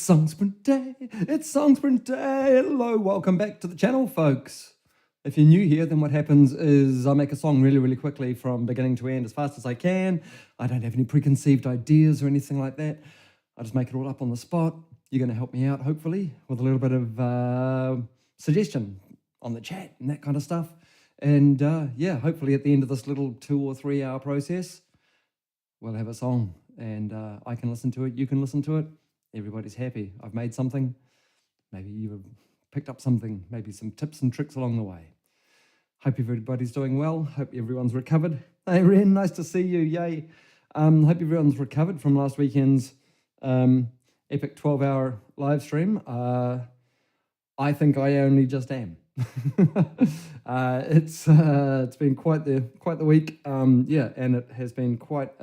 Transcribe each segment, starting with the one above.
Song Sprint Day. It's Song Sprint Day. Hello, welcome back to the channel, folks. If you're new here, then what happens is I make a song really, really quickly from beginning to end as fast as I can. I don't have any preconceived ideas or anything like that. I just make it all up on the spot. You're going to help me out, hopefully, with a little bit of suggestion on the chat and that kind of stuff. And yeah, hopefully at the end of this little 2 or 3 hour process, we'll have a song and I can listen to it, you can listen to it. Everybody's happy. I've made something. Maybe you've picked up something, maybe some tips and tricks along the way. Hope everybody's doing well. Hope everyone's recovered. Hey, Ren, nice to see you. Yay. Hope everyone's recovered from last weekend's epic 12-hour live stream. I think I only just am. It's been quite the week. Yeah, and it has been quite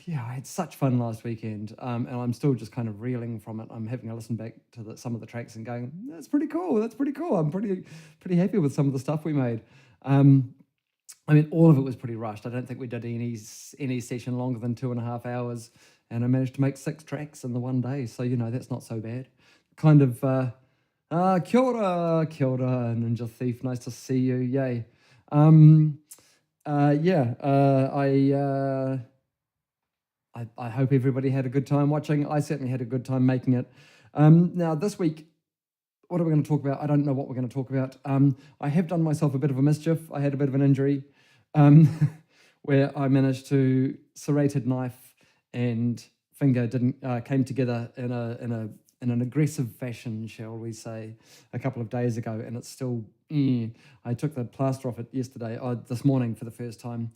yeah, I had such fun last weekend, and I'm still just kind of reeling from it. I'm having a listen back to some of the tracks and going, that's pretty cool. That's pretty cool. I'm pretty happy with some of the stuff we made. I mean, all of it was pretty rushed. I don't think we did any session longer than 2.5 hours, and I managed to make 6 tracks in the one day. So, you know, that's not so bad. Kind of, kia ora, Ninja Thief. Nice to see you. Yay. I hope everybody had a good time watching. I certainly had a good time making it. Now, this week, what are we going to talk about? I don't know what we're going to talk about. I have done myself a bit of a mischief. I had a bit of an injury where I managed to serrated knife and finger came together in an aggressive fashion, shall we say, a couple of days ago, and it's still. I took the plaster off it this morning for the first time.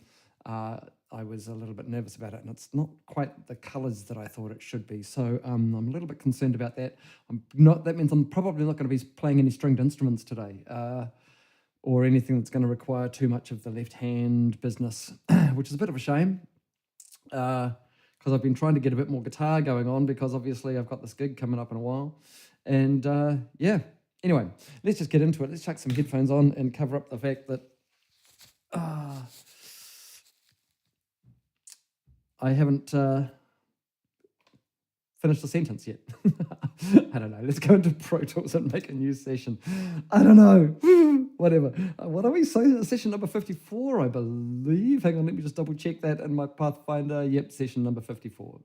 I was a little bit nervous about it, and it's not quite the colours that I thought it should be. So I'm a little bit concerned about that. That means I'm probably not going to be playing any stringed instruments today, or anything that's going to require too much of the left hand business, which is a bit of a shame, because I've been trying to get a bit more guitar going on, because obviously I've got this gig coming up in a while. And yeah, anyway, let's just get into it. Let's chuck some headphones on and cover up the fact that I haven't finished the sentence yet. I don't know. Let's go into Pro Tools and make a new session. I don't know. Whatever. What are we saying? Session number 54, I believe. Hang on, let me just double check that in my Pathfinder. Yep, session number 54.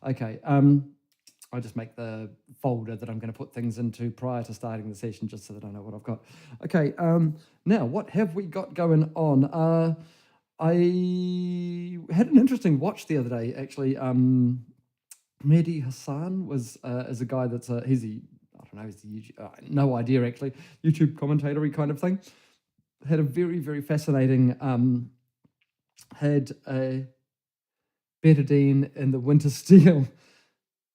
Okay. I'll just make the folder that I'm going to put things into prior to starting the session, just so that I know what I've got. Okay. Now, what have we got going on? I had an interesting watch the other day, actually. Mehdi Hassan is a guy that's no idea actually, YouTube commentator-y kind of thing. Had a very, very fascinating, had a betadine in the winter steel.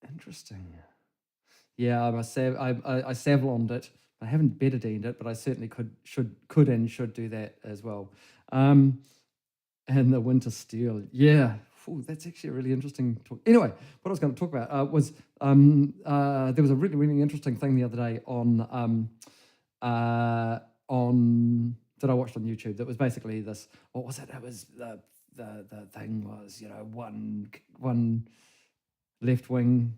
Interesting. Yeah, I Savloned it. I haven't betadined it, but I certainly could and should do that as well. And the winter steel, yeah. Ooh, that's actually a really interesting talk. Anyway, what I was going to talk about was there was a really, really interesting thing the other day on that I watched on YouTube. That was basically this. What was it? It was the thing was, you know, one left wing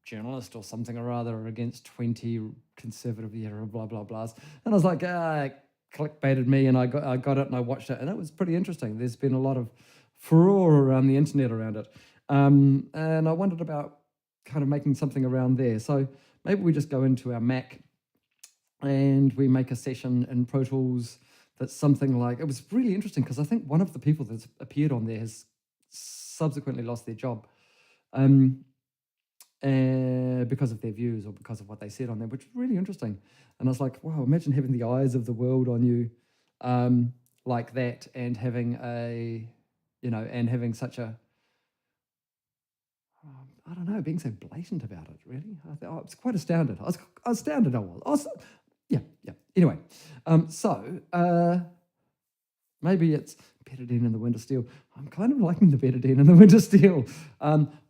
journalist or something or other against 20 conservative blah blah blahs, and I was like, clickbaited me, and I got it and I watched it, and it was pretty interesting. There's been a lot of furore around the internet around it, and I wondered about kind of making something around there. So maybe we just go into our Mac and we make a session in Pro Tools that's something like, it was really interesting because I think one of the people that's appeared on there has subsequently lost their job because of their views or because of what they said on there, which was really interesting. And I was like, wow, imagine having the eyes of the world on you like that, and having having such a, I don't know, being so blatant about it, really. I was quite astounded. I was astounded. Yeah. Anyway, maybe it's betadine in the winter steel. I'm kind of liking the betadine in the winter steel.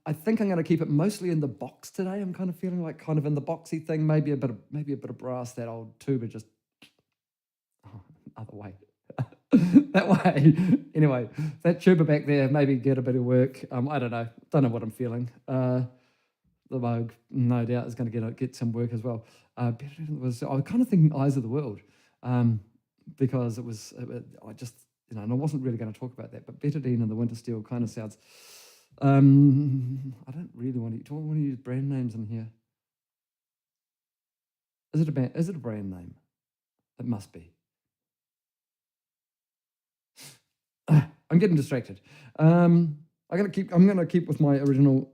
I think I'm going to keep it mostly in the box today. I'm kind of feeling like kind of in the boxy thing. Maybe a bit of brass. That old tuba just other way. That way. Anyway, that tuba back there, maybe get a bit of work. I don't know what I'm feeling. the Vogue, no doubt, is going to get some work as well. Betadine was, I was kind of thinking Eyes of the World, because it was, I just, and I wasn't really going to talk about that, but Betadine and the Winter Steel kind of sounds, I don't really want to, do I want to use brand names in here? Is it a brand name? It must be. I'm getting distracted. I'm gonna keep with my original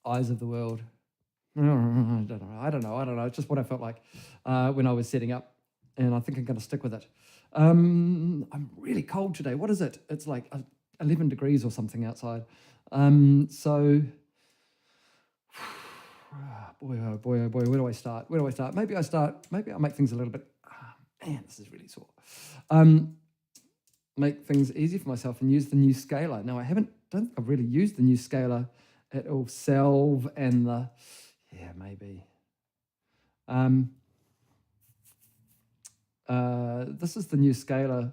Eyes of the World. I don't know. It's just what I felt like when I was setting up, and I think I'm gonna stick with it. I'm really cold today. What is it? It's like 11 degrees or something outside. So boy, oh boy, where do I start? Maybe I'll make things a little bit, man, this is really sore. Make things easy for myself and use the new scaler. Now, don't think I've really used the new scaler at all. Salve and maybe. This is the new scaler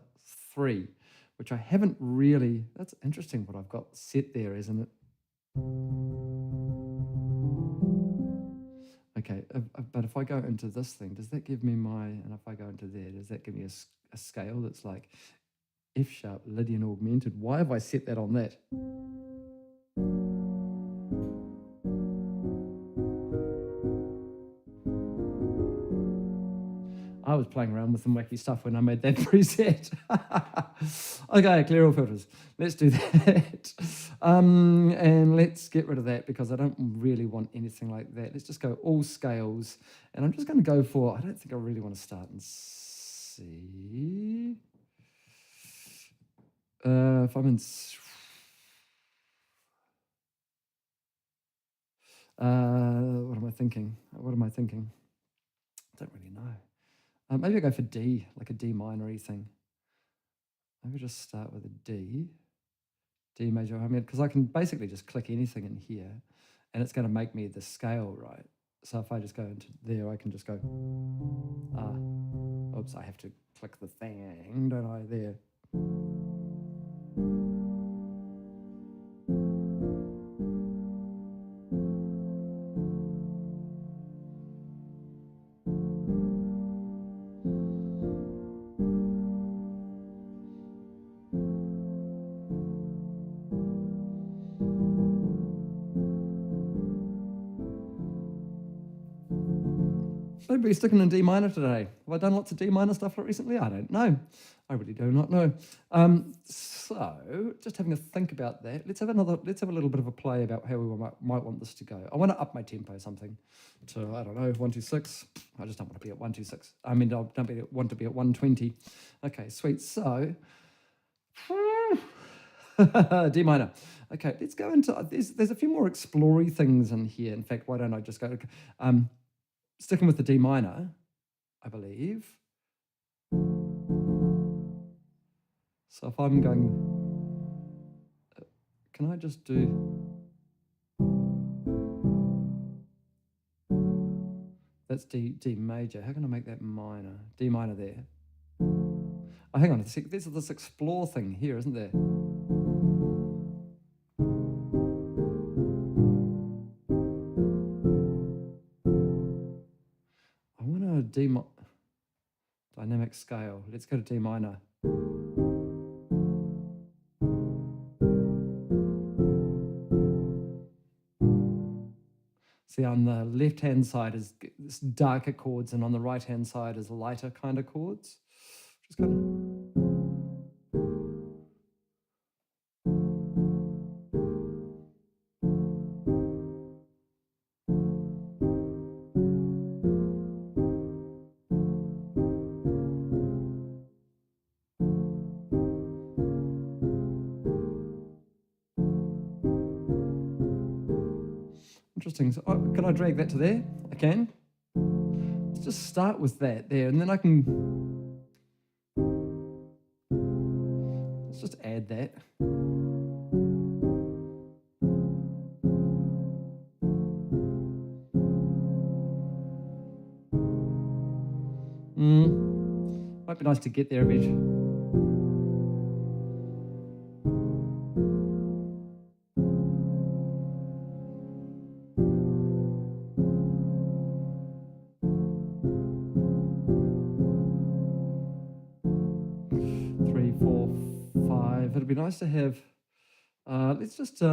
3, which I haven't really, that's interesting what I've got set there, isn't it? Okay, but if I go into this thing, does that give me and if I go into there, does that give me a scale that's like F sharp, Lydian augmented? Why have I set that on that? I was playing around with some wacky stuff when I made that preset. Okay, clear all filters. Let's do that. And let's get rid of that because I don't really want anything like that. Let's just go all scales. And I'm just going to go for, I don't think I really want to start in C. If I'm in, what am I thinking? I don't really know. Maybe I go for D, like a D minor-y thing. Maybe just start with a D major. I mean, because I can basically just click anything in here, and it's going to make me the scale, right? So if I just go into there, I can just go, oops, I have to click the thing, don't I, there. Should I be sticking in D minor today? Have I done lots of D minor stuff recently? I don't know. I really do not know. So just having a think about that. Let's have a little bit of a play about how we might want this to go. I want to up my tempo something to, I don't know, 126. I just don't want to be at 126. I mean, I don't want to be at 120. Okay, sweet. So D minor. Okay, let's go into, there's a few more explory things in here. In fact, why don't I just go to, sticking with the D minor, I believe. So if I'm going, can I just do, that's D major. How can I make that minor? D minor there. Oh, hang on a sec. There's this explore thing here, isn't there? I want a dynamic scale. Let's go to D minor. See, on the left-hand side is darker chords, and on the right-hand side is lighter kind of chords. Just kind of. Interesting. So, can I drag that to there? I can. Let's just start with that there, and then I can. Let's just add that. Might be nice to get there a bit. it'd be nice to have, let's just see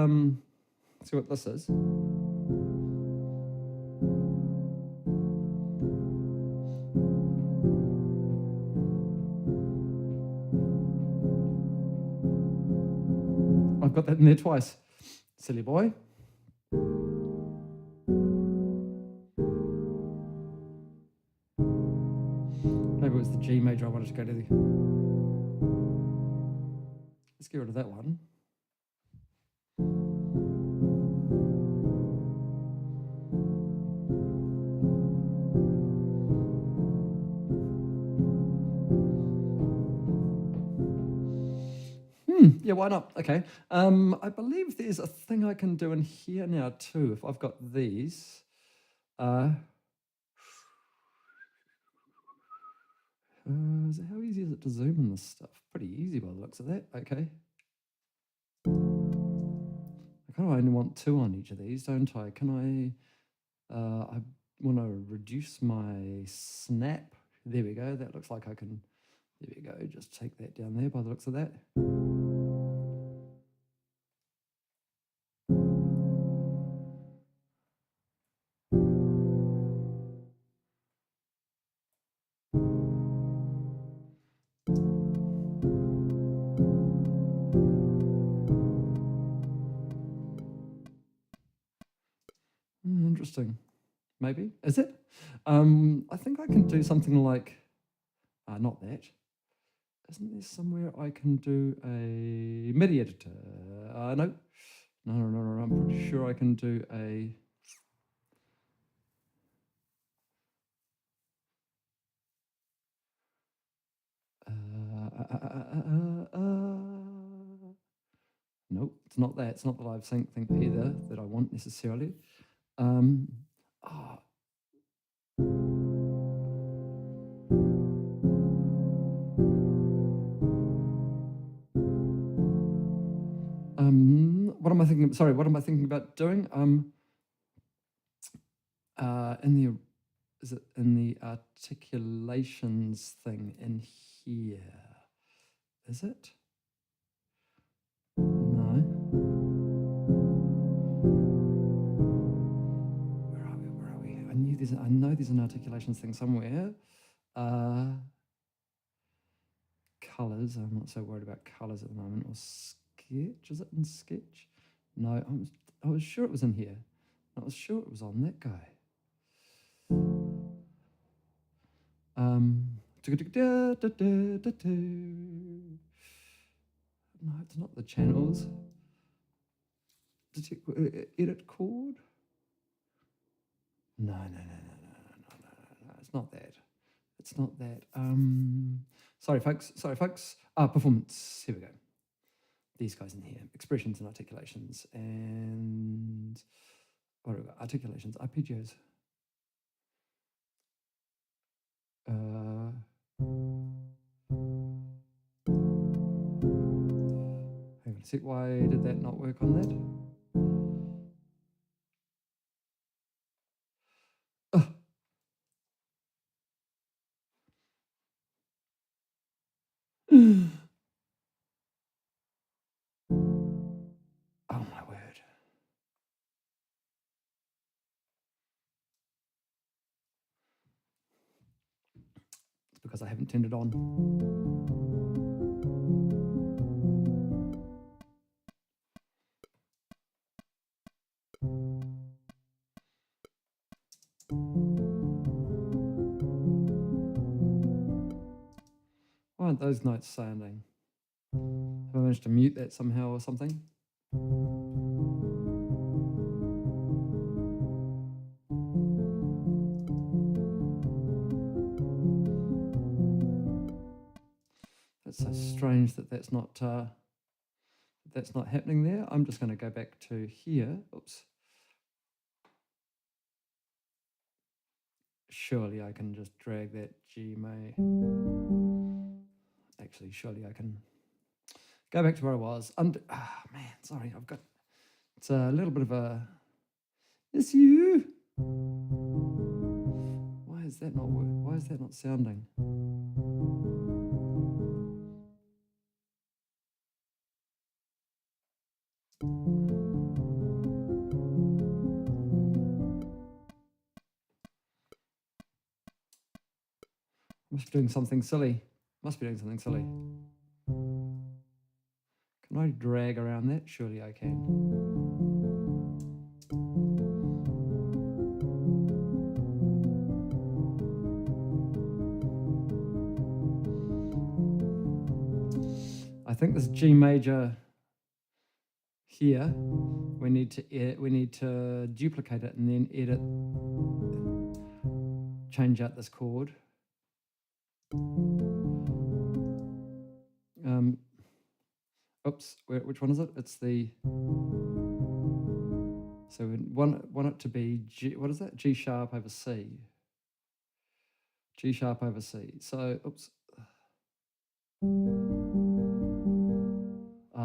what this is. I've got that in there twice. Silly boy. Maybe it was the G major I wanted to go to. Let's get rid of that one. Yeah, why not? Okay. I believe there's a thing I can do in here now too. If I've got these. How easy is it to zoom in this stuff? Pretty easy by the looks of that. Okay. I kind of only want 2 on each of these, don't I? Can I want to reduce my snap. There we go. That looks like I can, there we go. Just take that down there by the looks of that. Interesting. Maybe. Is it? I think I can do something like, not that. Isn't there somewhere I can do a MIDI editor? No. No. I'm pretty sure I can do a... Nope, it's not that. It's not the live sync thing either that I want necessarily. What am I thinking? Sorry, what am I thinking about doing? Is it in the articulations thing in here? Is it? No. Where are we? I know there's an articulations thing somewhere. Colors. I'm not so worried about colors at the moment. Or sketch. Is it in sketch? No, I was sure it was in here. I was sure it was on that guy. No, it's not the channels. Edit chord? No. It's not that. It's not that. Sorry, folks. Performance. Here we go. These guys in here. Expressions and articulations. And what have we got? Articulations, arpeggios. Hang on a sec. Why did that not work on that? Oh my word. It's because I haven't turned it on. Why aren't those notes sounding? Have I managed to mute that somehow or something? That's so strange that that's not happening there. I'm just going to go back to here. Oops. Surely I can just drag that G May. Actually, surely I can go back to where I was. Man, sorry, it's a little bit of a, it's you. Why is that not sounding? Must be doing something silly. Must be doing something silly. Can I drag around that? Surely I can. I think this G major here, we need to duplicate it and then edit, change out this chord. Oops, which one is it? It's the, so we want it to be G, what is that? G sharp over C. G sharp over C. So, oops.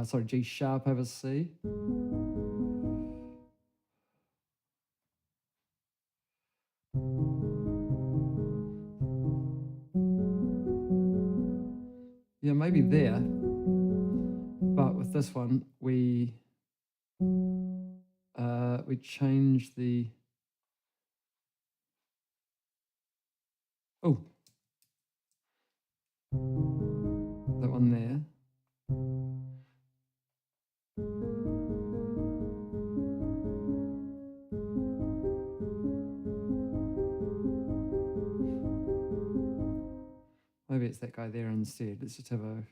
Sorry, G sharp over C. Yeah, maybe there. But with this one, we change the, oh, that one there. Maybe it's that guy there instead. Let's just have a,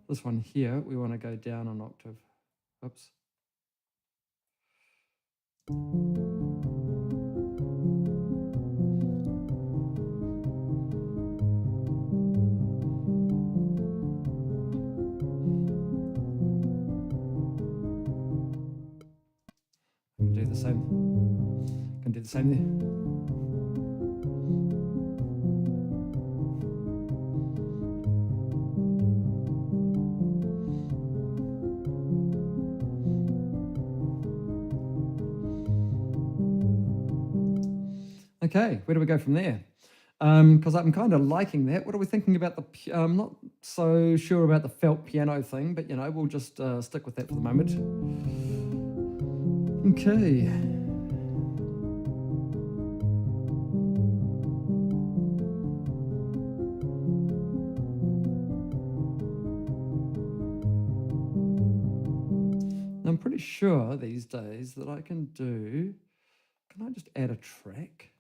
this one here, we want to go down an octave. Oops. Can do the same. Can do the same there. Okay, where do we go from there? Because I'm kind of liking that. What are we thinking about the, I'm not so sure about the felt piano thing, but, you know, we'll just stick with that for the moment. Okay. I'm pretty sure these days that I can do, can I just add a track?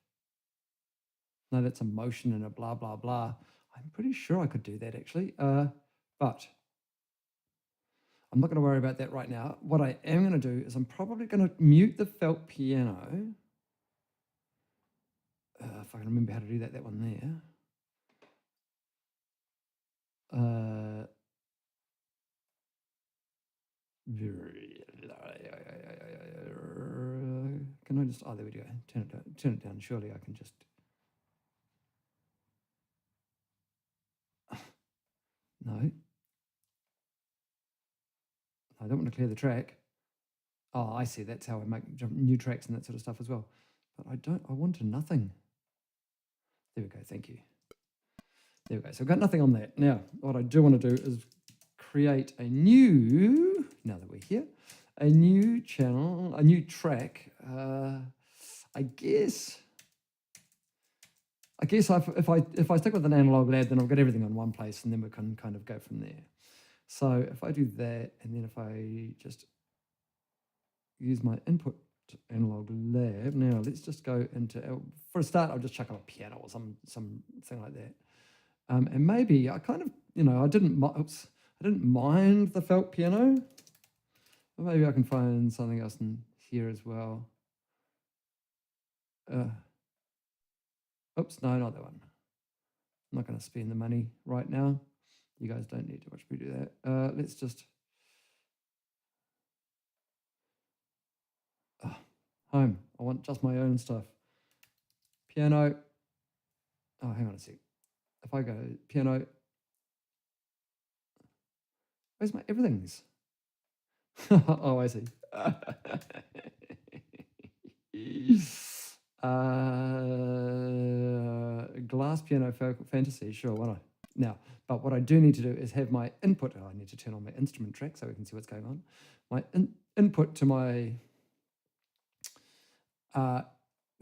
No, that's a motion and a blah, blah, blah. I'm pretty sure I could do that actually, but I'm not going to worry about that right now. What I am going to do is I'm probably going to mute the felt piano. If I can remember how to do that, that one there. Can I just, oh, there we go. Turn it down. Surely I can just. No. I don't want to clear the track. Oh, I see. That's how I make new tracks and that sort of stuff as well. But I want to nothing. There we go. Thank you. There we go. So I've got nothing on that. Now, what I do want to do is create a new, now that we're here, a new channel, a new track. I guess if I stick with an analog lab, then I've got everything on one place and then we can kind of go from there. So if I do that, and then if I just use my input analog lab, now let's just go into, for a start, I'll just chuck on a piano or something like that. And maybe I kind of, you know, I didn't mind the felt piano. But maybe I can find something else in here as well. Oops, no, not that one. I'm not going to spend the money right now. You guys don't need to watch me do that. Let's just, home. I want just my own stuff. Piano. Oh, hang on a sec. If I go piano, where's my everything's? Oh, I see. Glass piano fantasy, sure, why not? Now, but what I do need to do is have my input. I need to turn on my instrument track so we can see what's going on. My input to my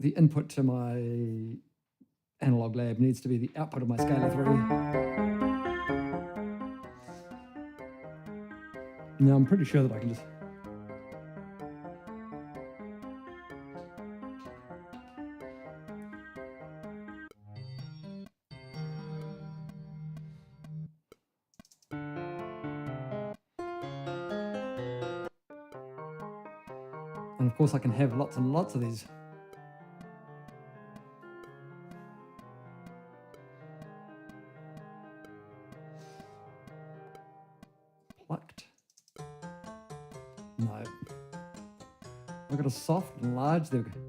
the input to my analog lab needs to be the output of my scalar 3. Now I'm pretty sure that I can just... And of course I can have lots and lots of these. Plucked. No. Look at a soft and large. There we go.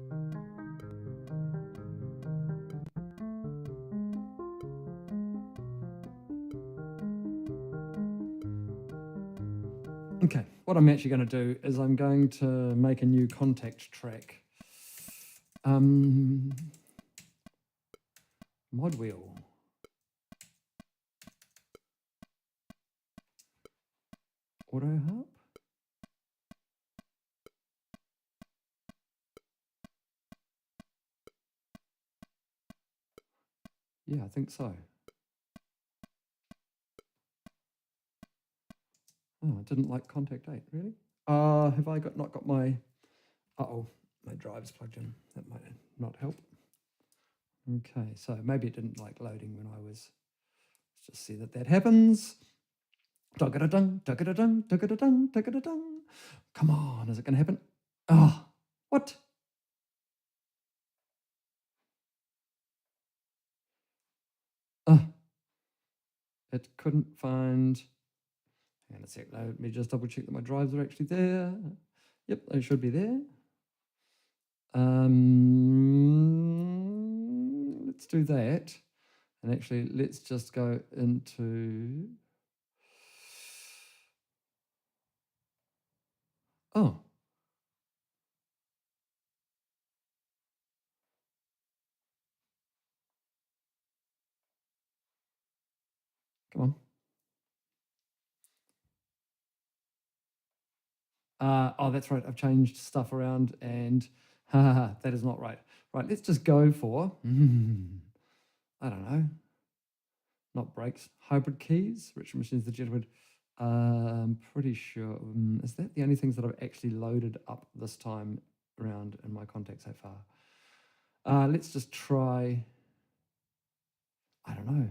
Okay, what I'm actually going to do is I'm going to make a new contact track. Mod wheel. Auto harp. Yeah, I think so. Oh, I didn't like contact 8, really? Have I not got my... Uh-oh, my drive's plugged in. That might not help. Okay, so maybe it didn't like loading when I was... Let's just see that happens. Dug-a-da-dung, dug-a-da-dung, dug-a-da-dung, dug-a-da-dung. Come on, is it going to happen? Oh, what? It couldn't find... Hang on a sec, let me just double check that my drives are actually there. Yep, they should be there. Let's do that. And actually, let's just go into... Oh. Come on. Oh, that's right. I've changed stuff around and that is not right. Right, let's just go for, I don't know, not brakes, hybrid keys, Richard Machines, the Jetwood. I'm pretty sure, is that the only things that I've actually loaded up this time around in my contacts so far? Let's just try, I don't know.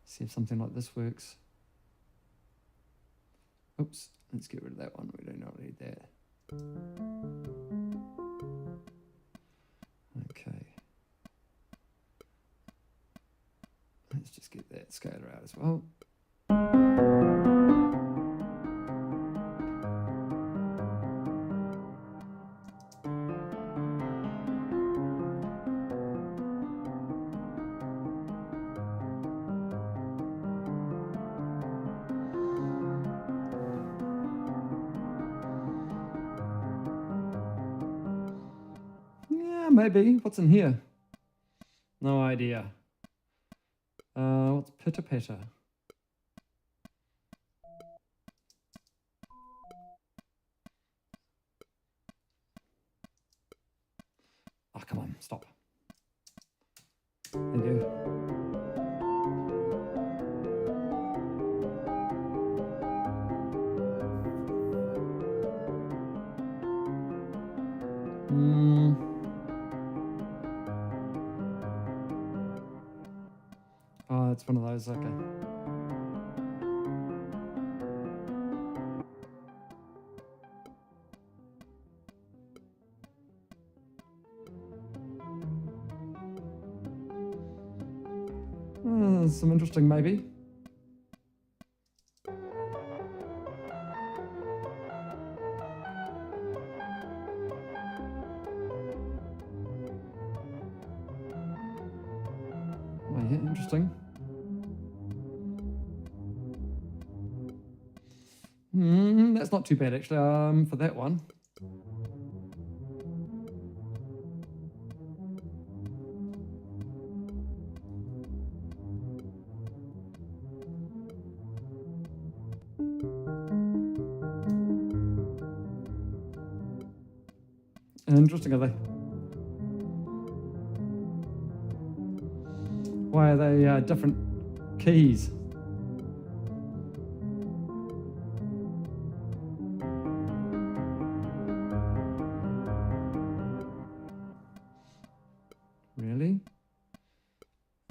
See if something like this works. Oops, let's get rid of that one. We do not need that. Okay. Let's just get that scalar out as well. Maybe. What's in here? No idea. What's pitter patter? Oh, come on, stop. Thank you. Oh, it's one of those, okay. Some interesting, maybe. Oh, yeah, interesting. That's not too bad, actually, for that one. Interesting, are they? Why are they different keys? Really?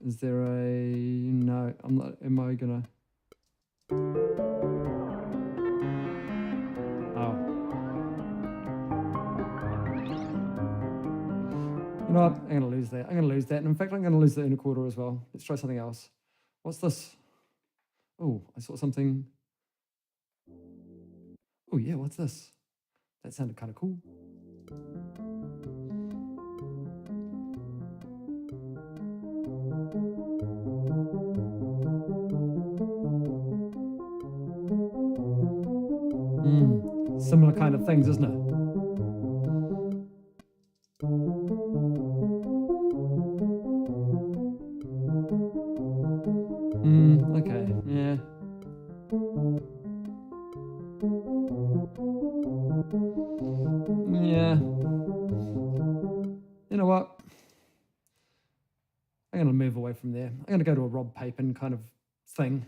Is there a... No, I'm not... Am I gonna... Oh. You know what? I'm going to lose that. I'm going to lose that. And in fact, I'm going to lose the inner quarter as well. Let's try something else. What's this? Oh, I saw something. Oh, yeah, what's this? That sounded kind of cool. Similar kind of things, isn't it? Okay, yeah. Yeah. You know what? I'm going to move away from there. I'm going to go to a Rob Papin kind of thing.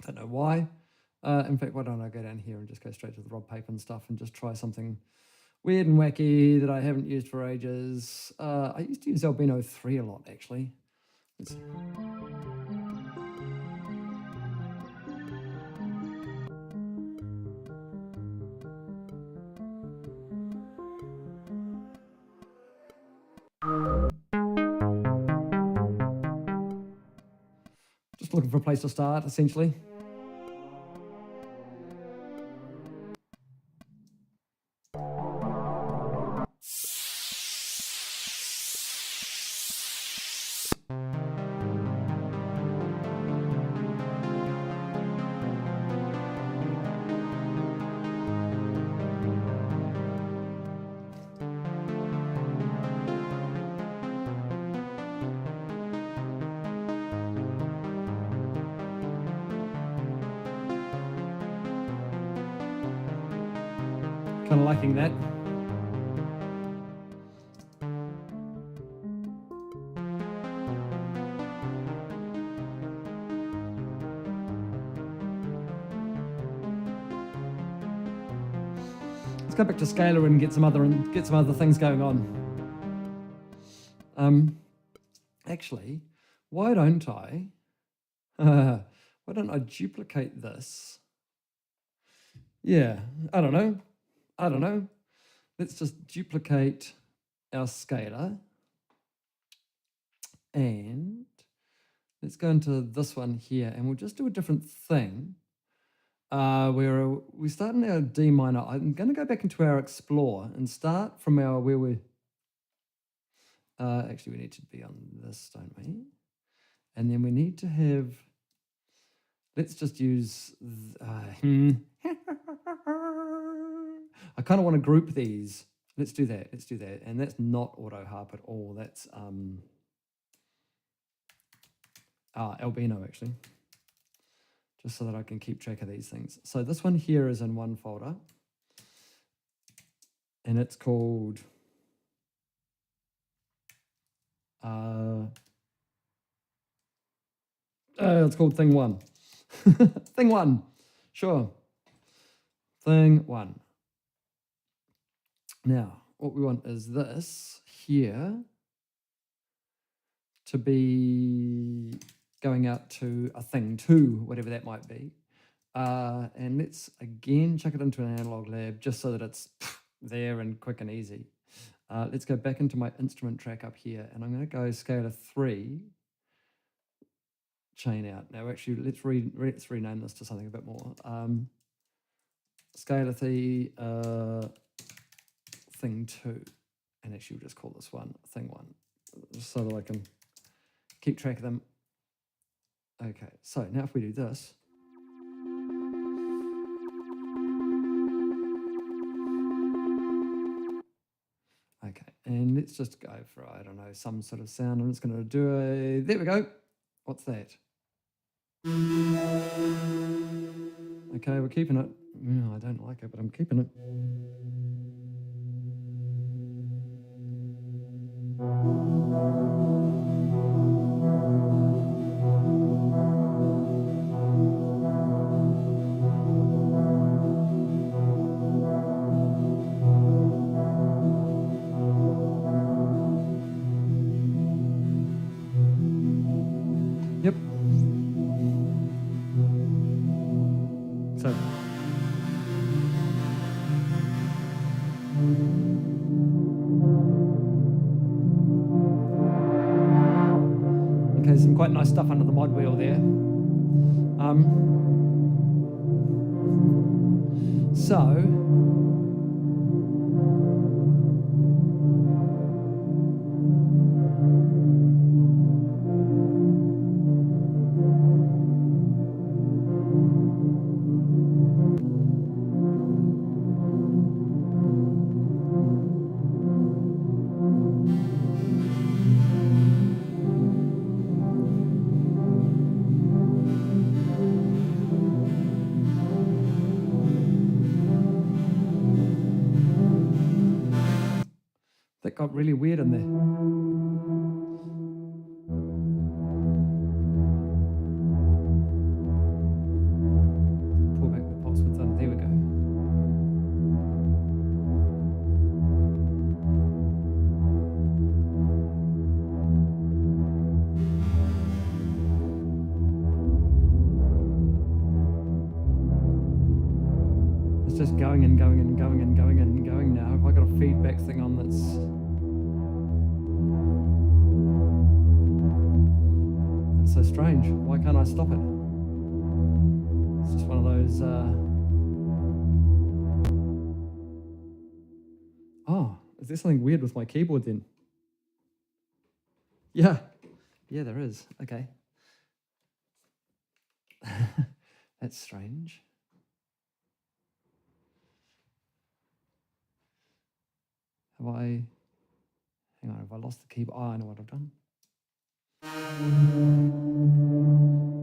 Don't know why. In fact, why don't I go down here and just go straight to the Rob Papin stuff and just try something weird and wacky that I haven't used for ages. I used to use Albino 3 a lot, actually. Let's... Just looking for a place to start, essentially. Kind of liking that. Let's go back to Scalar and get some other things going on. Actually, why don't I duplicate this? Yeah, I don't know. Let's just duplicate our scalar and let's go into this one here and we'll just do a different thing. Where we start in our D minor. I'm going to go back into our Explore and start from our where we. Actually, we need to be on this, don't we? And then we need to have. Let's just use. I kind of want to group these. Let's do that. And that's not auto harp at all. That's albino actually. Just so that I can keep track of these things. So this one here is in one folder. And it's called it's called Thing 1. Thing 1. Sure. Thing 1. Now, what we want is this here to be going out to a Thing 2, whatever that might be. And let's again chuck it into an analog lab just so that it's there and quick and easy. Let's go back into my instrument track up here and I'm going to go scalar 3, chain out. Now actually let's rename this to something a bit more. Scalar 3, Thing 2. And actually we'll just call this one Thing 1 just so that I can keep track of them. Okay, so now if we do this. Okay, and let's just go for, I don't know, some sort of sound. I'm just going to do a, there we go. What's that? Okay, we're keeping it. I don't like it, but I'm keeping it. Okay, some quite nice stuff under the mod wheel there. So that got really weird in there. Pull back the pulse width on. There we go. It's just going and going and going and going and going now. Have I got a feedback thing on that's... That's so strange. Why can't I stop it? It's just one of those... Oh, is there something weird with my keyboard then? Yeah. Yeah, there is. Okay. That's strange. Have I... Hang on, have I lost the keyboard? Oh, I know what I've done.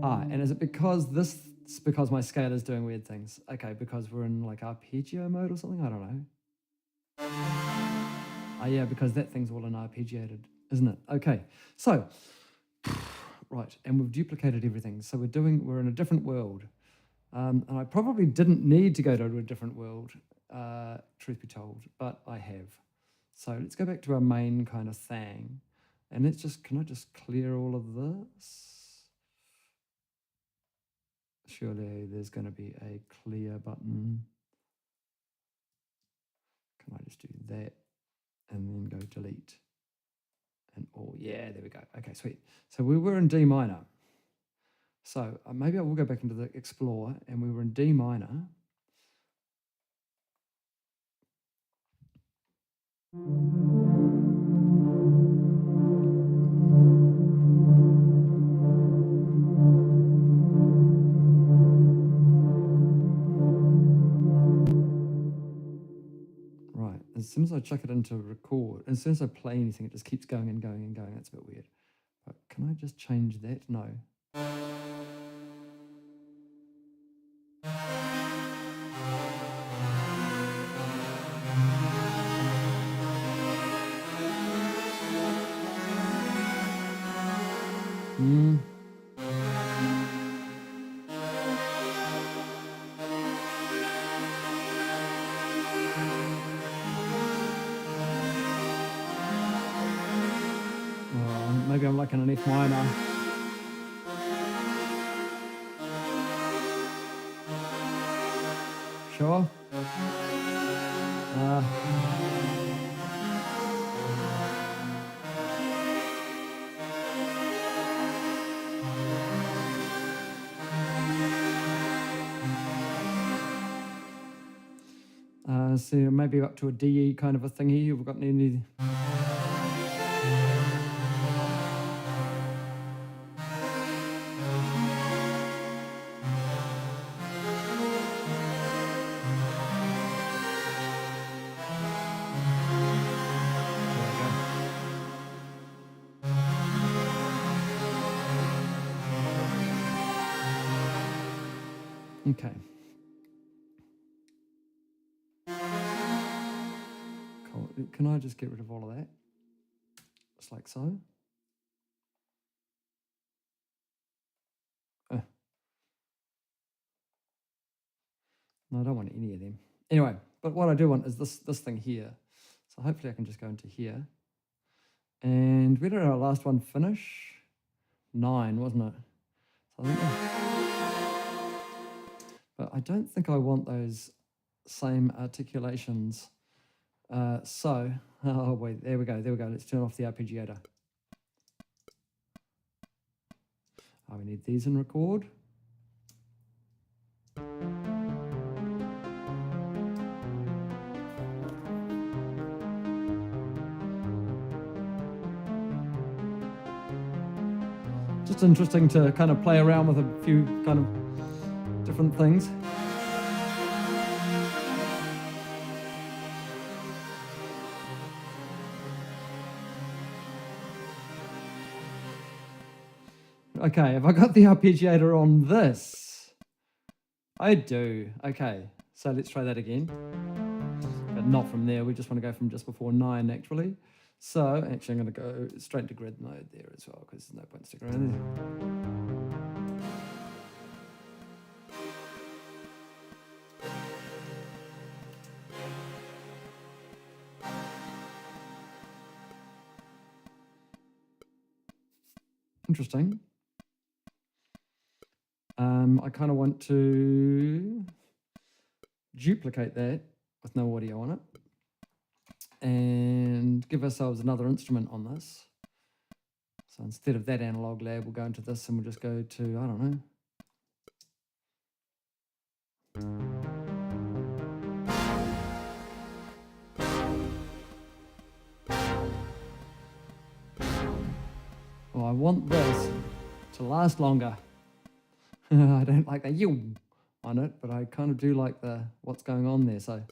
Ah, and is it because this... It's because my scale is doing weird things. Okay, because we're in like arpeggio mode or something? I don't know. Ah, yeah, because that thing's all in arpeggiated, isn't it? Okay, so... Right, and we've duplicated everything. So we're in a different world. And I probably didn't need to go to a different world, truth be told, but I have. So let's go back to our main kind of thing. And let's just, can I just clear all of this? Surely there's going to be a clear button. Can I just do that and then go delete? And oh, yeah, there we go. Okay, sweet. So we were in D minor. So maybe I will go back into the Explorer, and we were in D minor. Right, as soon as I chuck it into record, as soon as I play anything, it just keeps going and going and going. That's a bit weird. But can I just change that? No. Maybe I'm like in an F minor. Sure. So maybe up to a DE kind of a thingy. You've got any... Okay. Cool. Can I just get rid of all of that? Just like so. No, I don't want any of them. Anyway, but what I do want is this thing here. So hopefully I can just go into here. And where did our last one finish? 9, wasn't it? So I think but I don't think I want those same articulations. Oh wait, there we go. Let's turn off the arpeggiator. We need these in record. Just interesting to kind of play around with a few kind of different things. Okay, have I got the arpeggiator on this? I do. Okay, so let's try that again. But not from there. We just want to go from just before 9, actually. So, actually, I'm going to go straight to grid mode there as well, because there's no point sticking around there. Interesting. I kind of want to duplicate that with no audio on it and give ourselves another instrument on this. So instead of that analog lab, we'll go into this and we'll just go to, I don't know. Well, I want this to last longer. I don't like the you on it, but I kind of do like the what's going on there. So.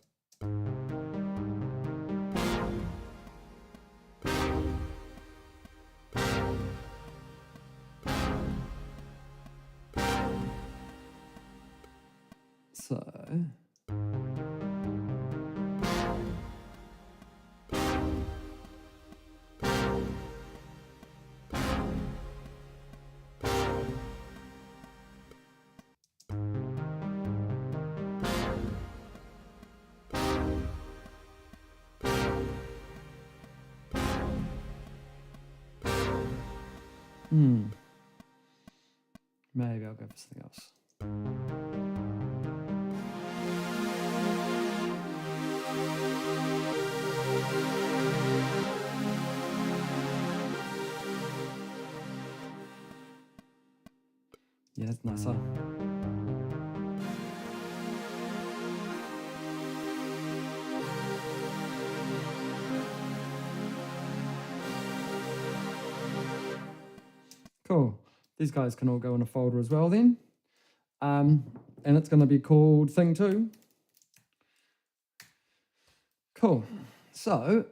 Maybe I'll go for something else. Yeah, that's nicer. Cool. These guys can all go in a folder as well then. And it's going to be called Thing 2. Cool. So,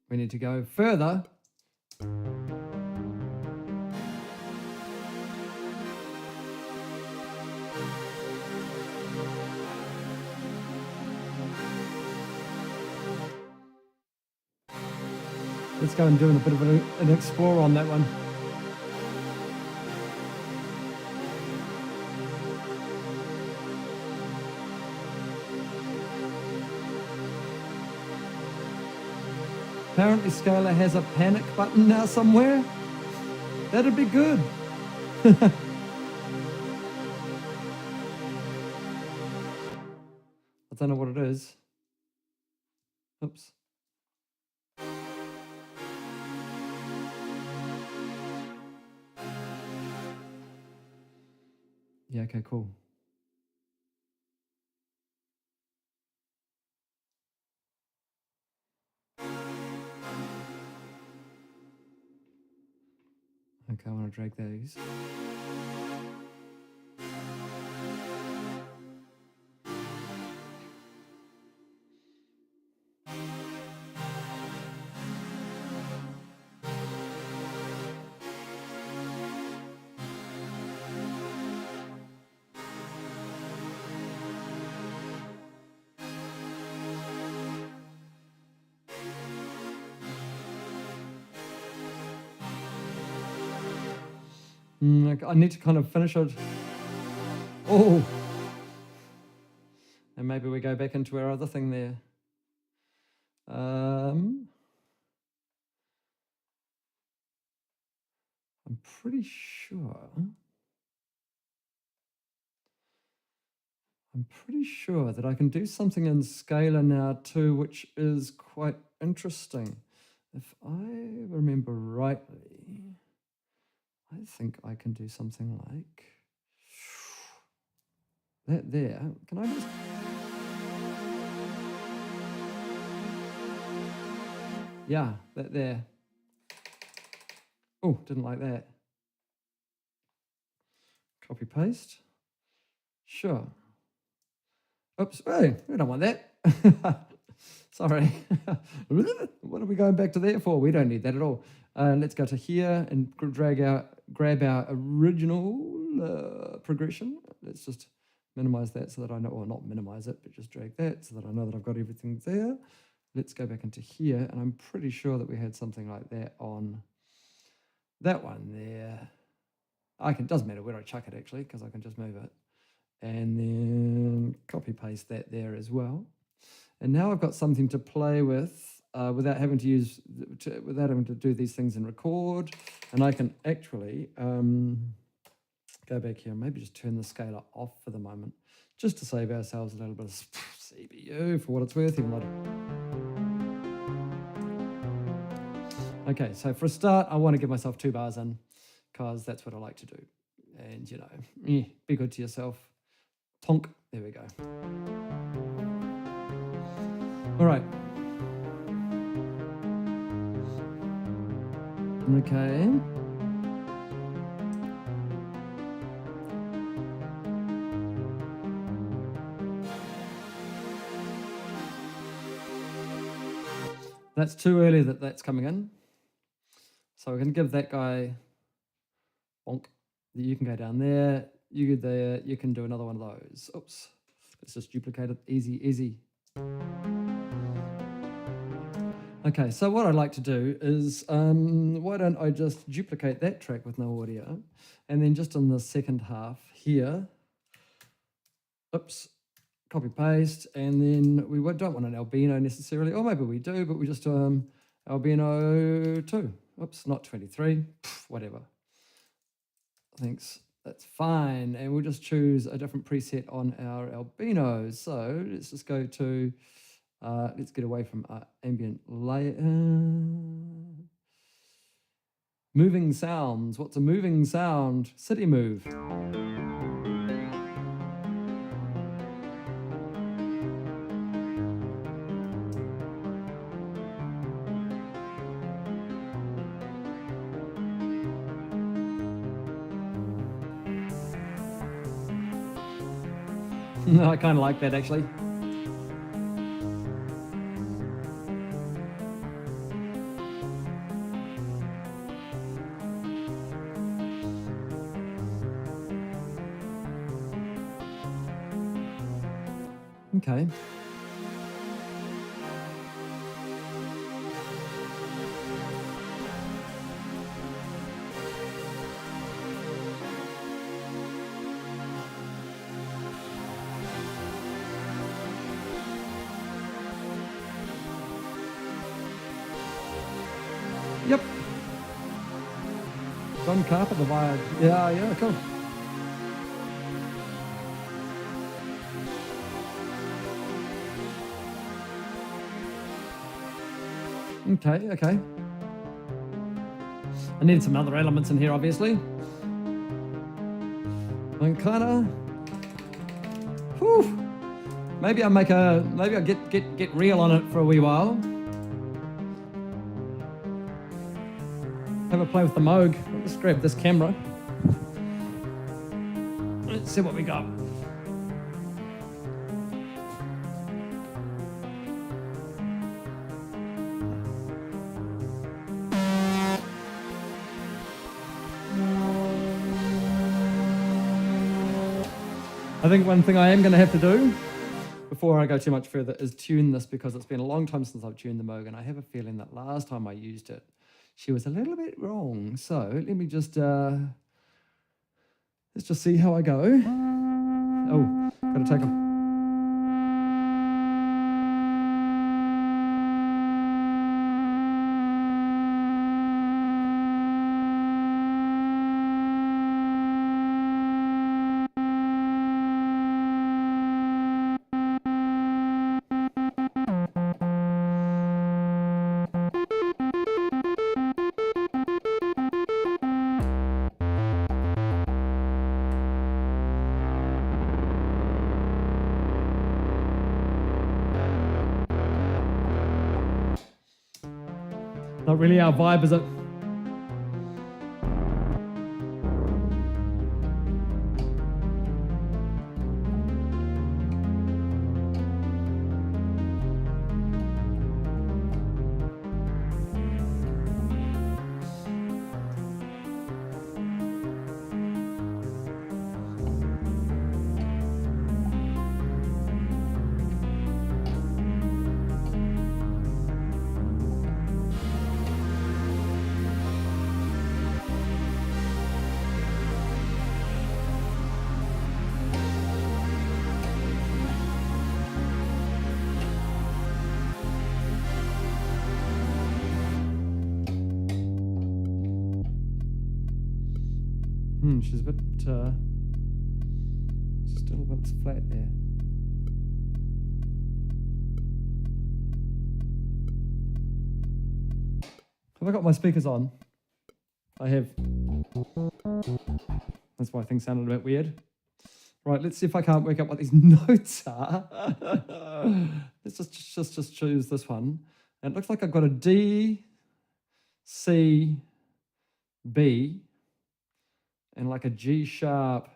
we need to go further. Let's go and do a bit of an explore on that one. Apparently Scalar has a panic button now somewhere. That'd be good. I don't know what it is. Oops. Yeah, okay, cool. Okay, I want to drag these. I need to kind of finish it. Oh! And maybe we go back into our other thing there. I'm pretty sure. I'm pretty sure that I can do something in scalar now too, which is quite interesting. If I remember rightly, I think I can do something like that there. Can I just... Yeah, that there. Oh, didn't like that. Copy paste. Sure. Oops, hey, we don't want that. Sorry. What are we going back to there for? We don't need that at all. Let's go to here and grab our original progression. Let's just minimize that so that I know, or not minimize it, but just drag that so that I know that I've got everything there. Let's go back into here, and I'm pretty sure that we had something like that on that one there. Doesn't matter where I chuck it actually, because I can just move it. And then copy paste that there as well. And now I've got something to play with without having to do these things in record. And I can actually go back here and maybe just turn the scaler off for the moment, just to save ourselves a little bit of CPU for what it's worth. Okay, so for a start, I want to give myself 2 bars in, because that's what I like to do. And, you know, be good to yourself. Tonk. There we go. All right. Okay. That's too early that's coming in. So we're going to give that guy bonk. You can go down there. You go there. You can do another one of those. Oops. Let's just duplicate it. Easy, easy. Okay, so what I'd like to do is, why don't I just duplicate that track with no audio, and then just in the second half here, oops, copy paste, and then we don't want an albino necessarily, or maybe we do, but we just albino 2. Oops, not 23, whatever. Thanks, that's fine. And we'll just choose a different preset on our albinos. So let's just go to, let's get away from our ambient layer. Moving sounds. What's a moving sound? City move. I kind of like that actually. Okay. Yep. John Carpenter vibe. Yeah, cool. Okay. I need some other elements in here, obviously. And kind of, maybe I'll get real on it for a wee while. Have a play with the Moog. Let's grab this camera. Let's see what we got. I think one thing I am going to have to do before I go too much further is tune this, because it's been a long time since I've tuned the Moog, and I have a feeling that last time I used it, she was a little bit wrong. So let me just, let's just see how I go. Oh, got to take them. Not really our vibe, is it? She's a bit, just a little bit flat there. Have I got my speakers on? I have. That's why things sounded a bit weird. Right, let's see if I can't work out what these notes are. Let's just choose this one. And it looks like I've got a D, C, B, and like a G sharp,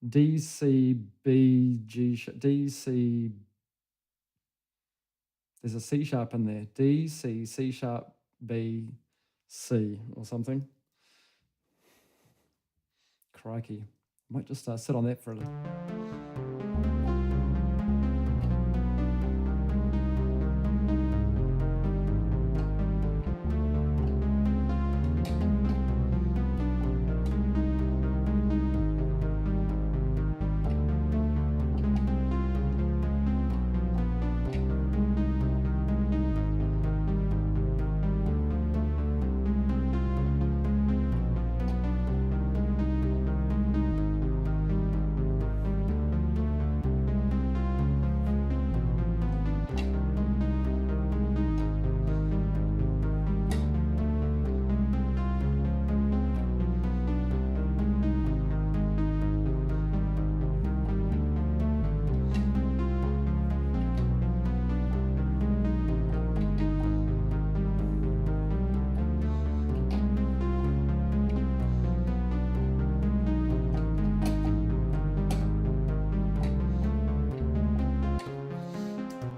D, C, B, G sharp, D, C, there's a C sharp in there, D, C, C sharp, B, C, or something. Crikey, might just sit on that for a little.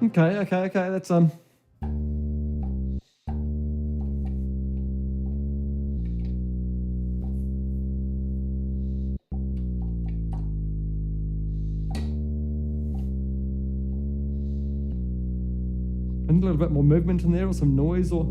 Okay, that's I'm a little bit more movement in there, or some noise, or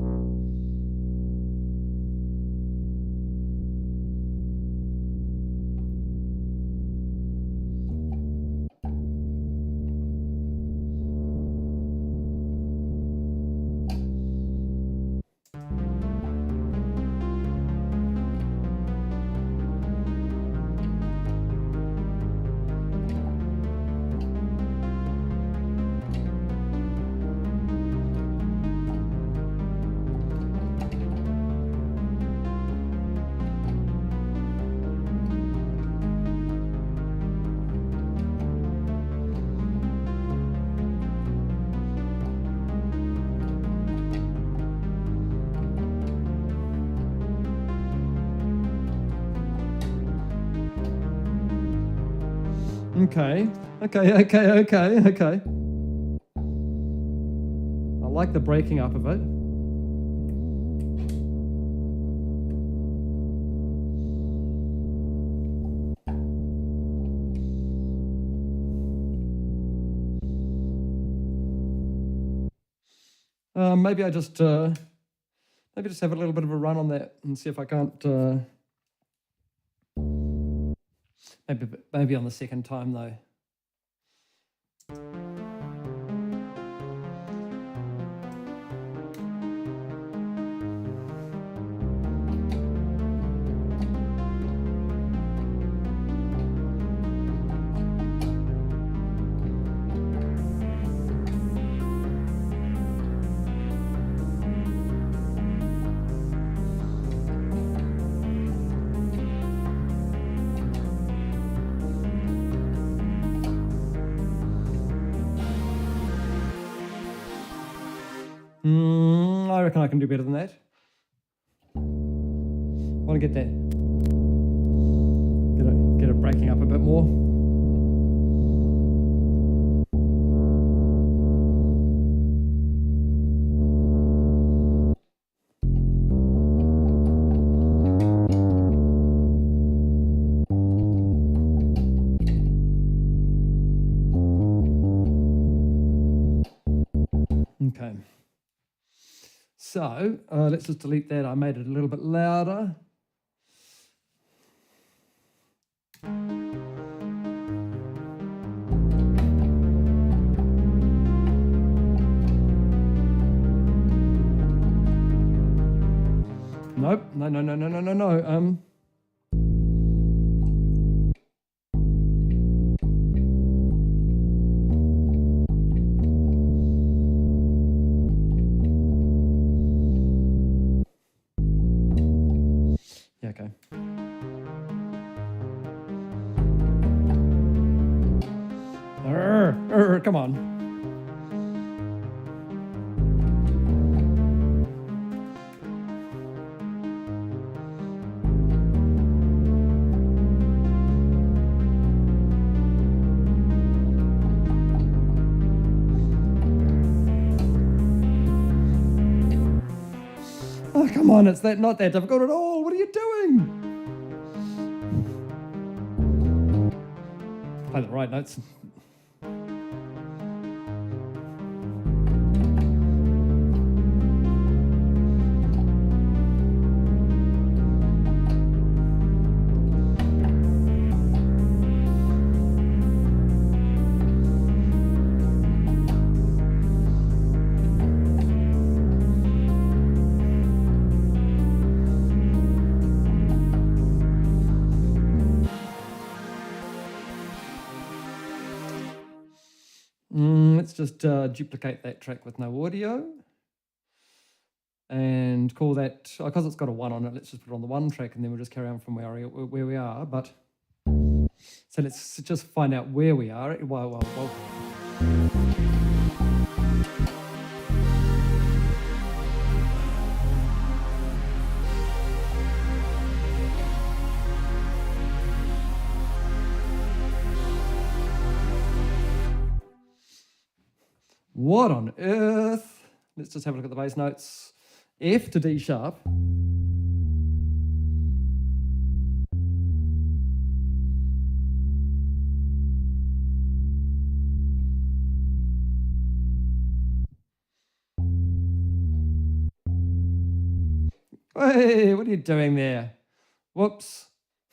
okay. I like the breaking up of it. Maybe I just have a little bit of a run on that and see if I can't. Maybe on the second time though. I reckon I can do better than that. Want to get that. Get it breaking up a bit more. Okay. So let's just delete that. I made it a little bit louder. Nope. No. Yeah, okay. Come on. Oh, come on, it's not that difficult at all. What are you doing? Play the right notes. Let's just duplicate that track with no audio and call that, because it's got a 1 on it, let's just put it on the 1 track and then we'll just carry on from where we are. But so let's just find out where we are. Well. What on earth? Let's just have a look at the bass notes. F to D sharp. Hey, what are you doing there? Whoops.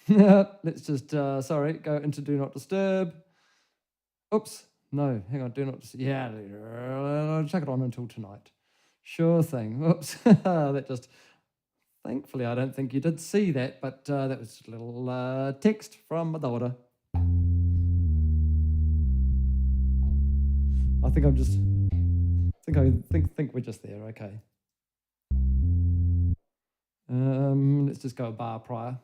Let's just, sorry, go into Do Not Disturb. Oops. No, hang on, Do Not Disturb. Yeah, I'll chuck it on until tonight. Sure thing. Oops. That just, thankfully, I don't think you did see that, but that was a little text from my daughter. I think I'm just, think we're just there, okay. Let's just go a bar prior.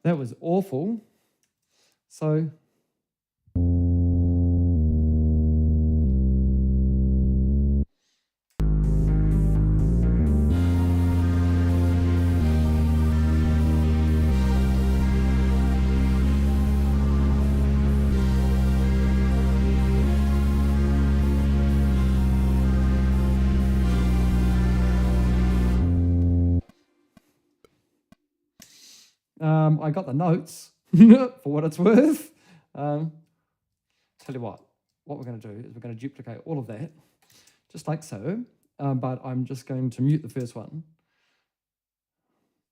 That was awful. So I got the notes for what it's worth. Tell you what we're going to do is we're going to duplicate all of that, just like so, but I'm just going to mute the first one,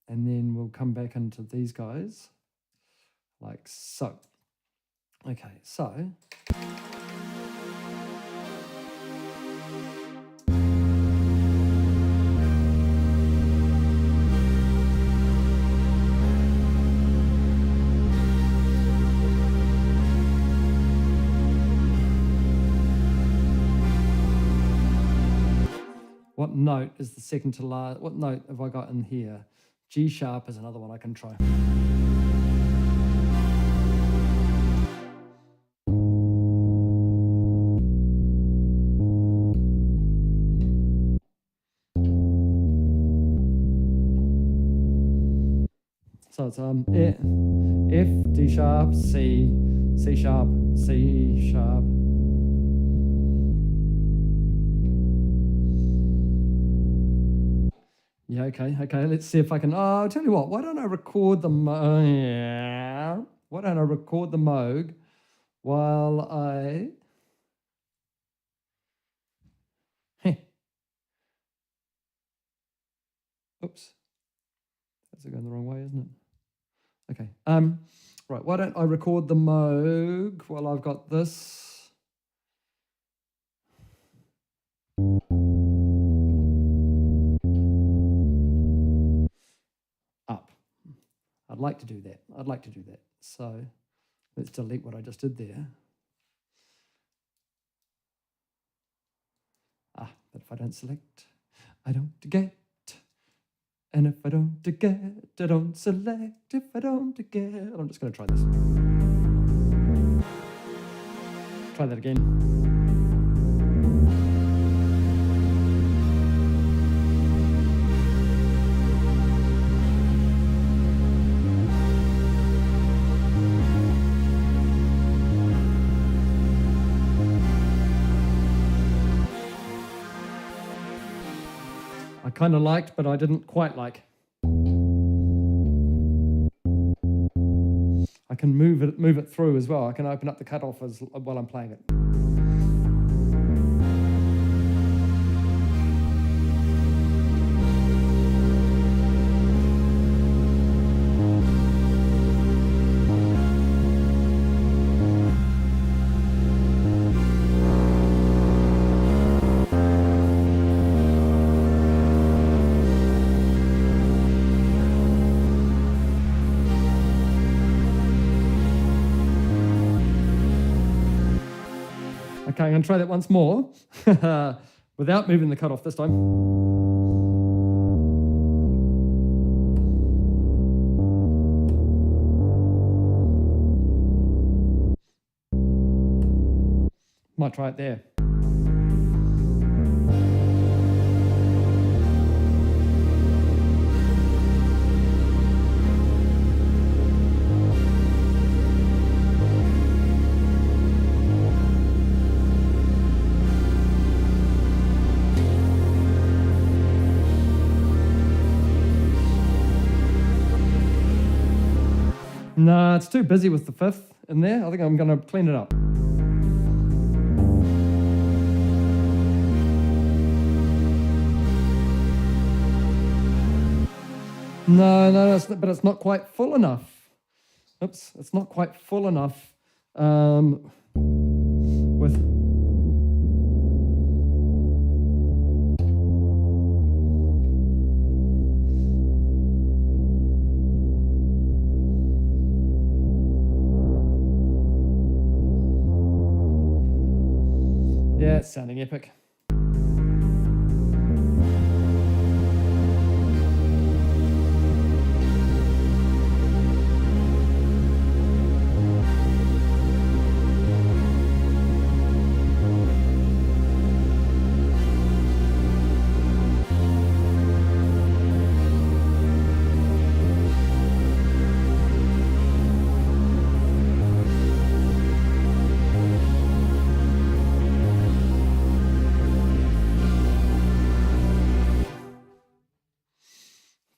and then we'll come back into these guys, like so. Okay, so. What note is the second to last? What note have I got in here? G sharp is another one I can try. So it's F, D sharp, C, C sharp, C sharp. Yeah, okay. Let's see if I can. Oh, I'll tell you what. Why don't I record the Why don't I record the Moog while I? Oops, that's going the wrong way, isn't it? Okay. Right. Why don't I record the Moog while I've got this? Up. I'd like to do that. So let's delete what I just did there. But if I don't select, I don't get. And if I don't get, I don't select. If I don't get, I'm just going to try this. Try that again. I kind of liked, but I didn't quite like. I can move it through as well. I can open up the cutoff while I'm playing it. Okay, I'm going to try that once more without moving the cutoff this time. Might try it there. No, it's too busy with the fifth in there. I think I'm going to clean it up. No, but it's not quite full enough. Oops, it's not quite full enough with... Yeah, it's sounding epic.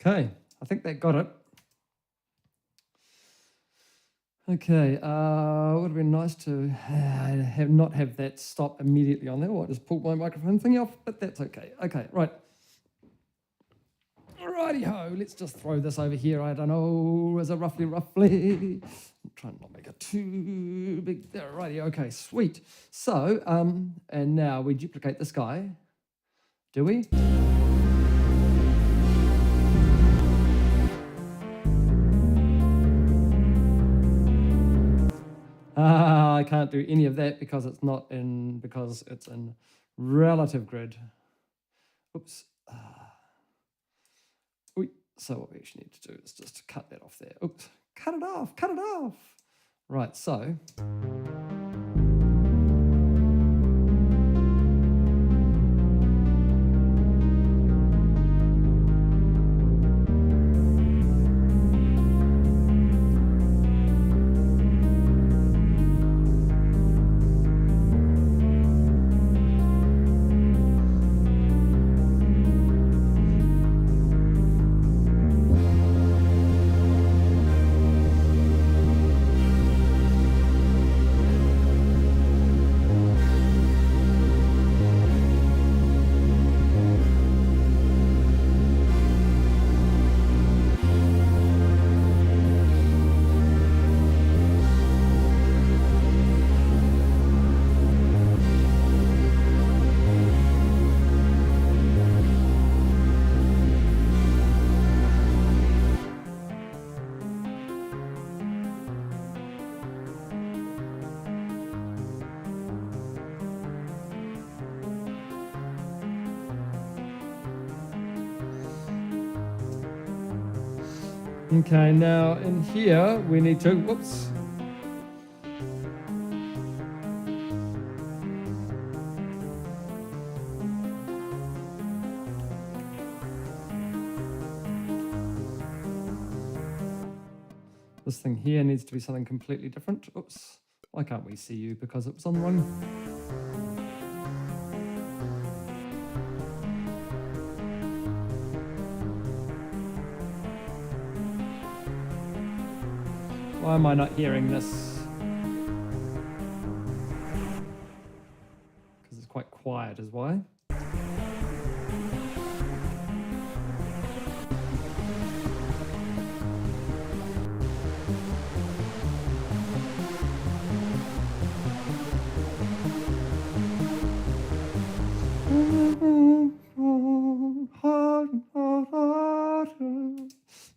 Okay, I think that got it. Okay, would have been nice to not have that stop immediately on there. Or I just pulled my microphone thing off, but that's okay. Okay, right. Righty-ho, let's just throw this over here. I don't know, is it roughly? I'm trying not to make it too big there. Righty, okay, sweet. So, and now we duplicate this guy. Do we? I can't do any of that because it's in relative grid. Oops. So what we actually need to do is just cut that off there. Oops. Cut it off. Cut it off. Right. So. Okay, now in here we need to, whoops. This thing here needs to be something completely different. Oops, why can't we see you? Because it was on the wrong. Why am I not hearing this? Because it's quite quiet is why.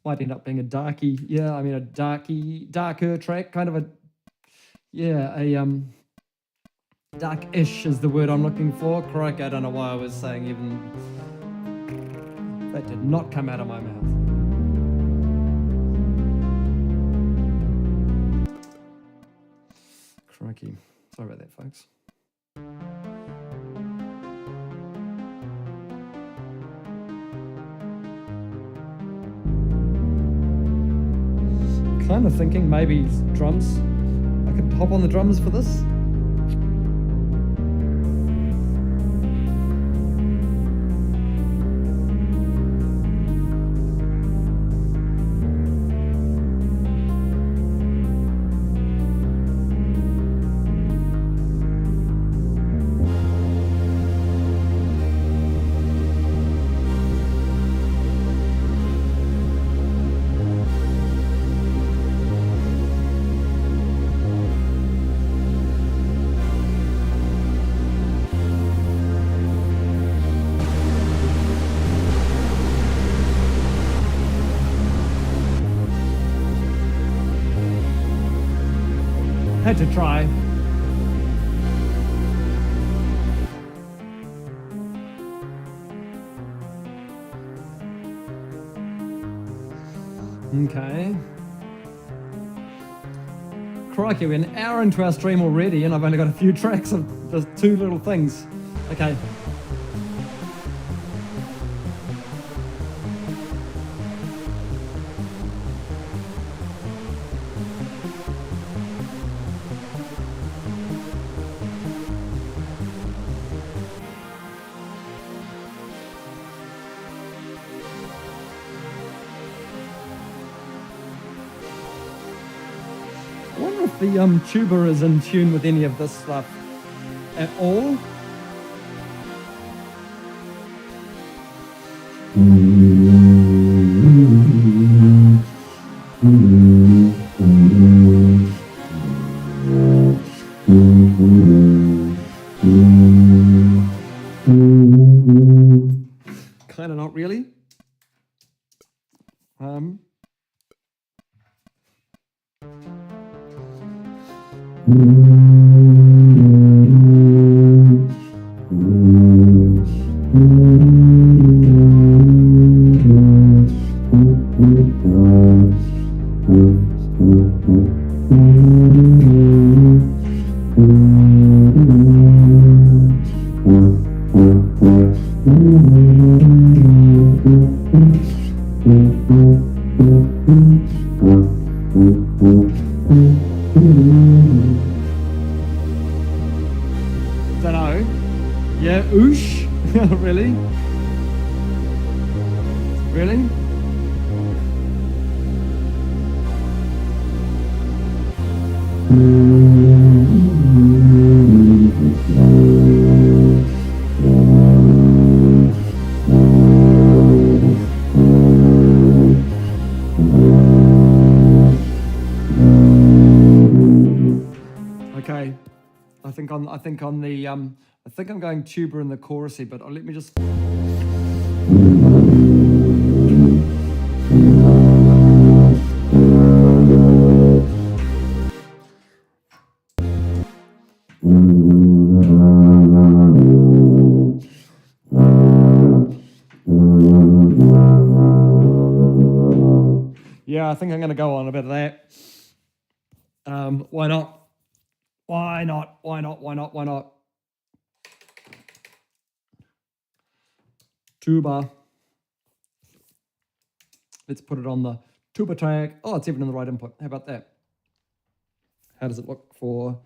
Might end up being a darky, yeah, I mean a darker track, kind of a, yeah, a dark-ish is the word I'm looking for. Crikey, I don't know why I was saying even, that did not come out of my mouth. Crikey, sorry about that, folks. Kind of thinking maybe drums. I could hop on the drums for this. Had to try. Okay. Crikey, we're an hour into our stream already and I've only got a few tracks of just two little things. Okay. I wonder if the tuba is in tune with any of this stuff at all. Kind of not really. Oosh? Really? Really? Okay, I think I'm going tuba in the chorusy, but let me just. Yeah, I think I'm going to go on a bit of that. Why not? Why not? Why not? Why not? Why not? Tuba. Let's put it on the tuba track. Oh, it's even in the right input. How about that? How does it look for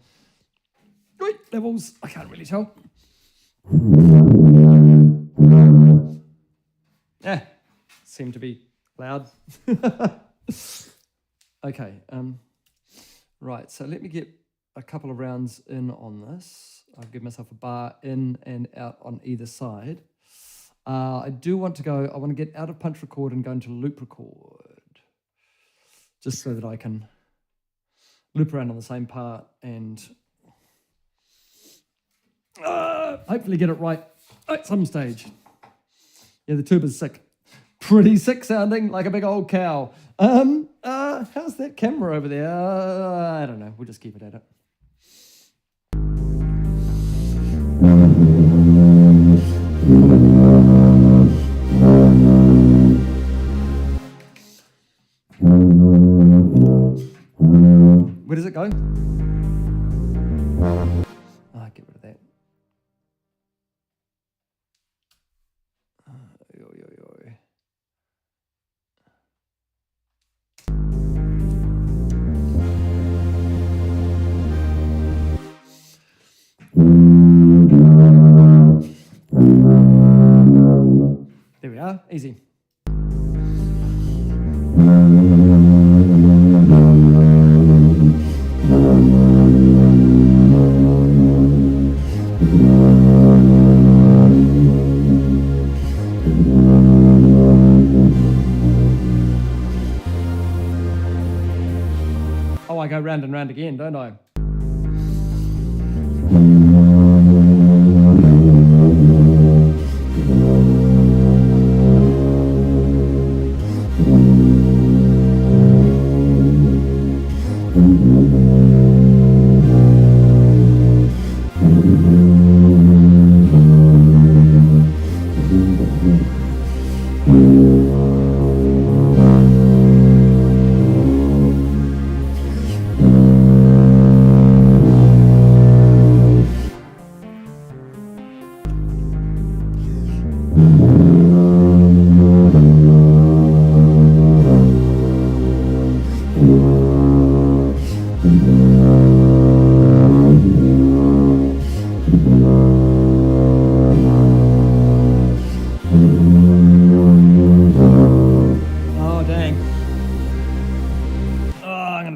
levels? I can't really tell. Yeah, seem to be loud. Okay, right, so let me get a couple of rounds in on this. I'll give myself a bar in and out on either side. I do want to go, I want to get out of punch record and go into loop record, just so that I can loop around on the same part and hopefully get it right at some stage. Yeah, the tuba's sick. Pretty sick sounding, like a big old cow. How's that camera over there? I don't know. We'll just keep it at it. Where does it go? Get rid of that. There we are, easy. Oh, I go round and round again, don't I?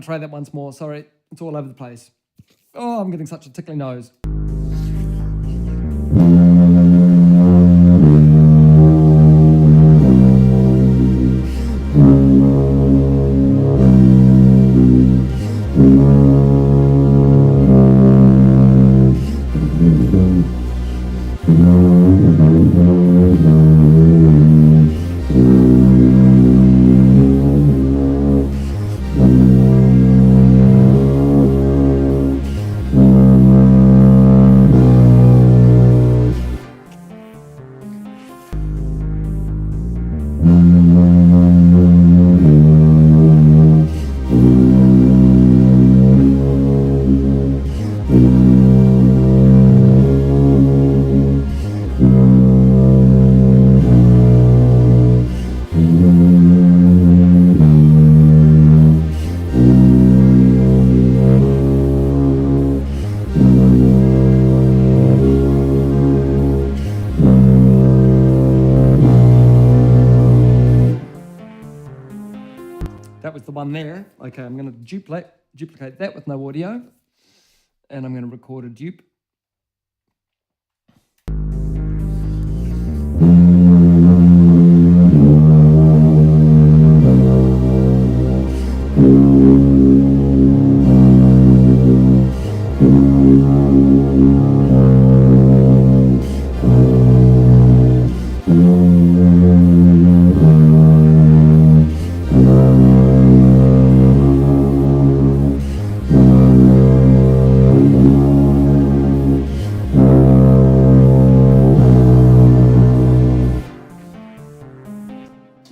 Try that once more. Sorry, it's all over the place. Oh, I'm getting such a tickly nose. one there. Okay, I'm going to duplicate that with no audio. And I'm going to record a dupe.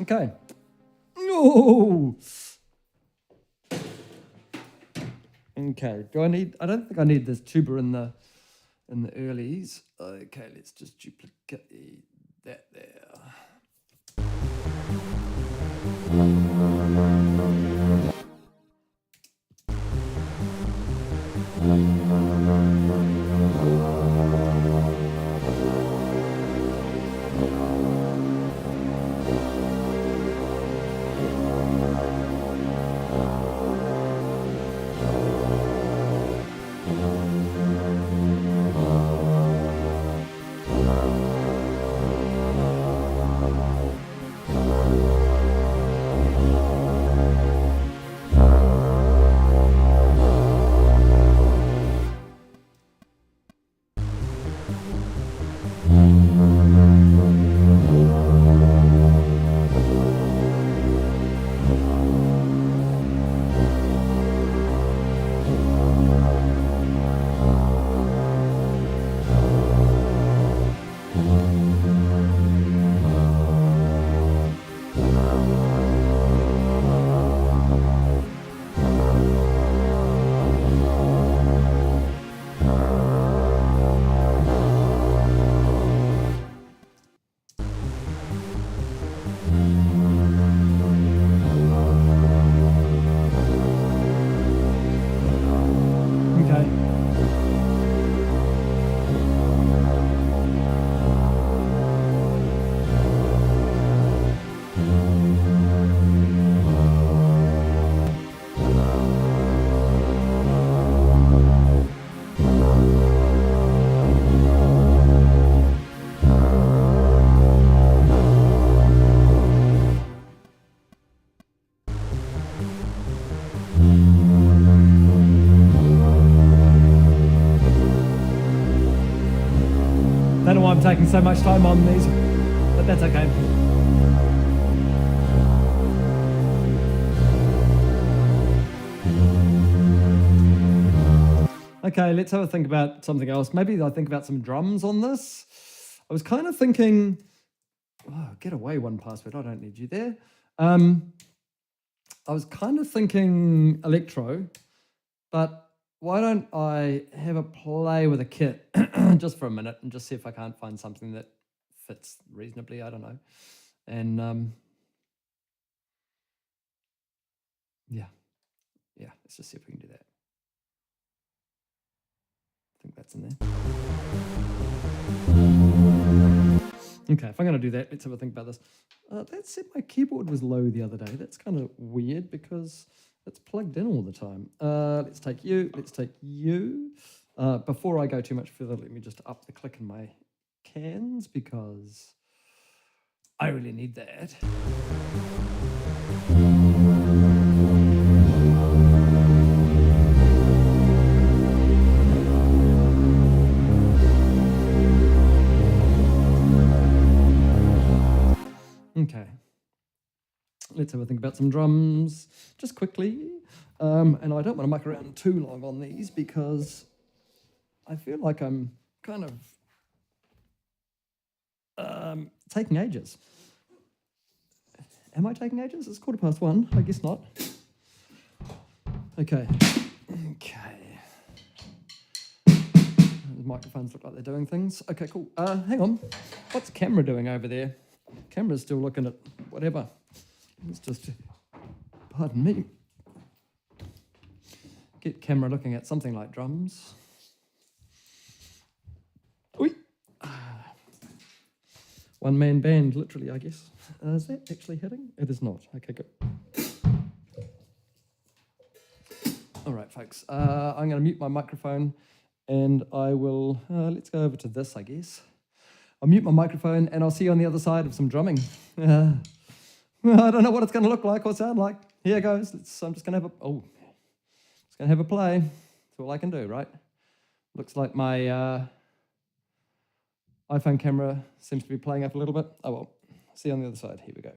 Okay. Oh. Okay. I don't think I need this tuba in the earlies. Okay, let's just duplicate that there. I don't know why I'm taking so much time on these, but that's okay. Okay, let's have a think about something else. Maybe I'll think about some drums on this. I was kind of thinking, oh, get away one password, I don't need you there. I was kind of thinking electro, but why don't I have a play with a kit just for a minute and just see if I can't find something that fits reasonably, I don't know. And yeah, let's just see if we can do that. I think that's in there. Okay, if I'm going to do that, let's have a think about this. That said my keyboard was low the other day. That's kind of weird because it's plugged in all the time. Let's take you. Before I go too much further, let me just up the click in my cans because I really need that. Okay, let's have a think about some drums just quickly. And I don't want to muck around too long on these because I feel like I'm kind of taking ages. Am I taking ages? It's 1:15. I guess not. Okay. The microphones look like they're doing things. Okay, cool. Hang on. What's the camera doing over there? Camera's still looking at whatever. Let's just, pardon me. Get camera looking at something like drums. Oi. One-man band, literally, I guess. Is that actually hitting? It is not. Okay, good. All right, folks. I'm going to mute my microphone, and I will. Let's go over to this, I guess. I'll mute my microphone, and I'll see you on the other side of some drumming. I don't know what it's going to look like or sound like. Here goes. I'm just going to have a play. That's all I can do, right? Looks like my iPhone camera seems to be playing up a little bit. Oh well. See you on the other side. Here we go.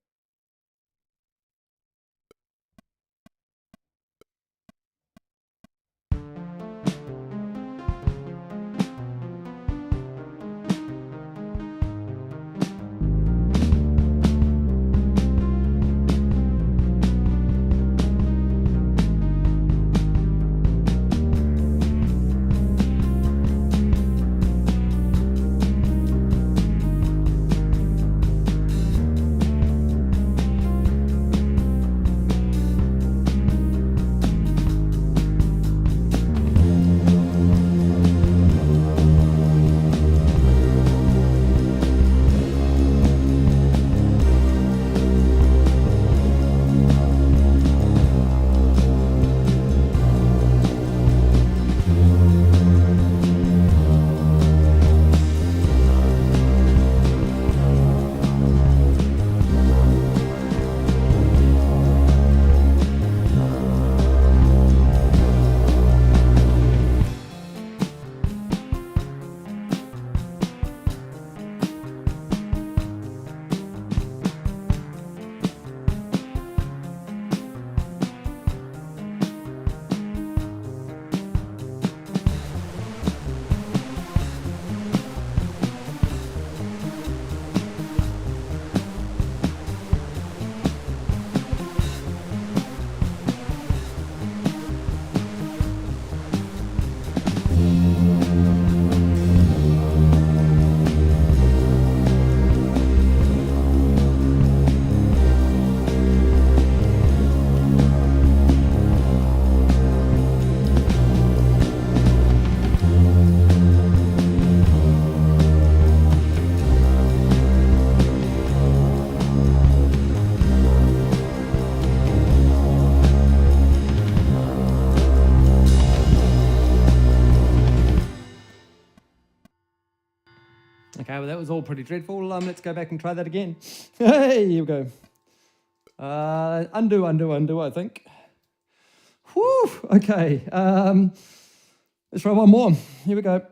Okay, well, that was all pretty dreadful. Let's go back and try that again. Hey, here we go. Undo, I think. Whew, okay. Let's try one more. Here we go.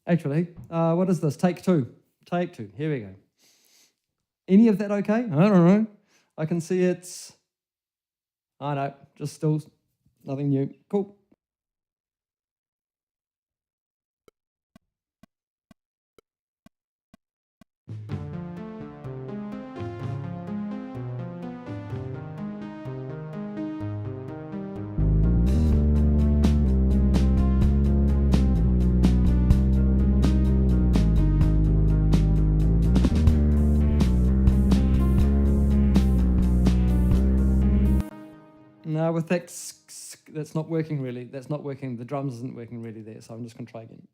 Actually, what is this? Take two. Take two. Here we go. Any of that okay? I don't know. I can see it's... I know, just still nothing new. Cool. No, with that, that's not working really. That's not working. The drums isn't working really there, so I'm just going to try again.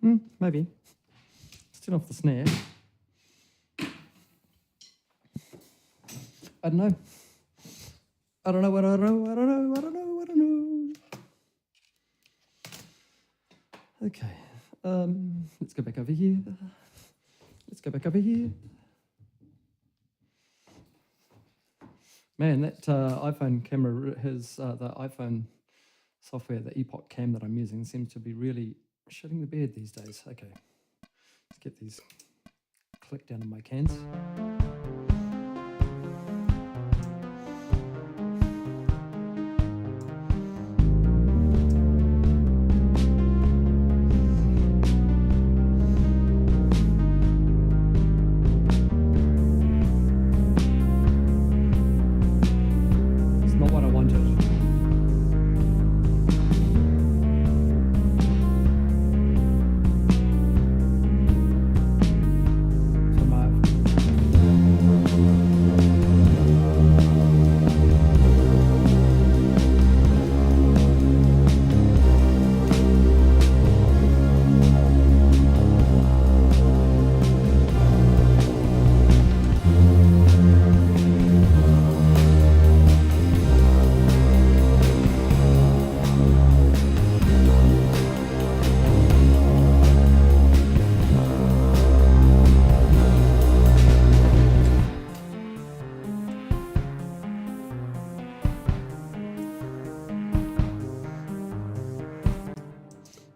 Maybe. Let's turn off the snare. I don't know. I don't know. Okay. Let's go back over here. Man, that iPhone camera has the iPhone software, the Epoch Cam that I'm using, seems to be really shitting the bed these days. Okay, let's get these clicked down in my cans. It's not what I wanted.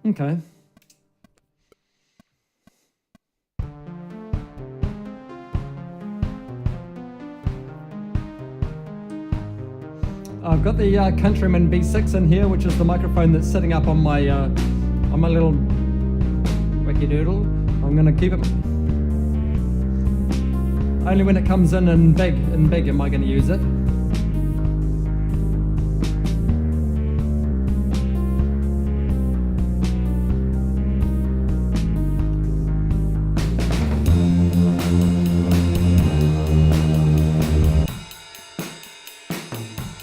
Okay. I've got the Countryman B6 in here, which is the microphone that's sitting up on my little wacky doodle. I'm going to keep it. Only when it comes in big am I going to use it.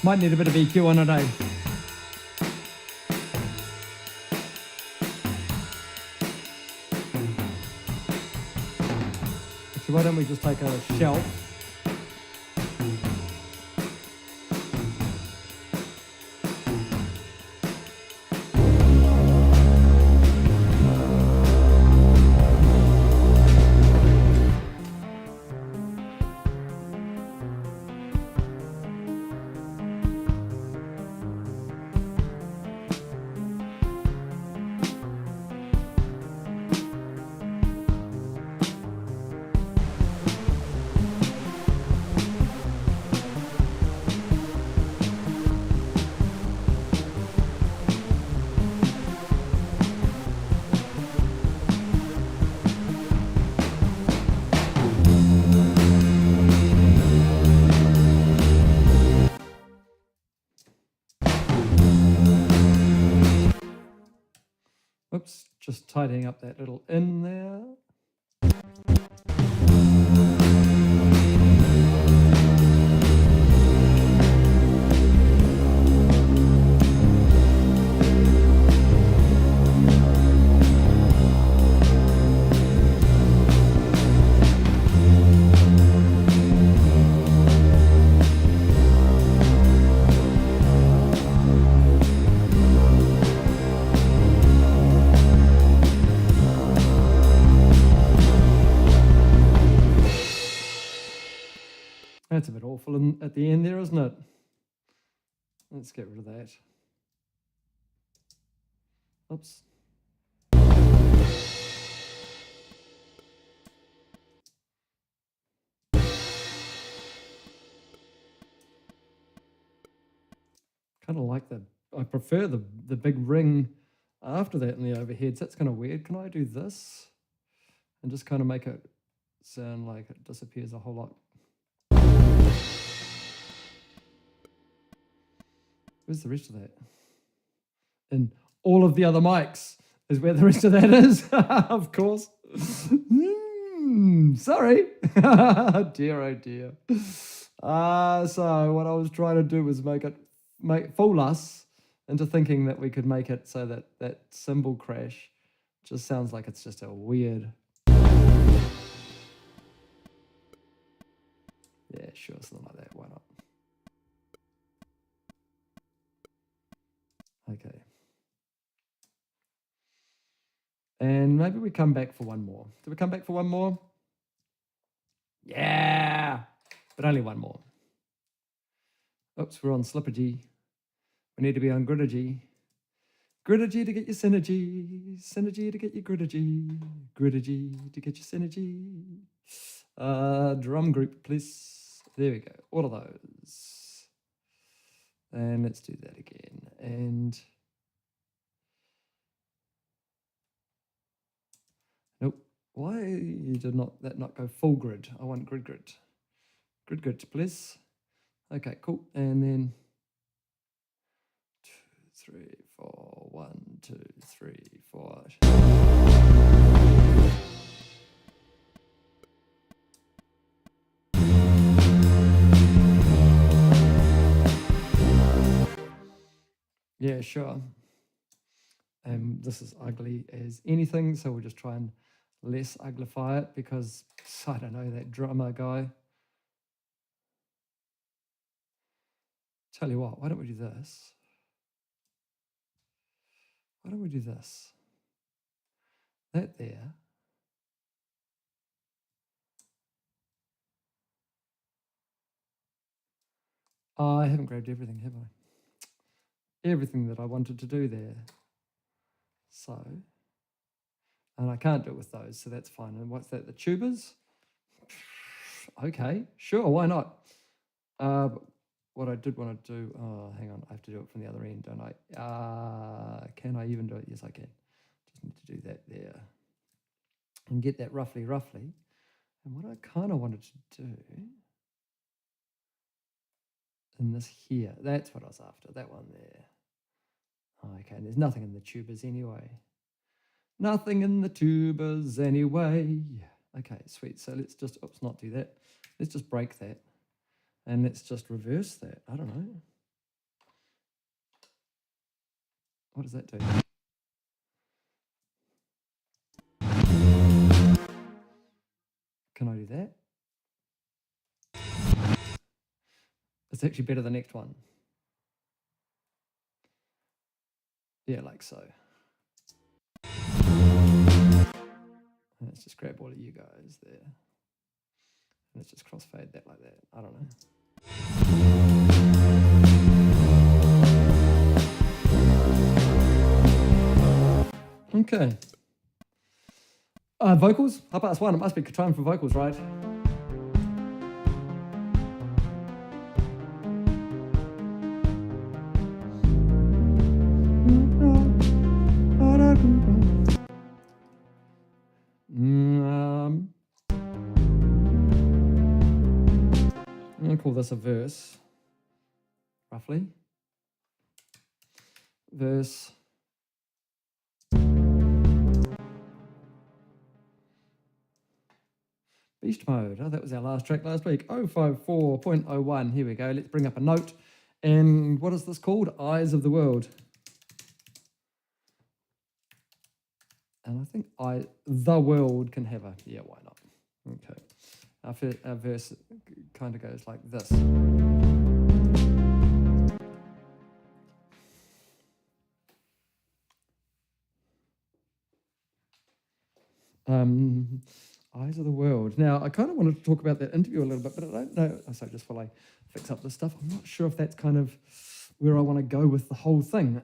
Might need a bit of EQ on it, eh? So why don't we just take a shelf? Oops, just tidying up that little in there. That's a bit awful at the end there, isn't it? Let's get rid of that. Oops. Kind of like I prefer the big ring after that in the overheads. That's kind of weird. Can I do this and just kind of make it sound like it disappears a whole lot? Where's the rest of that? And all of the other mics is where the rest of that is, of course. Sorry. Dear, oh dear. So what I was trying to do was fool us into thinking that we could make it so that that cymbal crash Just sounds like it's just a weird. Yeah, sure, something like that. Why not? Okay. And maybe we come back for one more. Did we come back for one more? Yeah, but only one more. Oops, we're on Slippergy. We need to be on Grittergy. Grittergy to get your synergy. Synergy to get your Grittergy. Grittergy to get your synergy. Drum group, please. There we go. All of those. And let's do that again. And nope. Why did that not go full grid? I want grid. Grid, please. Okay, cool. And then 2, 3, 4. 1, 2, 3, 4. Yeah, sure. This is ugly as anything, so we'll just try and less uglify it because I don't know, that drummer guy. Tell you what, why don't we do this? Why don't we do this? That there. Oh, I haven't grabbed everything, have I? Everything that I wanted to do there. So, and I can't do it with those, so that's fine. And what's that, the tubers? Okay, sure, why not? But what I did want to do, oh, hang on, I have to do it from the other end, don't I? Can I even do it? Yes, I can. Just need to do that there. And get that roughly. And what I kind of wanted to do in this here, that's what I was after, that one there. Okay, and there's nothing in the tubers anyway. Nothing in the tubers anyway. Okay, sweet. So let's just, oops, not do that. Let's just break that. And let's just reverse that. I don't know. What does that do? Can I do that? It's actually better than the next one. Yeah, like so. And let's just grab all of you guys there. And let's just crossfade that like that. I don't know. Okay. Vocals? 1:30. It must be time for vocals, right? I'm going to call this a verse, roughly. Verse. Beast mode. Oh, that was our last track last week. 054.01. Here we go. Let's bring up a note. And what is this called? Eyes of the World. And I think the world can have a, yeah, why not? Okay. Our verse kind of goes like this. Eyes of the World. Now, I kind of wanted to talk about that interview a little bit, but I don't know. So just while I fix up this stuff, I'm not sure if that's kind of where I want to go with the whole thing.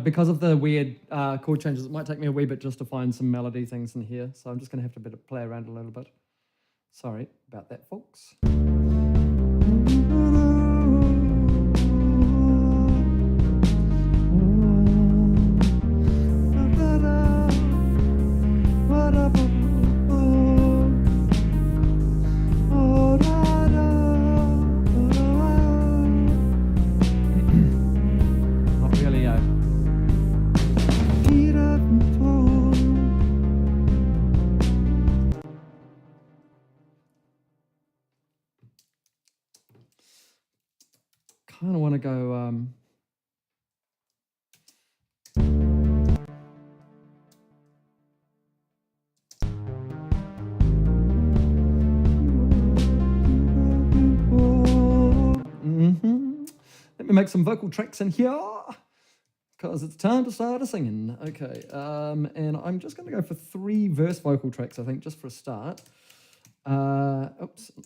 Because of the weird chord changes, it might take me a wee bit just to find some melody things in here. So I'm just going to have to play around a little bit. Sorry about that, folks. me make some vocal tracks in here because it's time to start singing. Okay, and I'm just going to go for 3 verse vocal tracks, I think, just for a start.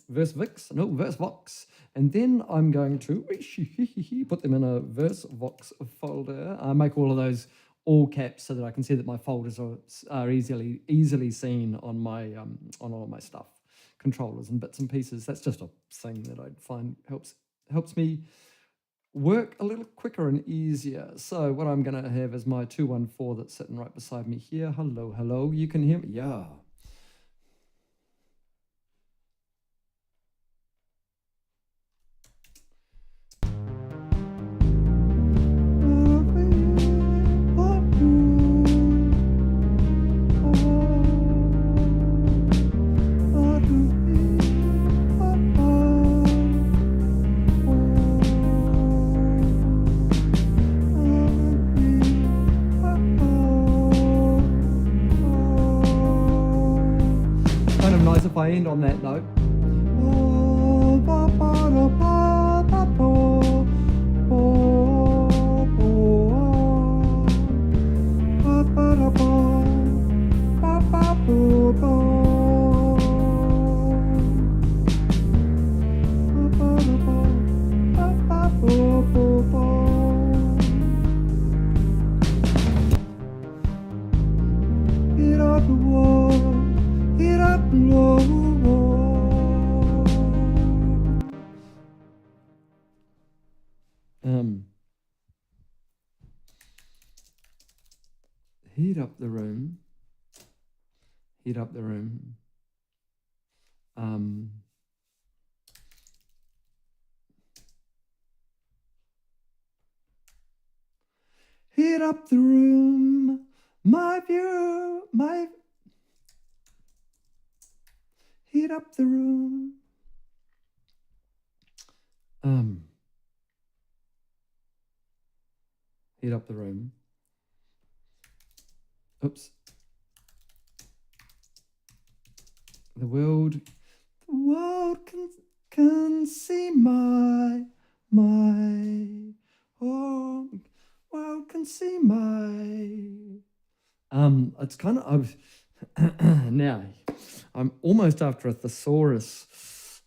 Verse vox. And then I'm going to put them in a verse vox folder. I make all of those all caps so that I can see that my folders are easily seen on my on all of my stuff, controllers and bits and pieces. That's just a thing that I find helps me work a little quicker and easier. So what I'm going to have is my 214 that's sitting right beside me here. Hello. You can hear me? Yeah. If I end on that note. Heat up the room. Heat up the room. Heat up the room. My view, heat up the room. Heat up the room. Oops. The world can see my world can see my. It's kind of now. I'm almost after a thesaurus.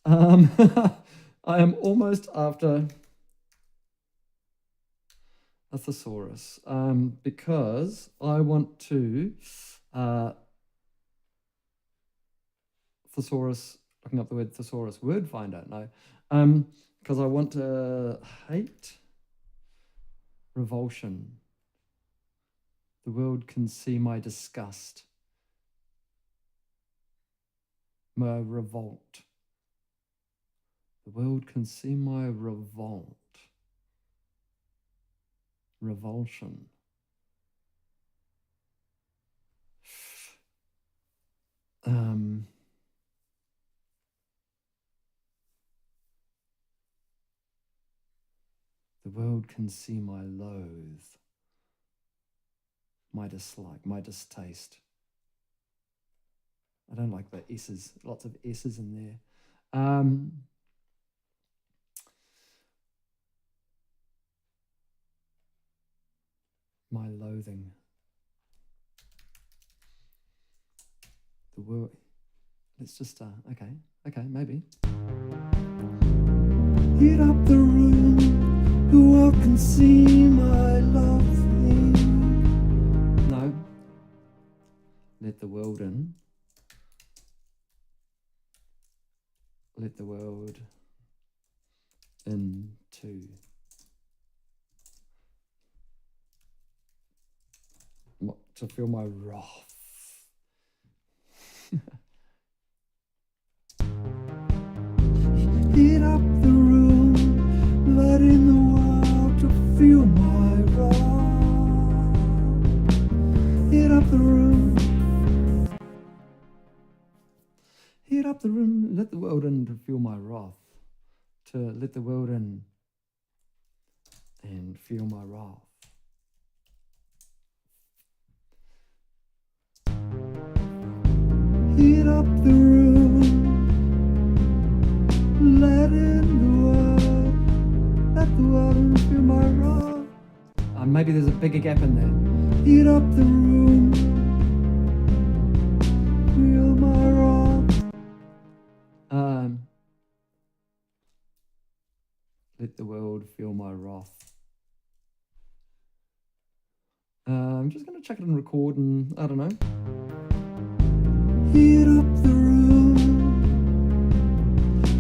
I am almost after a thesaurus because I want to thesaurus, looking up the word thesaurus, word finder, no, because I want to hate, revulsion. The world can see my disgust, my revolt. The world can see my revolt. Revulsion. The world can see my loathe, my dislike, my distaste. I don't like the S's, lots of S's in there. My loathing. The world. Let's just okay, maybe. Heat up the room. The world can see my loathing. No. Let the world in. Let the world into. To feel my wrath. Heat up the room, let in the world to feel my wrath. Heat up the room. Heat up the room, let the world in to feel my wrath. To let the world in and feel my wrath. Heat up the room, let in the world, let the world in feel maybe there's a bigger gap in there. Heat up the room, feel my wrath. Let the world feel my wrath. I'm just going to check it and record, and I don't know. Heat up the room,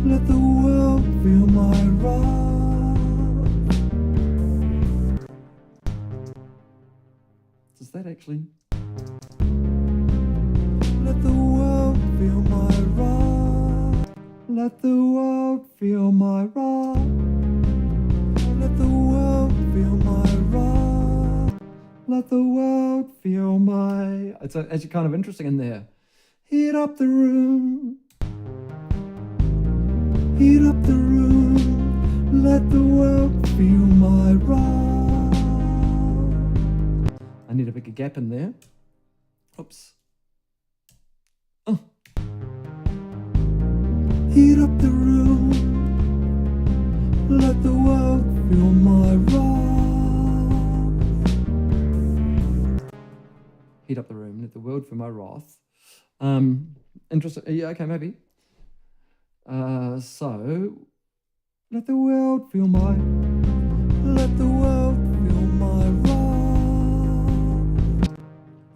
let the world feel my wrath. Does that actually? Let the world feel my wrath. Let the world feel my wrath. Let the world feel my wrath. Let the world feel my... It's actually kind of interesting in there. Heat up the room. Heat up the room. Let the world feel my wrath. I need a bigger gap in there. Oops. Oh. Heat up the room. Let the world feel my wrath. Heat up the room. Let the world feel my wrath. Interesting. Yeah, okay, maybe. So, let the world feel my... Let the world feel my wrath.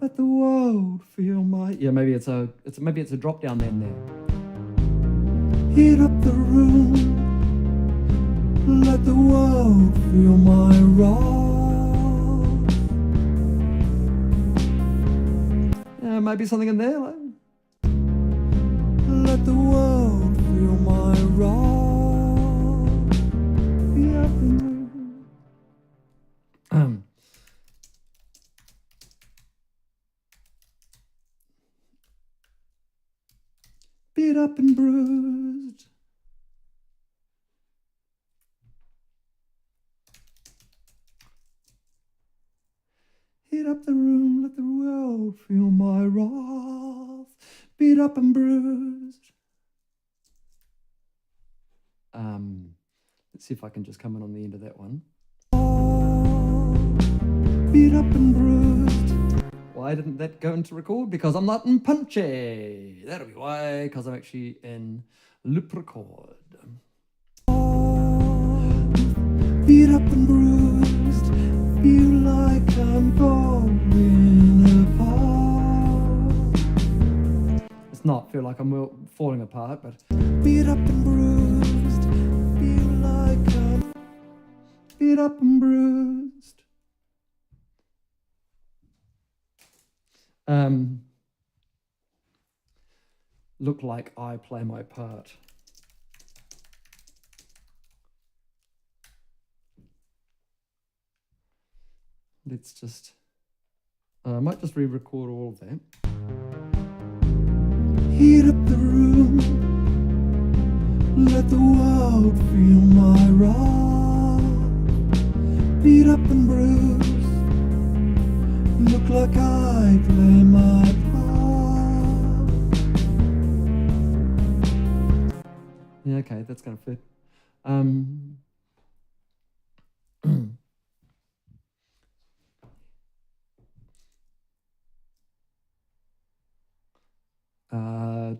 Let the world feel my... Yeah, maybe it's a drop down then there. Heat up the room. Let the world feel my wrath. Yeah, maybe something in there. Like... Let the world feel my wrath. Beat up and bruised. Beat up and bruised. Heat up the room, let the world feel my wrath. Beat up and bruised. Let's see if I can just come in on the end of that one. Beat up and bruised. Why didn't that go into record? Because I'm not in Punchy. That'll be why, because I'm actually in loop record. Beat up and bruised. Feel like I'm falling apart. It's not feel like I'm falling apart, but beat up and bruised. Feel like I'm beat up and bruised. Look like I play my part. Let's just, I might just re-record all of that. Heat up the room, let the world feel my wrath. Beat up and bruised, look like I play my part. Yeah, okay, that's gonna fit.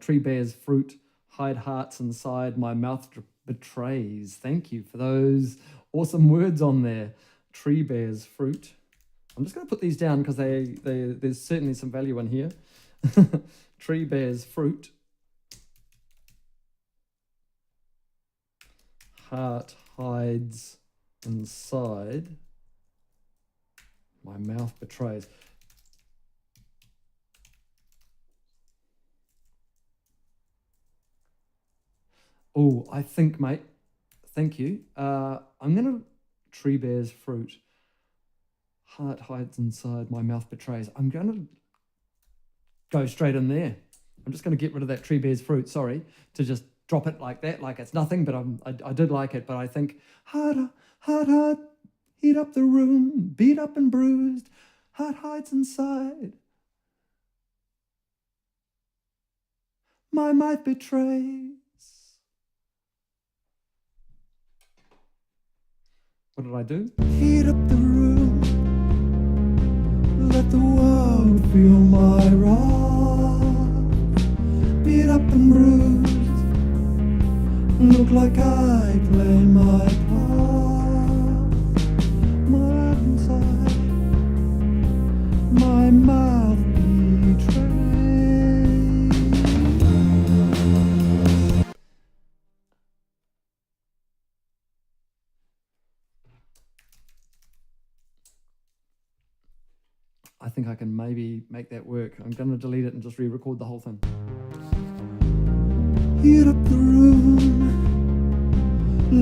Tree bears fruit, hide hearts inside, my mouth betrays. Thank you for those awesome words on there. Tree bears fruit. I'm just going to put these down because there's certainly some value in here. Tree bears fruit. Heart hides inside, my mouth betrays. Oh, I think, mate, thank you. I'm going to tree bears fruit. Heart hides inside, my mouth betrays. I'm going to go straight in there. I'm just going to get rid of that tree bears fruit, sorry, to just drop it like that, like it's nothing, but I did like it. But I think, heart, heat up the room, beat up and bruised, heart hides inside. My mouth betrays. What did I do? Heat up the room, the world feel my wrath. Beat up and bruised, look like I play my part. My heart inside, my mouth betrays. I think I can maybe make that work. I'm going to delete it and just re-record the whole thing. Heat up the room,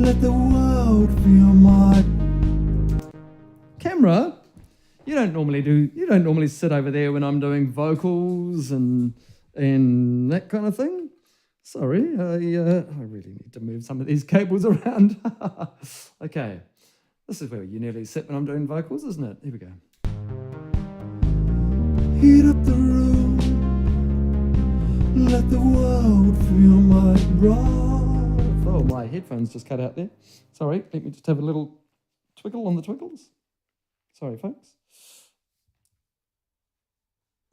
let the world feel my... Camera, you don't normally sit over there when I'm doing vocals and that kind of thing. Sorry, I really need to move some of these cables around. Okay, this is where you nearly sit when I'm doing vocals, isn't it? Here we go. Heat up the room, let the world feel my wrath. Oh, my headphones just cut out there. Sorry, let me just have a little twiddle on the twiggles. Sorry, folks.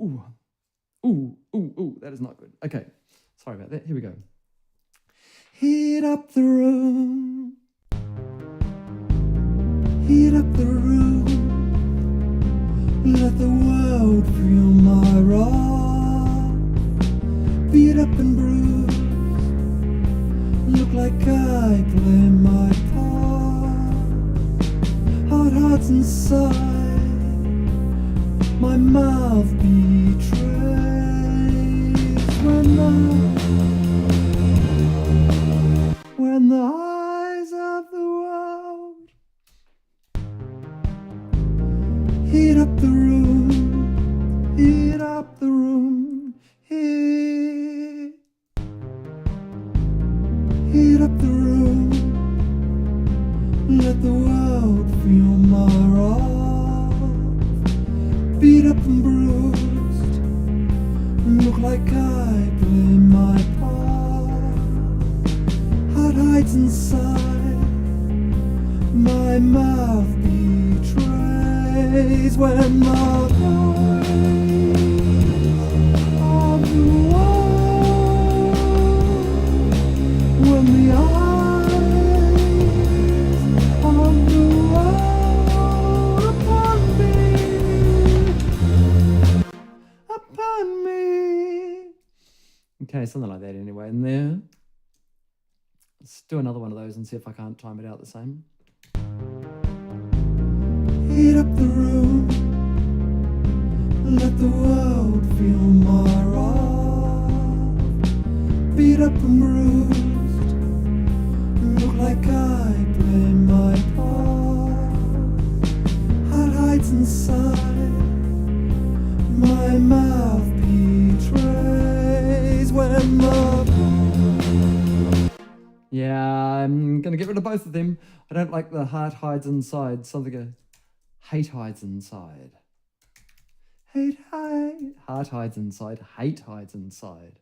Ooh, ooh, ooh, ooh, that is not good. Okay, sorry about that. Here we go. Heat up the room. Heat up the room. Let the world feel my wrath. Beat up and bruised, look like I play my part. Hard hearts inside, my mouth betrays. When the eyes of the world heat up the room, heat up the room, heat up the room, let the world feel my wrath. Beat up and bruised, look like I play my part. Heart hides inside, my mouth betrays. When the voice of the world, when the eyes of the world upon me. Okay, something like that anyway in there. Let's do another one of those and see if I can't time it out the same. Heat up the room, let the world feel my wrath. Beat up and bruised, look like I play my part. Heart hides inside, my mouth betrays. When the... Yeah, I'm going to get rid of both of them. I don't like the heart hides inside. Something goes... Hate hides inside. Heart hides inside. Hate hides inside.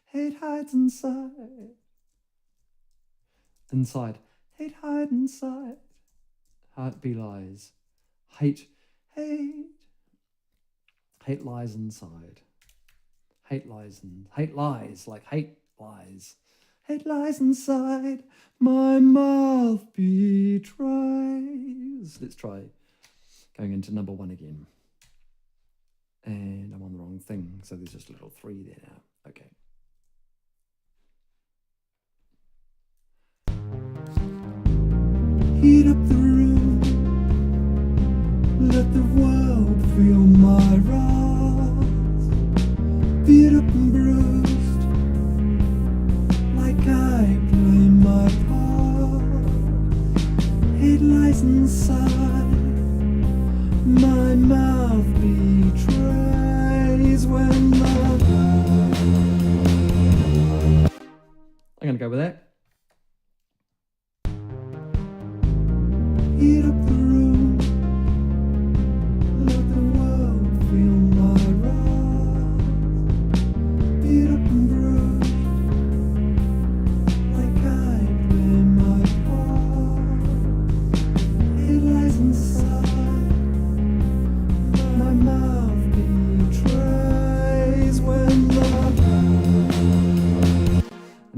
Hate hides inside. Inside. Hate hide inside. Heart belies. Hate lies inside. Hate lies like hate lies. Hate lies inside. My mouth betrays. Let's try going into number one again. And I'm on the wrong thing, so there's just a little 3 there now. Okay. Heat up the room, let the world feel my wrath. Beat up and bruised, like I play my part. Hate lies inside, my mouth betrays. When the... I'm going to go with that. Heat up the room, let the world feel my wrath. Beat up and bruised, like I play my part. It lies inside, my mouth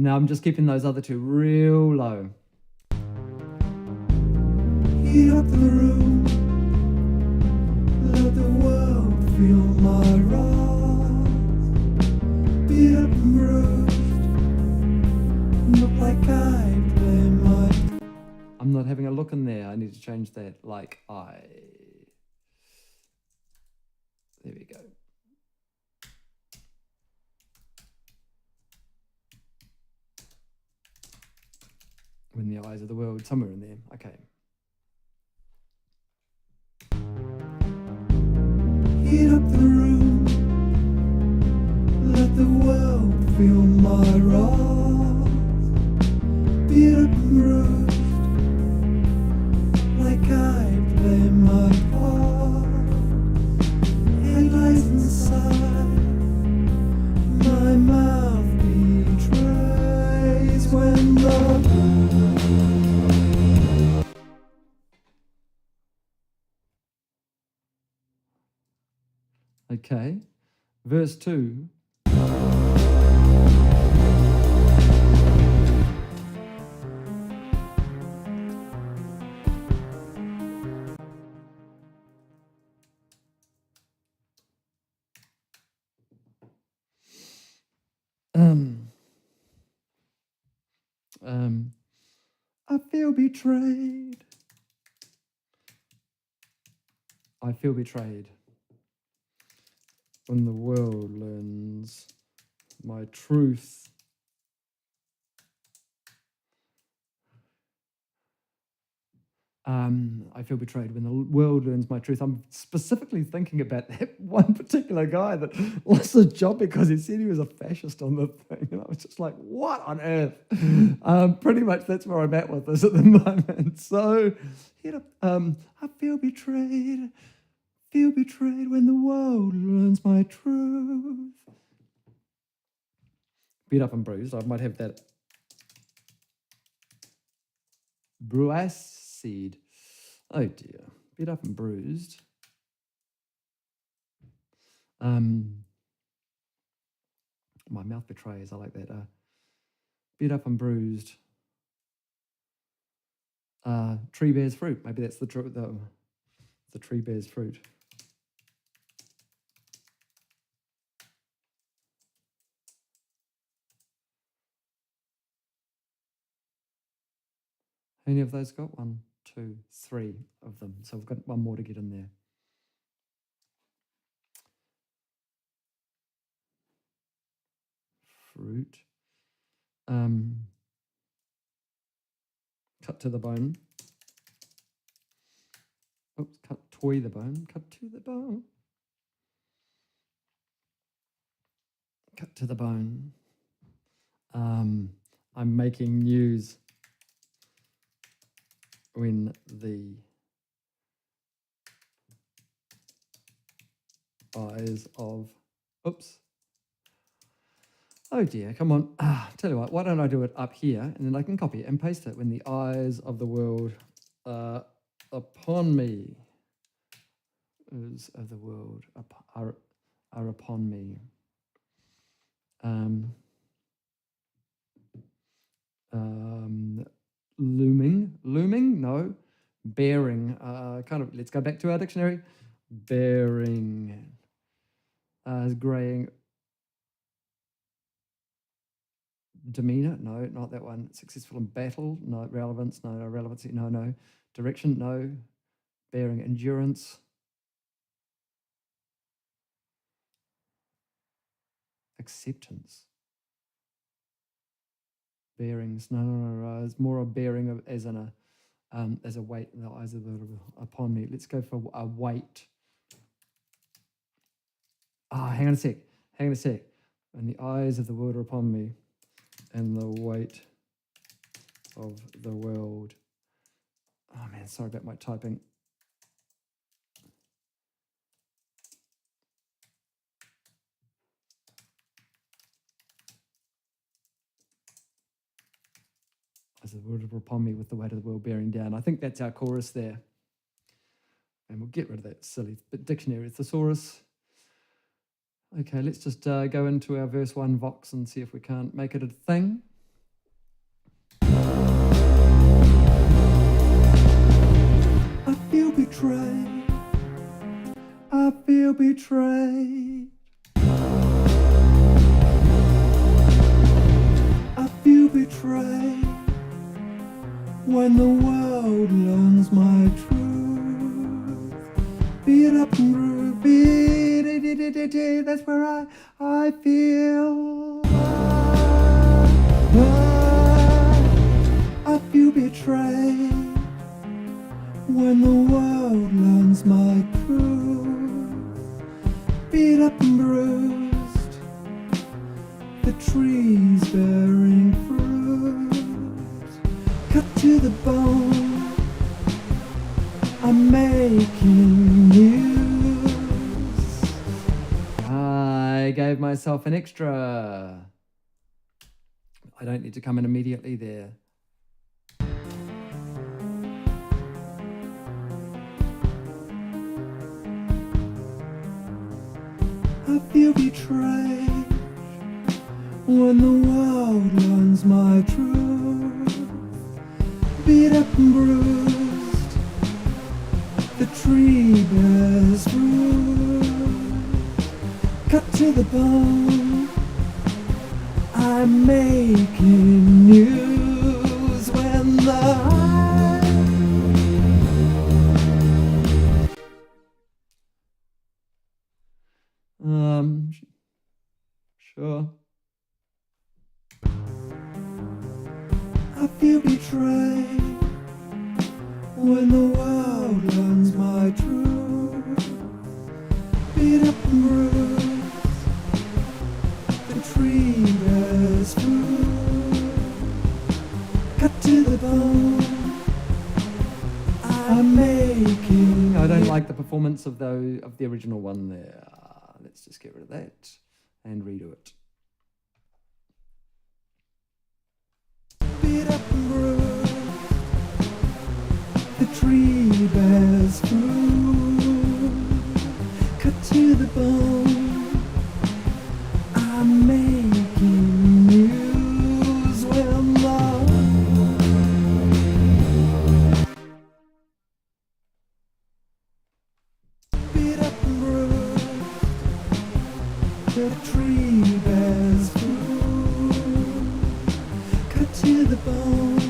Now I'm just keeping those other two real low. Heat up the room, let the world feel my wrath. Beat up and bruised, look like I play my... I'm not having a look in there. I need to change that. Like there we go. When the eyes of the world, somewhere in there. Okay. Heat up the room, let the world feel my wrath. Beat up and bruised, like I play my part. Hate lies inside, my mouth betrays when the... Okay. Verse 2. I feel betrayed. I feel betrayed when the world learns my truth. I feel betrayed when the world learns my truth. I'm specifically thinking about that one particular guy that lost his job because he said he was a fascist on the thing. And I was just like, what on earth? Pretty much that's where I'm at with this at the moment. So, I feel betrayed. Feel betrayed when the world learns my truth. Beat up and bruised. I might have that. Bruacid. Oh dear. Beat up and bruised. My mouth betrays. I like that. Beat up and bruised. Tree bears fruit. Maybe that's the tree bears fruit. How many of those got? 1, 2, 3 of them. So we've got one more to get in there. Fruit. Cut to the bone. Oops, cut to the bone. Cut to the bone. Cut to the bone. I'm making news when the eyes of... Oops. Oh dear, come on. Tell you what, why don't I do it up here and then I can copy it and paste it when the eyes of the world are upon me. Eyes of the world are upon me. Looming, no. Bearing, let's go back to our dictionary. Bearing, graying. Demeanor, no, not that one. Successful in battle, no. Relevance, no. Relevancy, no. Direction, no. Bearing, endurance. Acceptance. Bearings, no. It's more a bearing of, as a weight in the eyes of the world upon me. Let's go for a weight. Hang on a sec. When the eyes of the world are upon me, and the weight of the world. Oh man, sorry about my typing. As the world are upon me with the weight of the world bearing down. I think that's our chorus there. And we'll get rid of that silly dictionary thesaurus. Okay, let's just go into our verse 1 Vox and see if we can't make it a thing. betrayed. I feel betrayed. I feel betrayed when the world learns my truth. Beat up and bruised, that's where I feel. I feel betrayed when the world learns my truth. Beat up and bruised, the trees bearing fruit. Cut to the bone, I'm making news. I gave myself an extra. I don't need to come in immediately there. I feel betrayed when the world learns my truth. Beat up and bruised, the tree bears fruit. Cut to the bone, I'm making news when the Sure. I feel betrayed when the world learns my truth. Beat up and bruised, the tree bears fruit. Cut to the bone, I'm making. I don't like the performance of the original one there. Let's just get rid of that and redo it. Beat up and bruised, the tree bears fruit. Cut to the bone, I'm making news when love. Beat up and bruised, the tree bears fruit. Cut to the bone,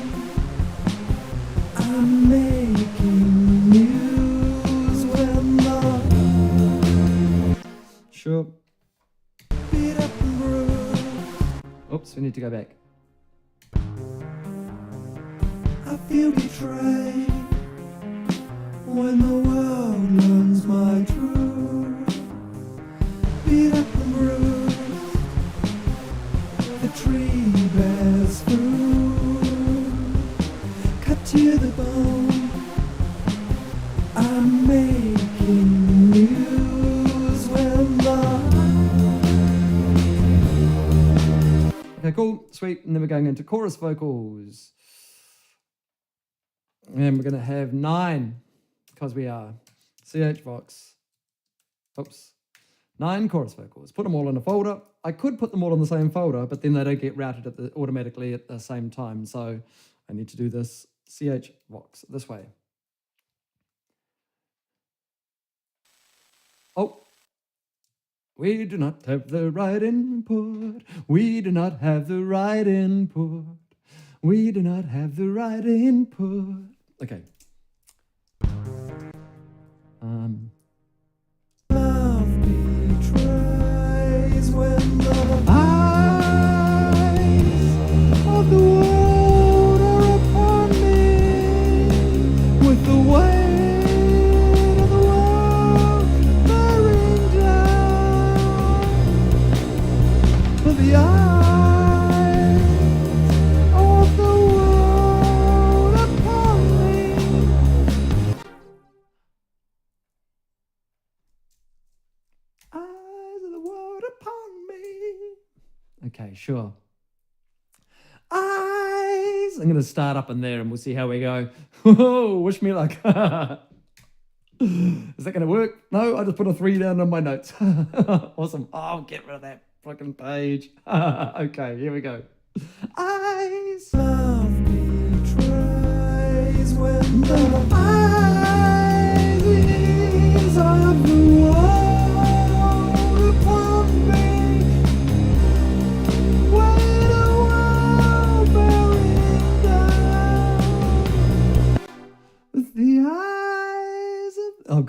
I'm making news when love. Sure. Beat up and bruised, Oops, we need to go back. I feel betrayed when the world learns my truth. Beat up and bruised, the tree bears fruit. Cut to the bone, I'm making news when love. Okay, cool, sweet. And then we're going into chorus vocals. And we're going to have 9, because we are CH Vox. Oops. 9 chorus vocals. Put them all in a folder. I could put them all in the same folder, but then they don't get routed automatically at the same time. So I need to do this CH Vox this way. Oh. We do not have the right input. We do not have the right input. We do not have the right input. Okay. Love betrays when the Eyes of the world are upon me, with the weight of the world bearing down. But the eyes of the world upon me. Eyes of the world upon me. Okay, sure. Eyes. I'm going to start up in there and we'll see how we go. Whoa, wish me luck. Is that going to work? No, I just put a 3 down on my notes. Awesome. Oh, get rid of that fucking page. Okay, here we go. Eyes. love betrays when the Eyes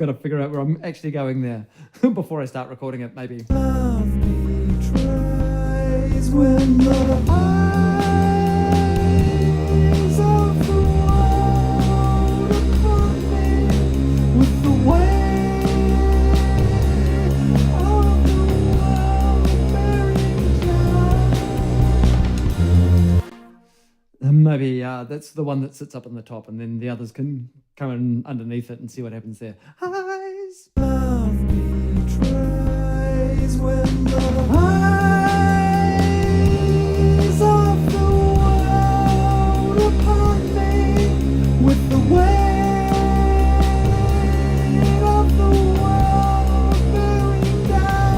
got to figure out where I'm actually going there before I start recording it, maybe. Love betrays when the eyes of the world upon me with the weight of the world bearing down. Maybe that's the one that sits up on the top, and then the others can come in underneath it and see what happens there. Eyes. Love betrays when the eyes of the world upon me with the weight of the world bearing down.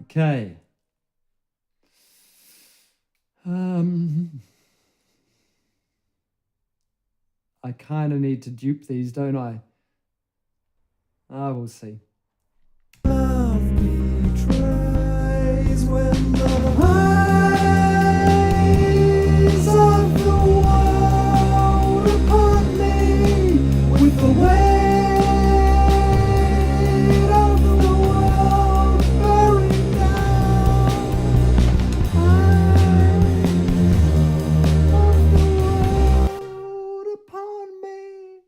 Okay. I kind of need to dupe these, don't I? We'll see. Love betrays when the eyes of the world upon me with the weight of the world bearing down. Eyes of the world upon me.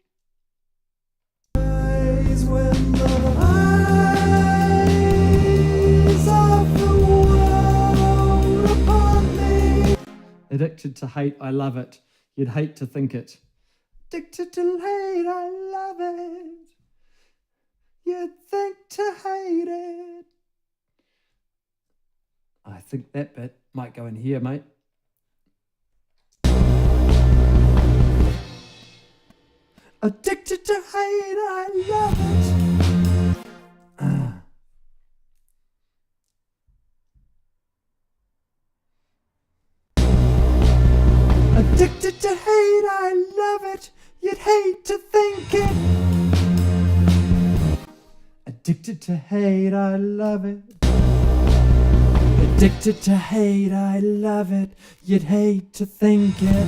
Eyes when the eyes of the world upon me. Addicted to hate, I love it. You'd hate to think it. Addicted to hate, I love it. You'd think to hate it. I think that bit might go in here, mate. Addicted to hate, I love it. Addicted to hate, I love it. You'd hate to think it. Addicted to hate, I love it. Addicted to hate, I love it. You'd hate to think it.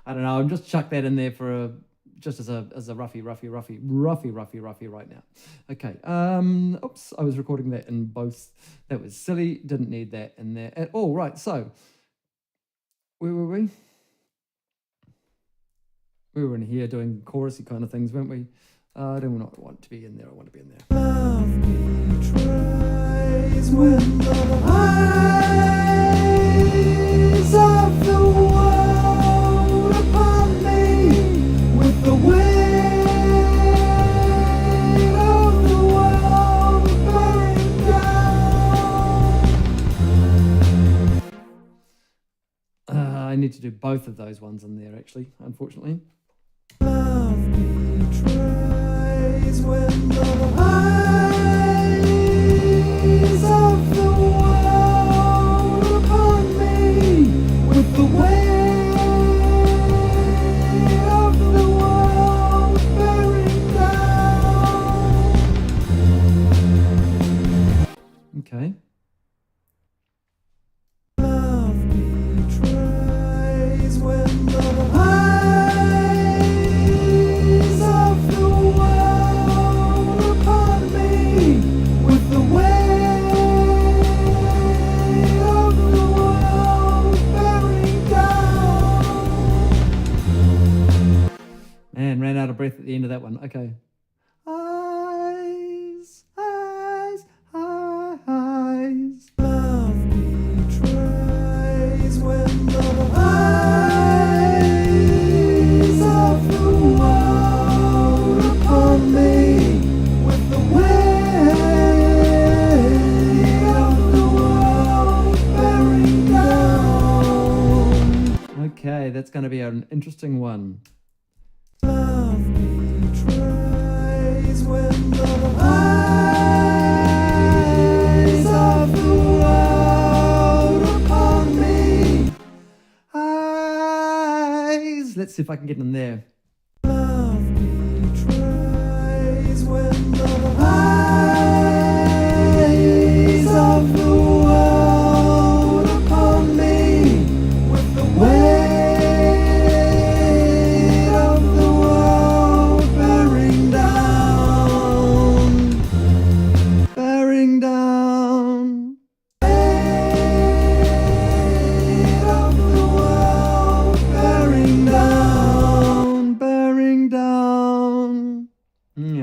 I don't know. I'm just chuck that in there for just as a roughy right now. Okay. Oops. I was recording that in both. That was silly. Didn't need that in there at all. Right. So where were we? We were in here doing chorusy kind of things, weren't we? I do not want to be in there. I want to be in there. Love betrays when the eyes of the world upon me with the weight of the world bearing down. I need to do both of those ones in there, actually, unfortunately. Love betrays when the eyes of the world upon me with the weight of the world bearing down. Okay. Love betrays when the eyes of the world upon me with the weight of the world bearing down. Man, ran out of breath at the end of that one. Okay. Eyes, eyes, eyes. Love betrays when the eyes of the world upon me with the weight of the world bearing down. Okay, that's going to be an interesting one. Love betrays when the eyes of the world upon me. Eyes. Let's see if I can get in there. Love betrays when the eyes of the world upon me with the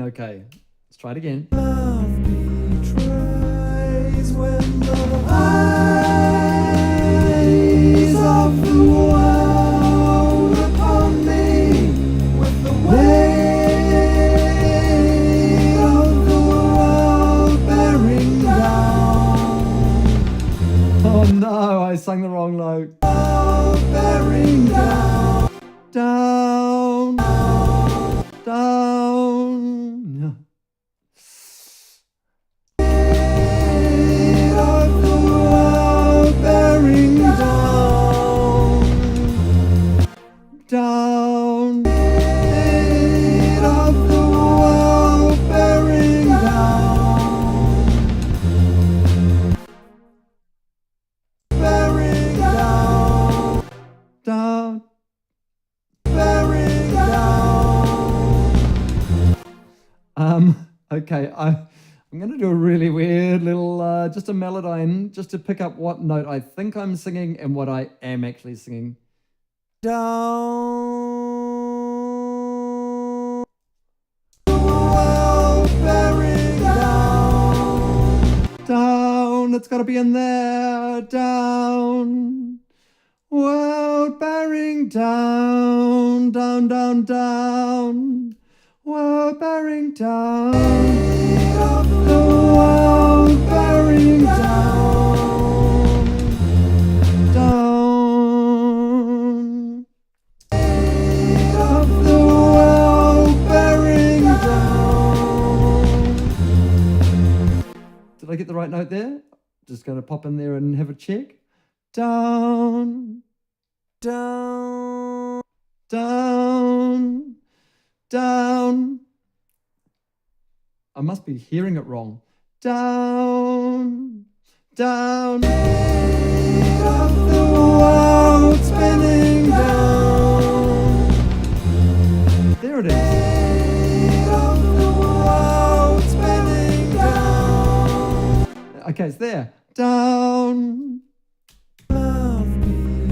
Okay, let's try it again. Love betrays when the eyes of the world upon me with the weight of the world bearing down. Oh no, I sang the wrong note. Bearing down. Down, down. Yeah. Of the world bearing down. Down, Weight of the world bearing down. Bearing down. down. Bearing down. Okay, I'm going to do a really weird little, just a melodyne, just to pick up what note I think I'm singing and what I am actually singing. Down. World bearing down. Down, it's got to be in there. Down, world bearing down, down, down, down. World bearing down. Of the world bearing down. Down. Of the world bearing down. Did I get the right note there? Just going to pop in there and have a check. Down, Down. down, down. I must be hearing it wrong. Down, down. Of the world spinning down. There it is. Of the world spinning down. Okay, it's there. Down. Love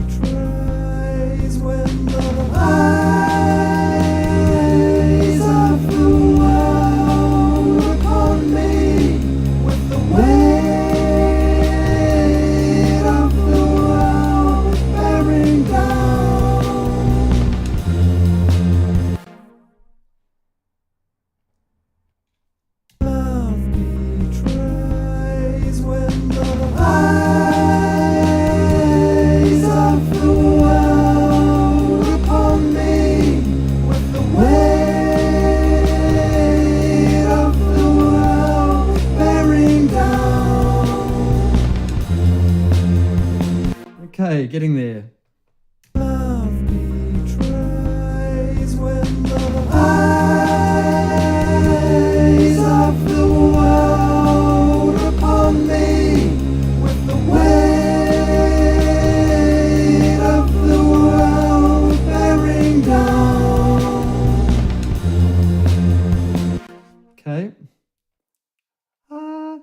betrays when the eyes of the world upon me with the weight of the world bearing down. Love betrays when the eyes of the world upon me with the weight of the world bearing down. Okay, getting there. Love betrays when the eyes of the world upon me with the weight of the world bearing down. Okay. Love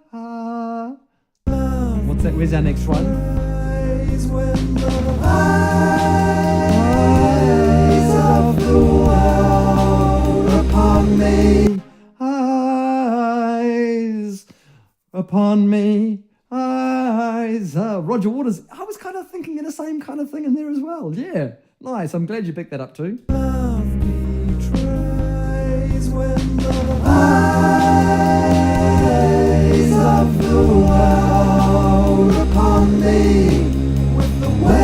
What's that? Where's our next one? betrays when the eyes of the world upon me. Eyes upon me. Eyes. Roger Waters. I was kind of thinking of the same kind of thing in there as well. Yeah. Nice. I'm glad you picked that up too. Love betrays when the eyes of the world upon me with the weight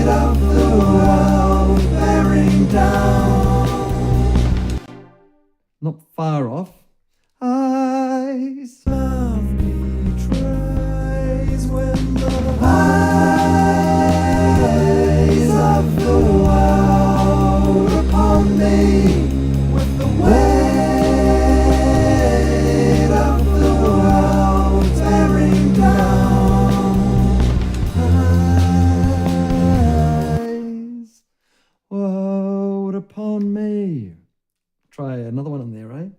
of the world bearing down. Not far off. Eyes. Love betrays when the eyes of the world upon me with the weight of the world bearing down. Eyes. Woe upon me. Try another one in there, eh?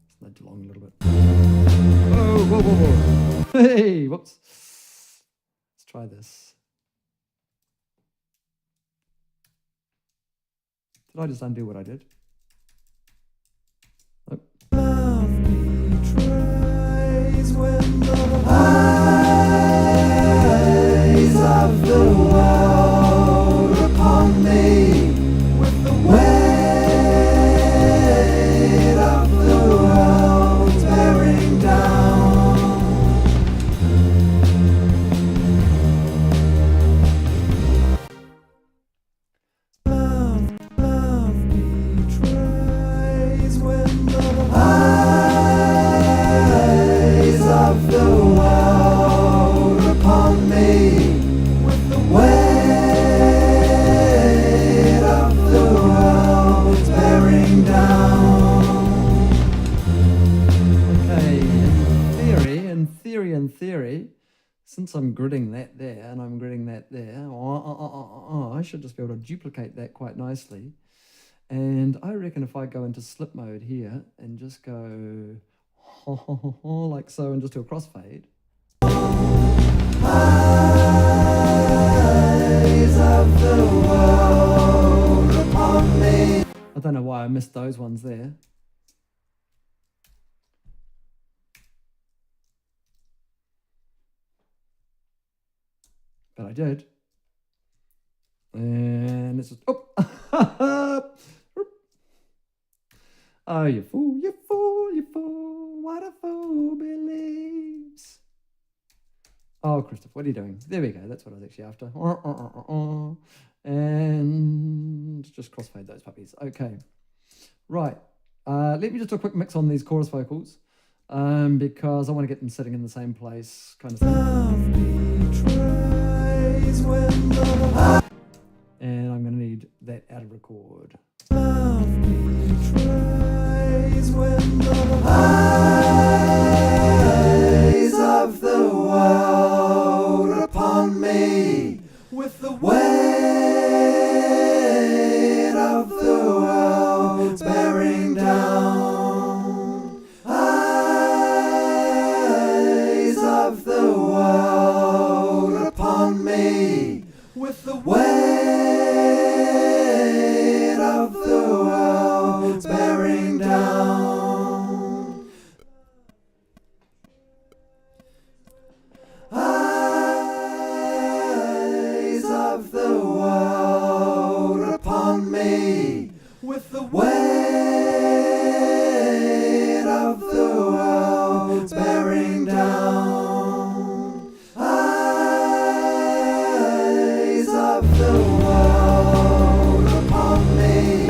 Let's nudge along a little bit. Whoa, whoa, whoa, whoa. Hey, whoops. Let's try this. Did I just undo what I did? Nope. Love betrays when the eyes of the world upon me with the weight of the world bearing down. Love betrays when the eyes of the world upon me with the weight of the world bearing down. Okay, in theory, since I'm gridding that there and I'm gridding that there, I should just be able to duplicate that quite nicely. And I reckon if I go into slip mode here and just go like so and just do a crossfade. Eyes of the world upon me. I don't know why I missed those ones there. But I did. And it's just, oh, oh, you fool, you fool, you fool, what a fool believes. Oh, Christopher, what are you doing? There we go, that's what I was actually after. And just crossfade those puppies. Okay, right. Let me just do a quick mix on these chorus vocals because I want to get them sitting in the same place, kind of thing. Love betrays when the And I'm going to need that out of record. love betrays when the eyes of the world upon me with the weight of the world bearing down. Eyes of the world upon me with the weight of the world bearing down. Eyes of the world upon me with the weight of the world bearing down. Eyes of the world upon me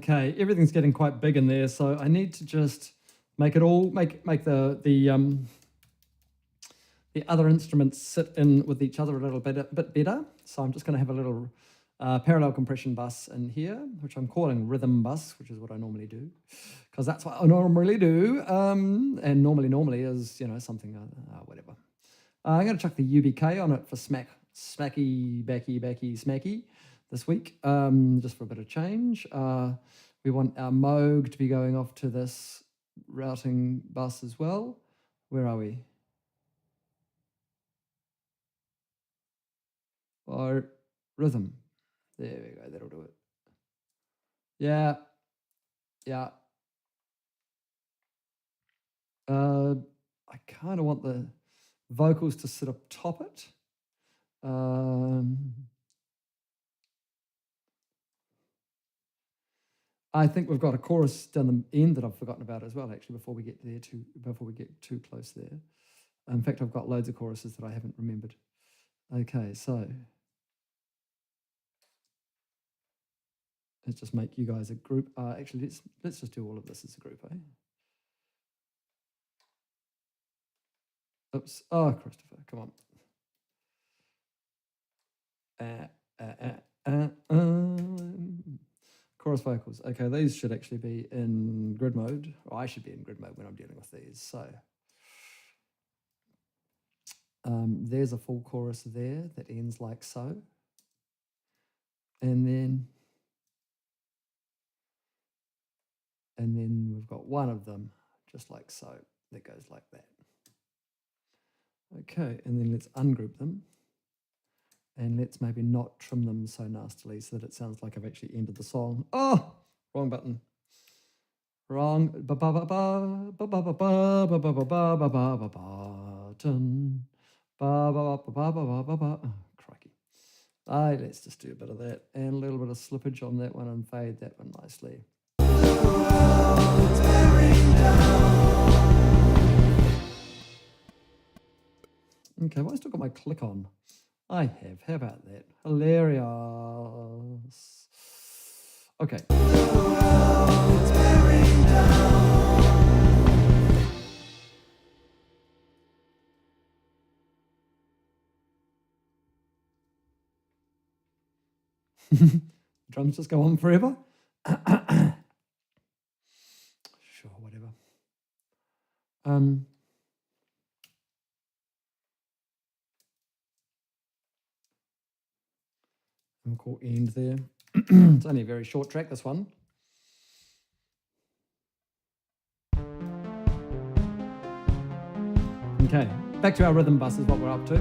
Okay, everything's getting quite big in there, so I need to just make it all make the other instruments sit in with each other a little bit better. So I'm just going to have a little parallel compression bus in here, which I'm calling rhythm bus, which is what I normally do, because that's what I normally do. And normally is something whatever. I'm going to chuck the UBK on it for smacky backy smacky this week, just for a bit of change. We want our Moog to be going off to this routing bus as well. Where are we? Or rhythm. There we go, that'll do it. Yeah. I kind of want the vocals to sit up top it. I think we've got a chorus down the end that I've forgotten about as well, actually, before we get too close there. In fact, I've got loads of choruses that I haven't remembered. Okay, so let's just make you guys a group. Actually, let's just do all of this as a group, eh? Oops. Oh, Christopher, come on. Chorus vocals. Okay, these should actually be in grid mode. Or I should be in grid mode when I'm dealing with these. So there's a full chorus there that ends like so. And then we've got one of them just like so that goes like that. Okay, and then let's ungroup them. And let's maybe not trim them so nastily so that it sounds like I've actually ended the song. Oh, wrong button. Wrong button. Crikey. Let's just do a bit of that and a little bit of slippage on that one and fade that one nicely. Okay, well, I still got my click on. I have. How about that? Hilarious. Okay. Drums just go on forever? Sure, whatever. I'll call end there. It's only a very short track, this one. Okay, back to our rhythm bus is what we're up to.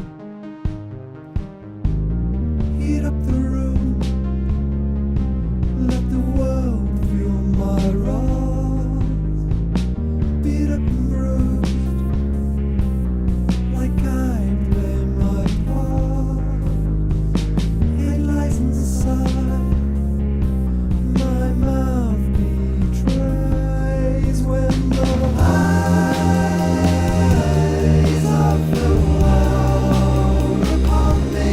Heat up the room, let the world feel my wrath. Beat up and bruised, like I play my part. Hate lies inside, my mouth betrays when the eyes of the world upon me.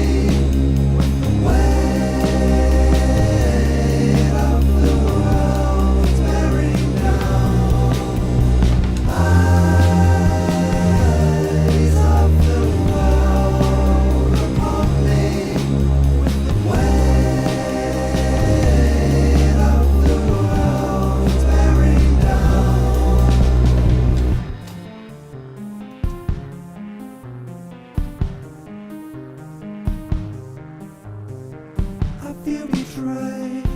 I feel betrayed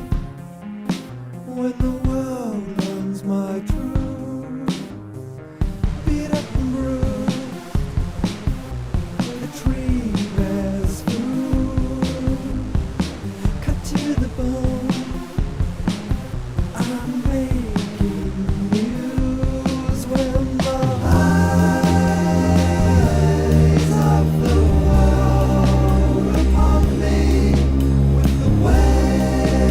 when the world learns my truth. Beat up and bruised, the tree bears fruit. Cut to the bone, I'm making news when the eyes of the world upon me. With the weight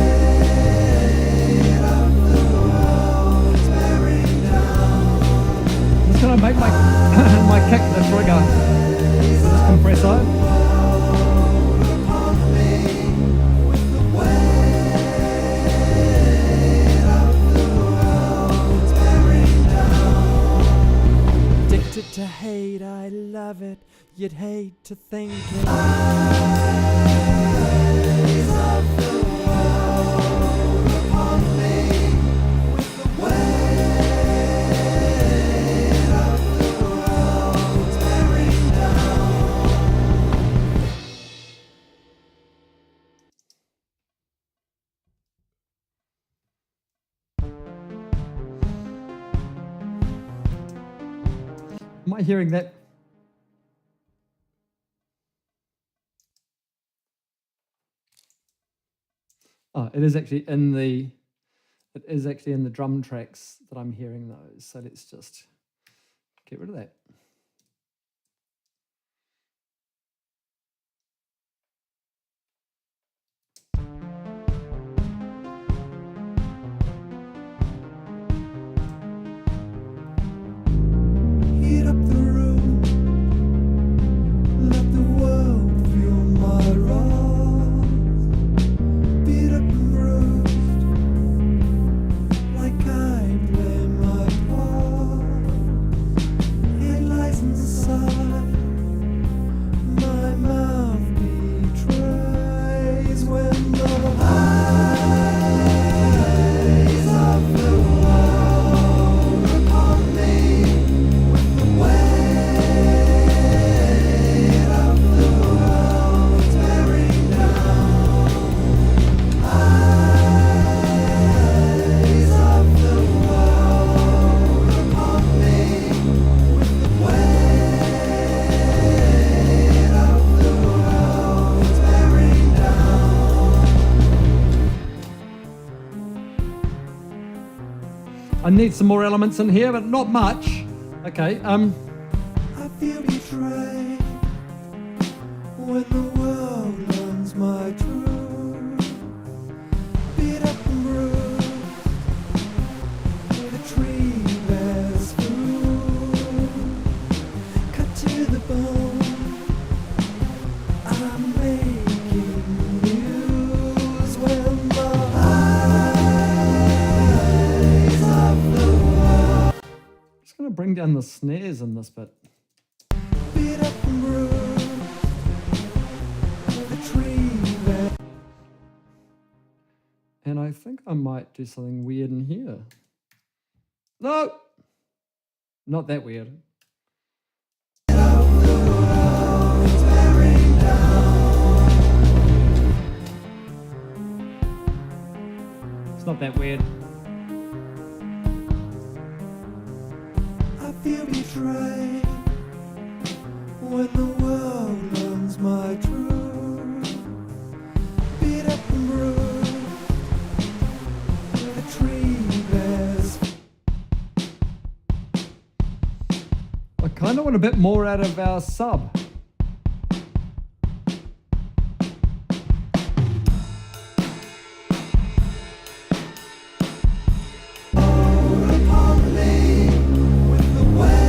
you'd hate to think it. Eyes of the world upon me, with the weight of the world tearing down. Am I hearing that? Oh, it is actually in the drum tracks that I'm hearing those. So let's just get rid of that. Heat up the room, let the world feel my wrath. Beat up and bruised, like I play my part. It lies inside, my mouth betrays when the eyes of the world upon me, with the weight of the world tearing down. Eyes of the world upon me, with the weight of the world tearing down. I need some more elements in here, but not much. Okay. I feel betrayed when the world learns my truth. Beat up and bruised, the tree bears fruit. Cut to the bone, I'm making news when the eyes of the world Just going to bring down the snares in this bit. beat up and bruised, the tree bears. And I think I might do something weird in here. No, not that weird. It's not that weird. I feel betrayed when the world learns my truth. Beat up and bruised, the tree bears. I kind of want a bit more out of our sub. Upon me, with the weight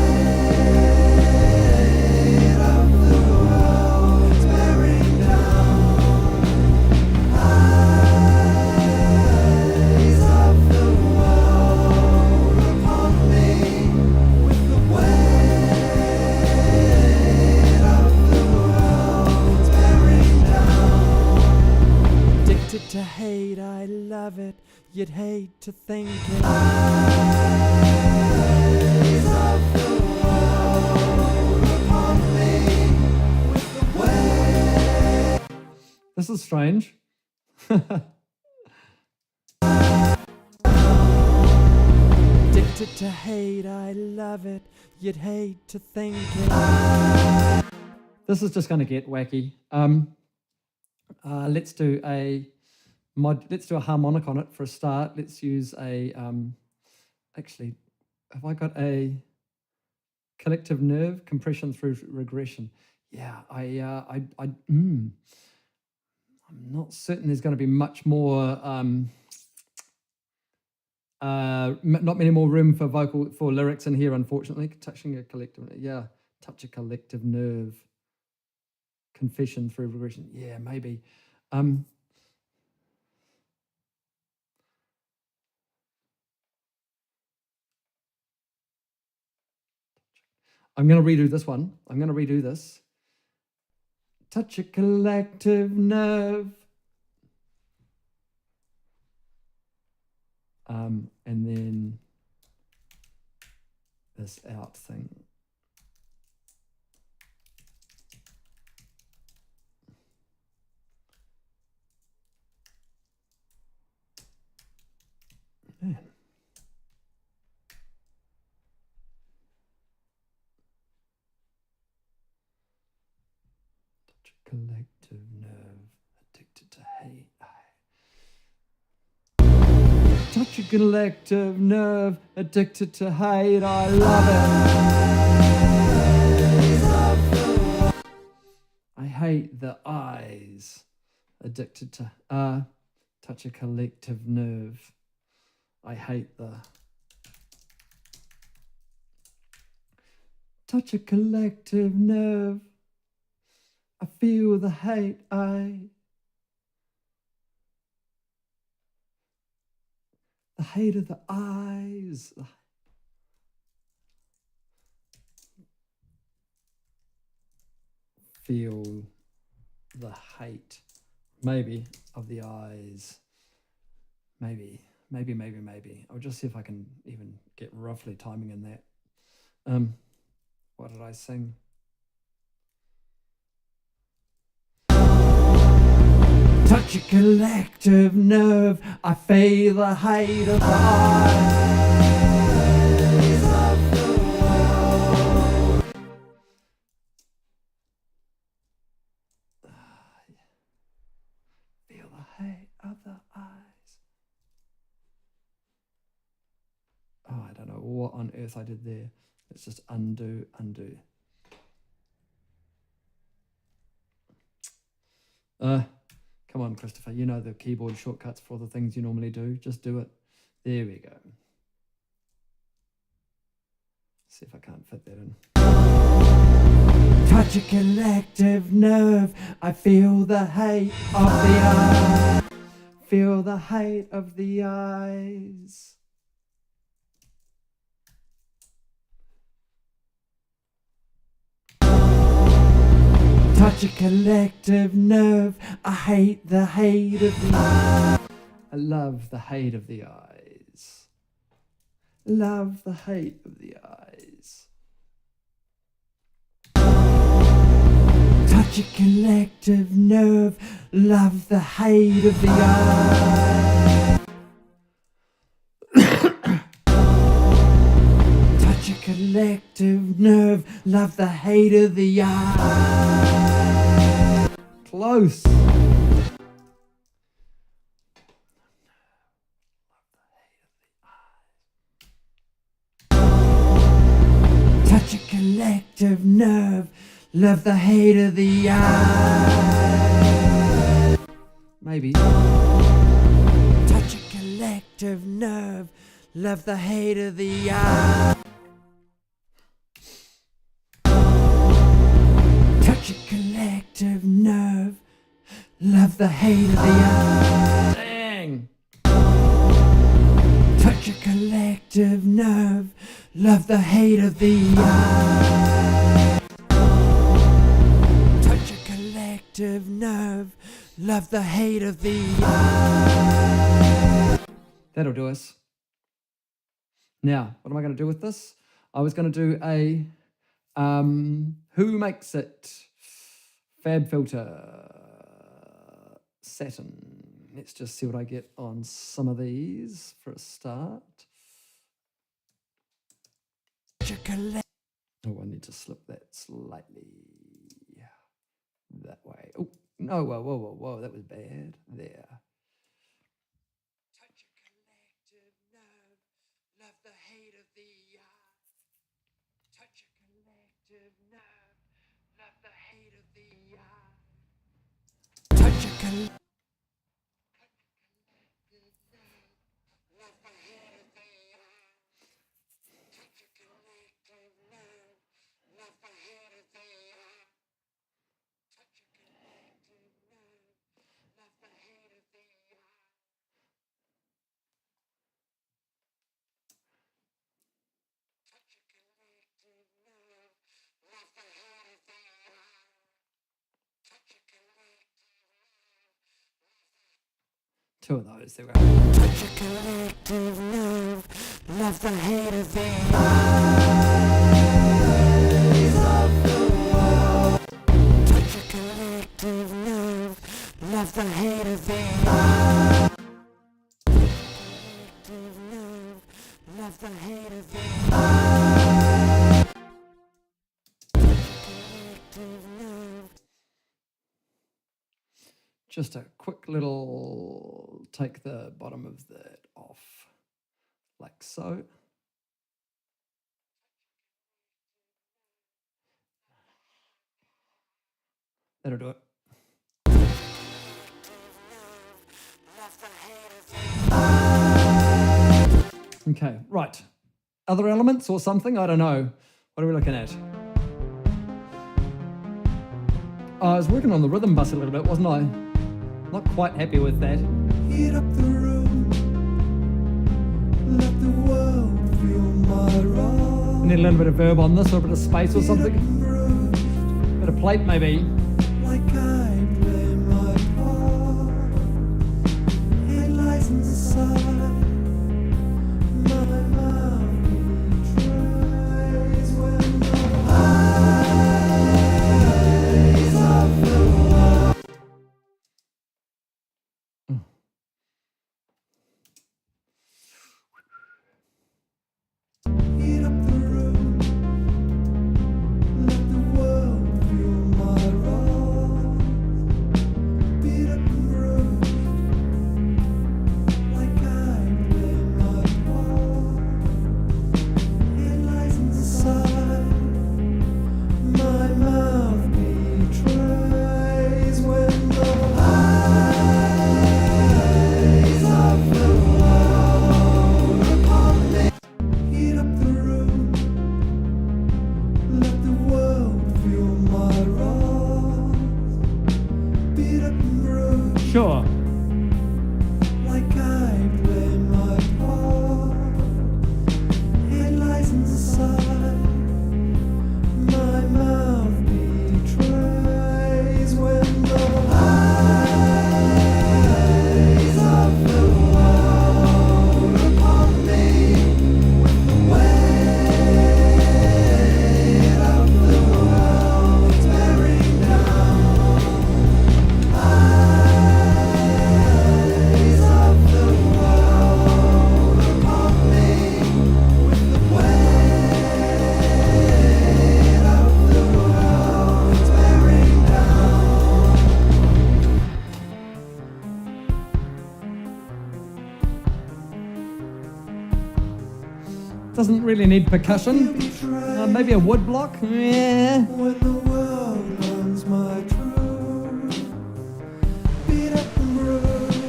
of the world tearing down. Eyes of the world upon me, with the weight of the world tearing down. Addicted to hate, I love it. You'd hate to think it. Eyes of the world upon me, with the weight. This is strange. Addicted to hate, I love it. You'd hate to think it. This is just going to get wacky. Let's do a harmonic on it for a start. Let's use a actually, have I got a collective nerve compression through regression? Yeah, I'm not certain there's going to be much more. Not many more room for lyrics in here, unfortunately. Touch a collective nerve. Confession through regression. Yeah, maybe. I'm going to redo this one. I'm going to redo this. touch a collective nerve. And then this out thing. Man. Touch a collective nerve, addicted to hate. Touch a collective nerve, addicted to hate. I love it. I hate the eyes, addicted to touch a collective nerve. I hate the touch a collective nerve. I feel the hate. The hate of the eyes. Feel the hate, maybe, of the eyes. Maybe. I'll just see if I can even get roughly timing in that. What did I sing? Touch a collective nerve. I feel the hate of the eyes of the world. Feel the hate of the eyes. Oh, I don't know what on earth I did there. Let's just undo. Come on, Christopher. You know the keyboard shortcuts for the things you normally do. Just do it. There we go. See if I can't fit that in. Touch a collective nerve. I feel the hate of the eyes. Feel the hate of the eyes. Touch a collective nerve. I hate the hate of the eyes. I love the hate of the eyes. Love the hate of the eyes. Touch a collective nerve. Love the hate of the eyes. Touch a collective nerve. Love the hate of the eyes. Close. Touch a collective nerve. Love the hate of the eye. Maybe. Touch a collective nerve. Love the hate of the eye. Touch a collective nerve. Love the hate of the eye. Dang. Touch a collective nerve. Love the hate of the eye. Touch a collective nerve. Love the hate of the eye. That'll do us. Now, what am I going to do with this? I was going to do a Who Makes It Fab Filter Satin. Let's just see what I get on some of these for a start. Oh, I need to slip that slightly that way. Oh, no, whoa, that was bad. There. Touch a collective nerve, love the hate of the eye. Touch a collective nerve, love the hate of the eye. Touch a collective nerve, love the hate of the eye. Touch a collective nerve, love the hate of the eye. Touch a collective nerve, love the hate of the eye. Touch a collective nerve, love the hate of the eye. Touch Two of those. There we go. Touch a collective nerve, love the hate of the eyes of the world. Touch a collective nerve, love the hate of the eyes. Collective nerve, love the hate of the eyes. Collective nerve. Just a quick little, take the bottom of that off, like so. That'll do it. Okay, right. Other elements or something? I don't know. What are we looking at? I was working on the rhythm bus a little bit, wasn't I? Not quite happy with that. Heat up the room, let the world feel my wrath. Need a little bit of verb on this, or a bit of space or something. Bit of plate maybe. Like I play my part, headlights inside, my mouth betrays when the eyes of the world. Heat up the room, let the world feel my wrath. Beat up and bruised, like I play my part. Headlights inside, my mouth betrays when the eyes of the world upon me. Heat up the room, let the world feel my wrath. Beat up and bruised, Sure. like I play my part. Headlights inside, my mouth betrays when the eyes of the world upon me. With the weight of the world bearing down. Eyes of the world upon me. With the weight of the world bearing down. Doesn't really need percussion. Betrayed Maybe a wood block. Yeah. when the world learns my truth. Beat up and bruised,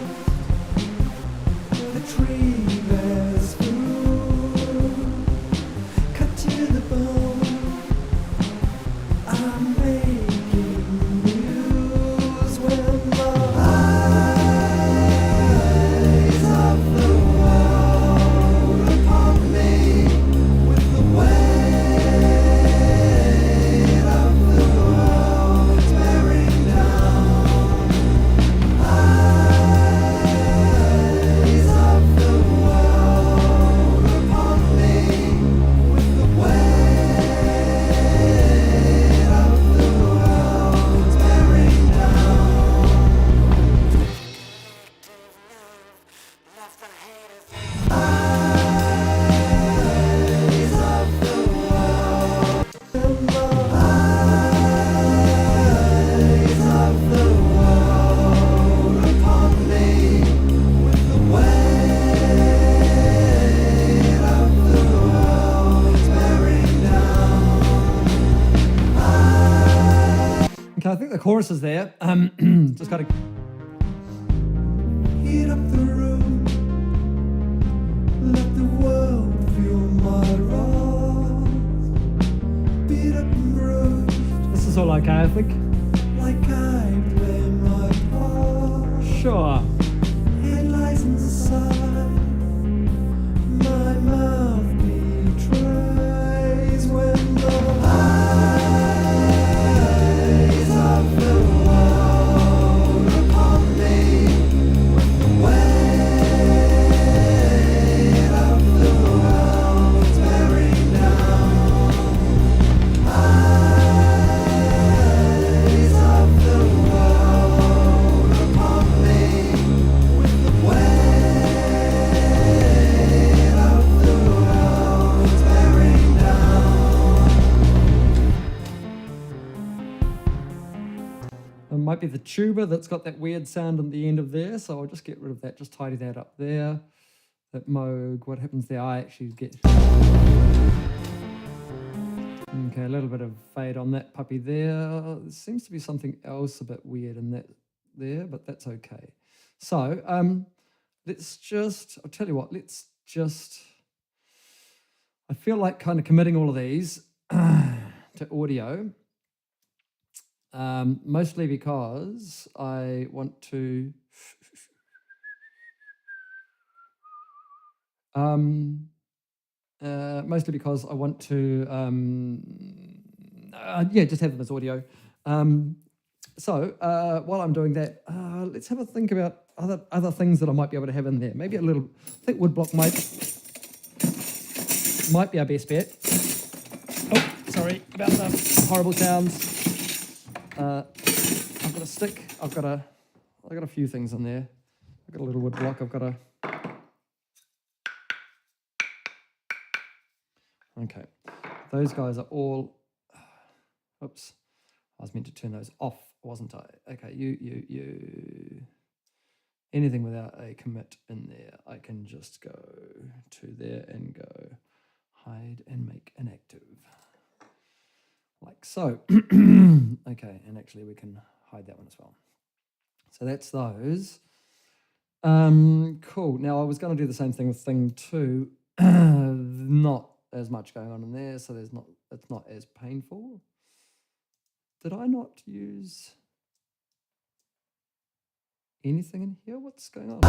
the tree bears fruit. Cut to the bone, I'm making news when the eyes of the world upon me. With the weight of the world bearing down. Eyes of the world upon me. With the weight of the world bearing down. Love the hate of the eyes of the world. And the eyes of the world upon me. With the weight of the world bearing down. Okay, I think the chorus is there. Just got to. Heat up the room, let the world feel my wrath. Beat up and bruised, This is all okay, I think. like I play my part. Sure. Headlights inside, my mouth betrays when the eyes of the world upon me. With the weight It might be the tuba that's got that weird sound at the end of there, so I'll just get rid of that, just tidy that up there. That Moog, what happens there? I actually get... Okay, a little bit of fade on that puppy there. There seems to be something else a bit weird in that there, but that's okay. So let's just, I'll tell you what, let's just, I feel like kind of committing all of these to audio, mostly because I want to, mostly because I want to, yeah, just have them as audio. So while I'm doing that, let's have a think about other things that I might be able to have in there. Maybe a little, I think woodblock might be our best bet. Oh, sorry about the horrible sounds. I've got a stick. I've got a few things in there. I've got a little woodblock. I've got a. Okay, those guys are all. Oops, I was meant to turn those off, wasn't I? Okay, you. Anything without a commit in there, I can just go to there and go hide and make inactive. Like so. Okay, and actually we can hide that one as well. So that's those. Cool. Now I was going to do the same thing with thing 2. Not as much going on in there, so it's not as painful. Did I not use anything in here? What's going on?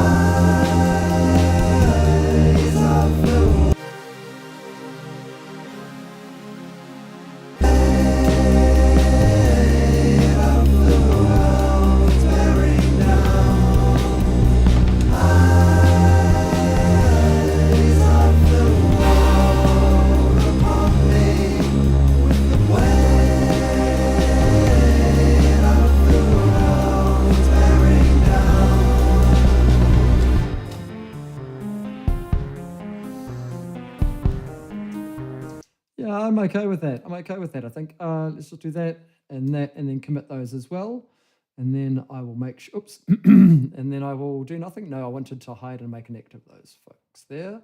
Yeah, I'm okay with that. I'm okay with that. I think let's just do that, and then commit those as well. And then I will make sure, oops, and then I will do nothing. No, I wanted to hide and make inactive those folks there.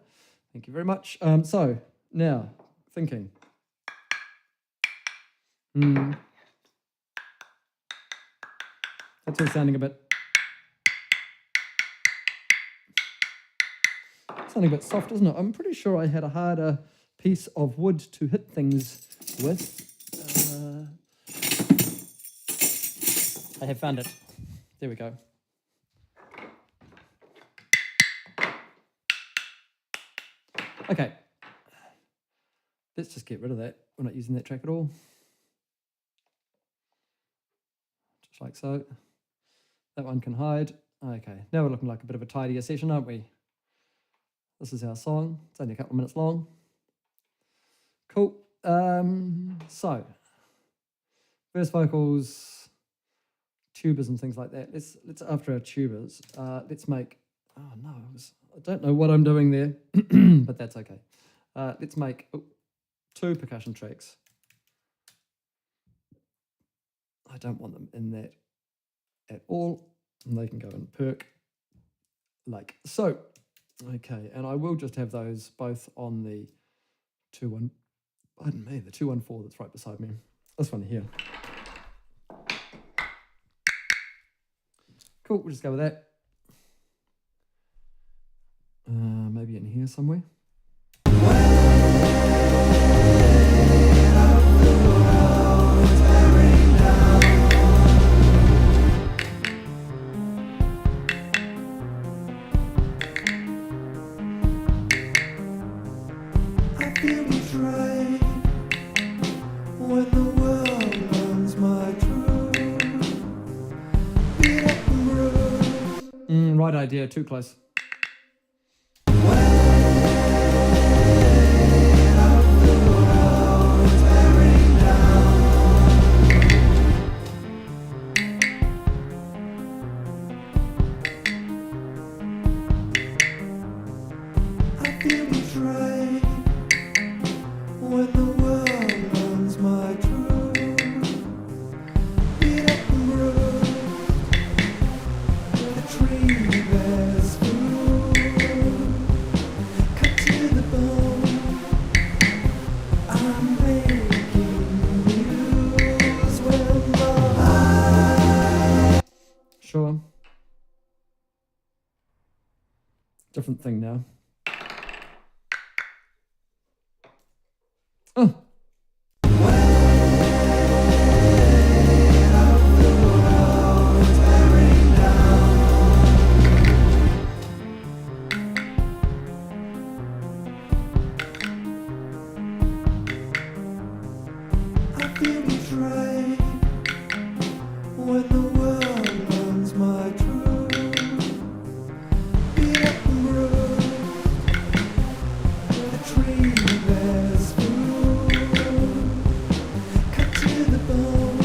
Thank you very much. So now thinking. That's all sounding a bit soft, isn't it? I'm pretty sure I had a harder piece of wood to hit things with. I have found it. There we go. Okay. Let's just get rid of that. We're not using that track at all. Just like so. That one can hide. Okay, now we're looking like a bit of a tidier session, aren't we? This is our song. It's only a couple of minutes long. Cool. So, verse vocals, tubas and things like that. Let's after our tubas, let's make. Oh no, I don't know what I'm doing there, but that's okay. Let's make 2 percussion tracks. I don't want them in that at all, and they can go in perk like so. Okay, and I will just have those both on the 2-1. Pardon me, the 214 that's right beside me. This one here. Cool, we'll just go with that. Maybe in here somewhere. Right idea, too close. Sure. Different thing now. Oh. I feel betrayed when the world learns my truth. Beat up and bruised, the tree bears fruit. Cut to the bone,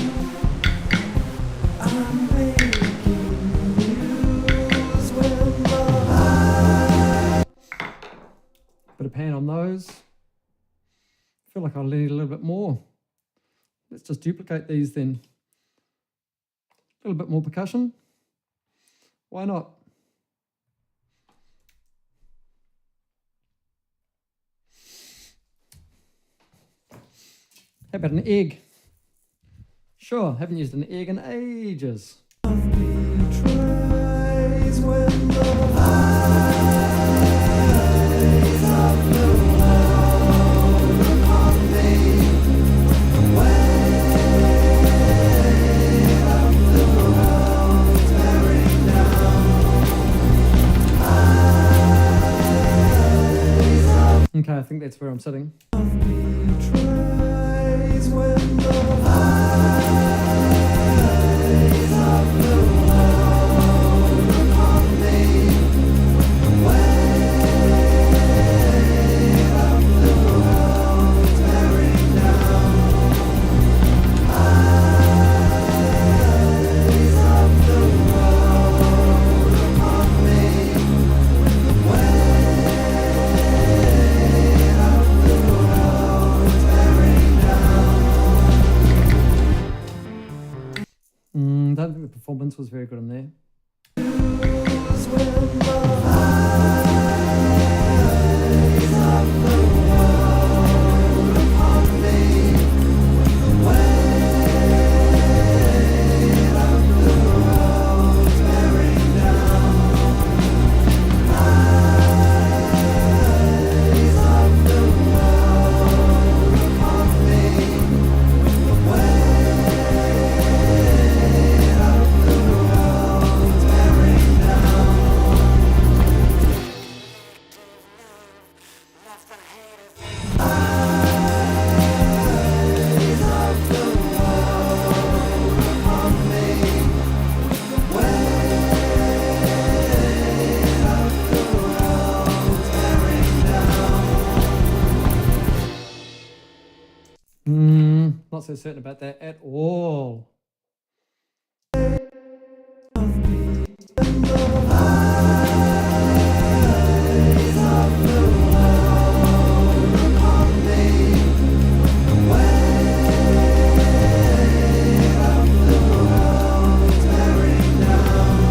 I'm making news when my Bit of pan on those. I feel like I'll need a little bit more. Let's just duplicate these then. A little bit more percussion. Why not? How about an egg? Sure, haven't used an egg in ages. betrays when the eyes of the world upon me. Weight of the world tearing down. Eyes of Okay, I think that's where I'm sitting. betrays when the eyes of the world upon me. Weight of the world tearing down. Eyes of the world upon me. Weight of the world tearing down. Don't think the performance was very good in there. News when the eyes of the world upon me. Weight of the world tearing down. Eyes of the world upon me. Weight of the world tearing down. Eyes of the world upon me. Weight of the world tearing down. Not so certain about that at all. Eyes of the world upon me. Weight of the world tearing down.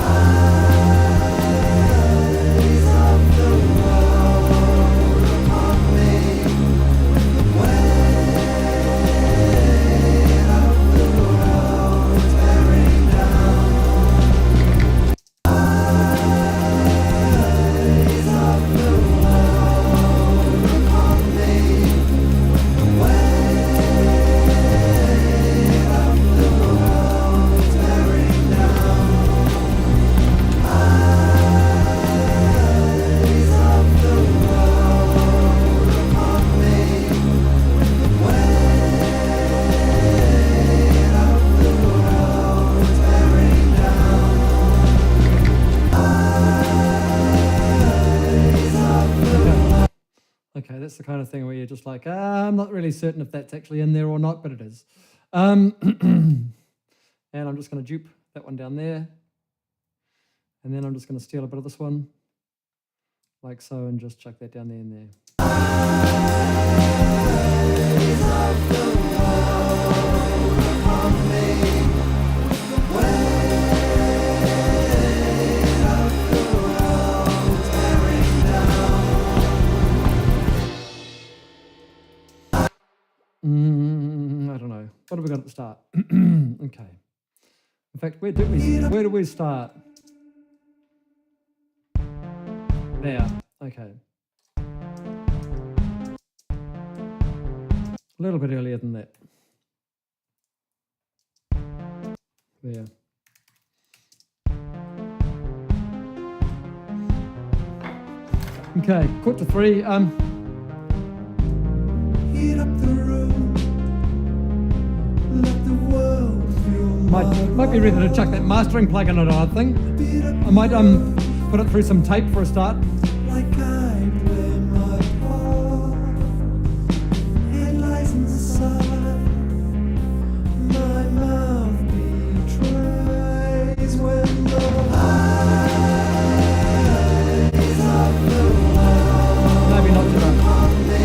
Eyes of the world upon me. Weight of the world tearing down. Eyes of the world upon me. Weight of the world tearing down. Eyes of the world upon me. Weight of the world tearing down. Eyes of the Okay, that's the kind of thing where you're just like, I'm not really certain if that's actually in there or not, but it is. And I'm just going to dupe that one down there. And then I'm just going to steal a bit of this one, like so, and just chuck that down there and there. eyes of the world upon me. Weight of the world tearing down. I don't know. What have we got at the start? Okay. In fact, where do we start? There. Okay. A little bit earlier than that. There. Okay, quarter to 3. Heat up the room. Let the world feel Might be ready to chuck that mastering plug in it, I think. I might put it through some tape for a start. like I play my part. Headlights inside. My mouth betrays when the eyes of the world Maybe not too much. on me.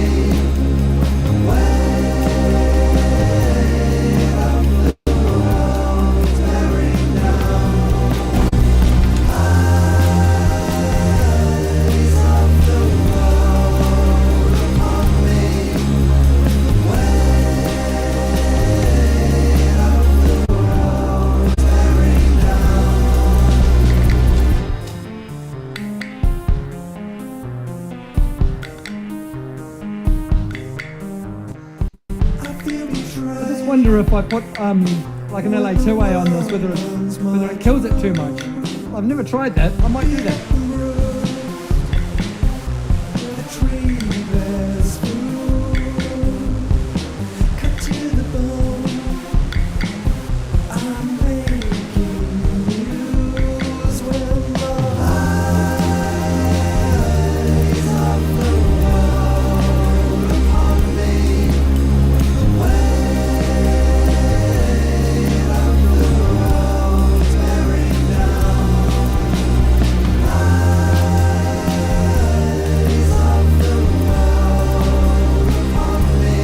I just wonder if I put like an LA2A on this, whether it kills it too much. I've never tried that. I might do that. The tree bears fruit, cut to the bone. I'm making news when the eyes of the world upon me. Weight of the world tearing down. Eyes of the world upon me.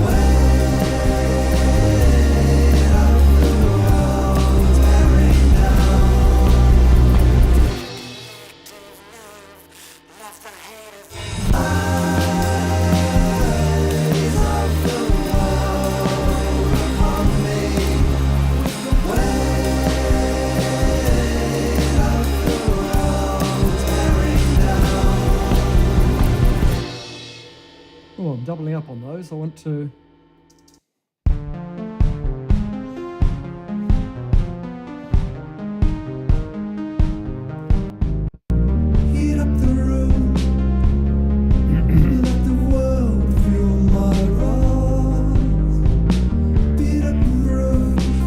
Weight of the world tearing down. Left ahead of me. Eyes of the world upon me. Weight of the world tearing down. Oh, I'm doubling up on those. I want to. Heat up the room. Let the world feel my wrath. Beat up and bruised,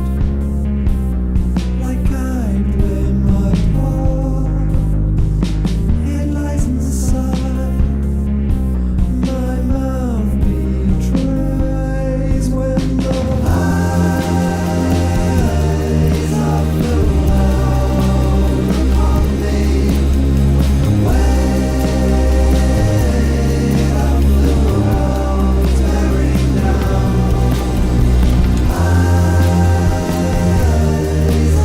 like I play my part. Headlights inside. My mouth betrays when the eyes of the world upon me. Weight of the world tearing down. Eyes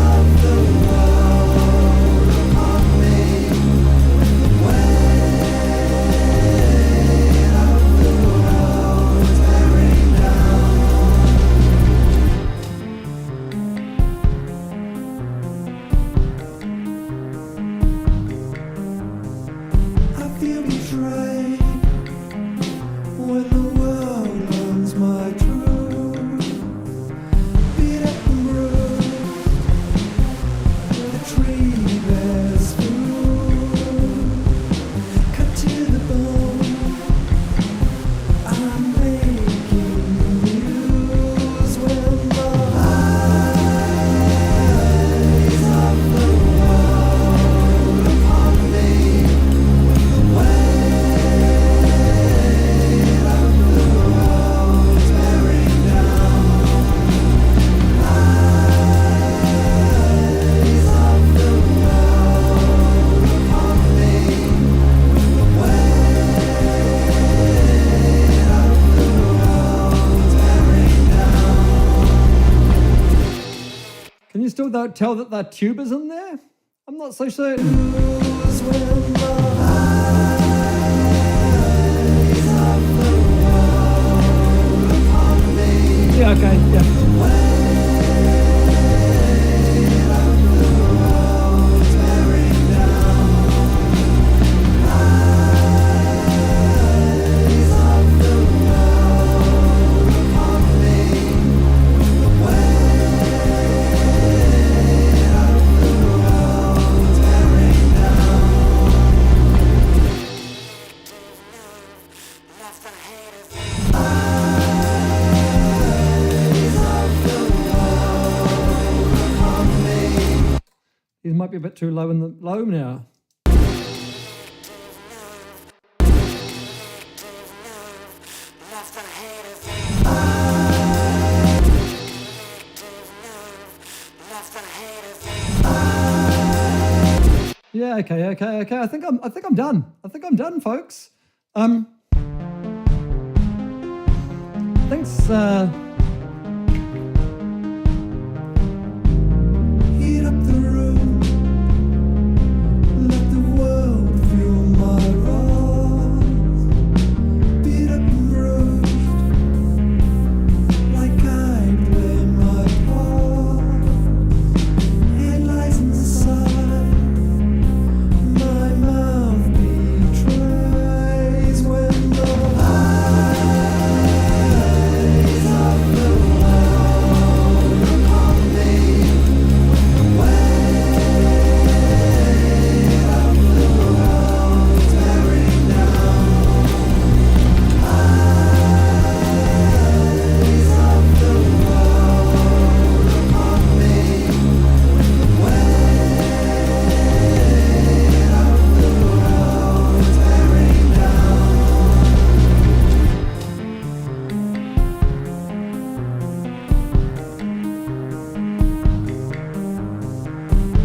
of the world upon me. Weight of the world tearing down. I feel betrayed when the world learns my truth. Beat up and bruised, the tree bears fruit, cut to the bone. I'm making news when the eyes of the world upon me. Weight of the world tearing down. Eyes of the world upon me. Weight of the world tearing down. Can you still tell that the tubers in there? I'm not so certain. News when the eyes of the world upon me. Yeah, okay, yeah. Weight He might be a bit too low in the low now. Yeah, okay. I think I'm done. I think I'm done, folks. Thanks. Heat up the room, let the world feel my wrongs. Beat up and bruised, like I play my part. Headlights inside, my mouth betrays when the eyes of the world upon me.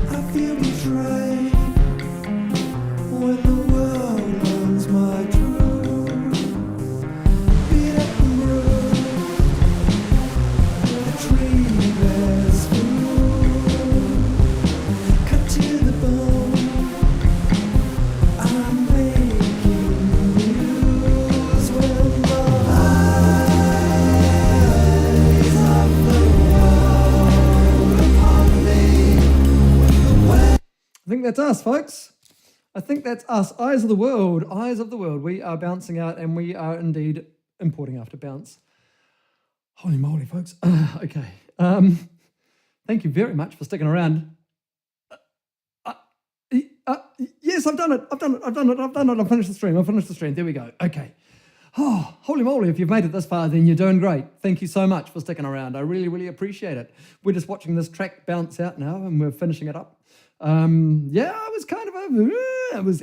I feel betrayed when the world learns my truth. Beat up and bruised, a tree bears fruit. Cut to the bone, I'm making news when the eyes of the world upon me. I think that's us, folks. I think that's us. Eyes of the world. Eyes of the world. We are bouncing out, and we are indeed importing after bounce. Holy moly, folks. Okay. Thank you very much for sticking around. Yes, I've done it. I've done it. I've finished the stream. There we go. Okay. Oh, holy moly, if you've made it this far, then you're doing great. Thank you so much for sticking around. I really, really appreciate it. We're just watching this track bounce out now, and we're finishing it up. Yeah, it was kind of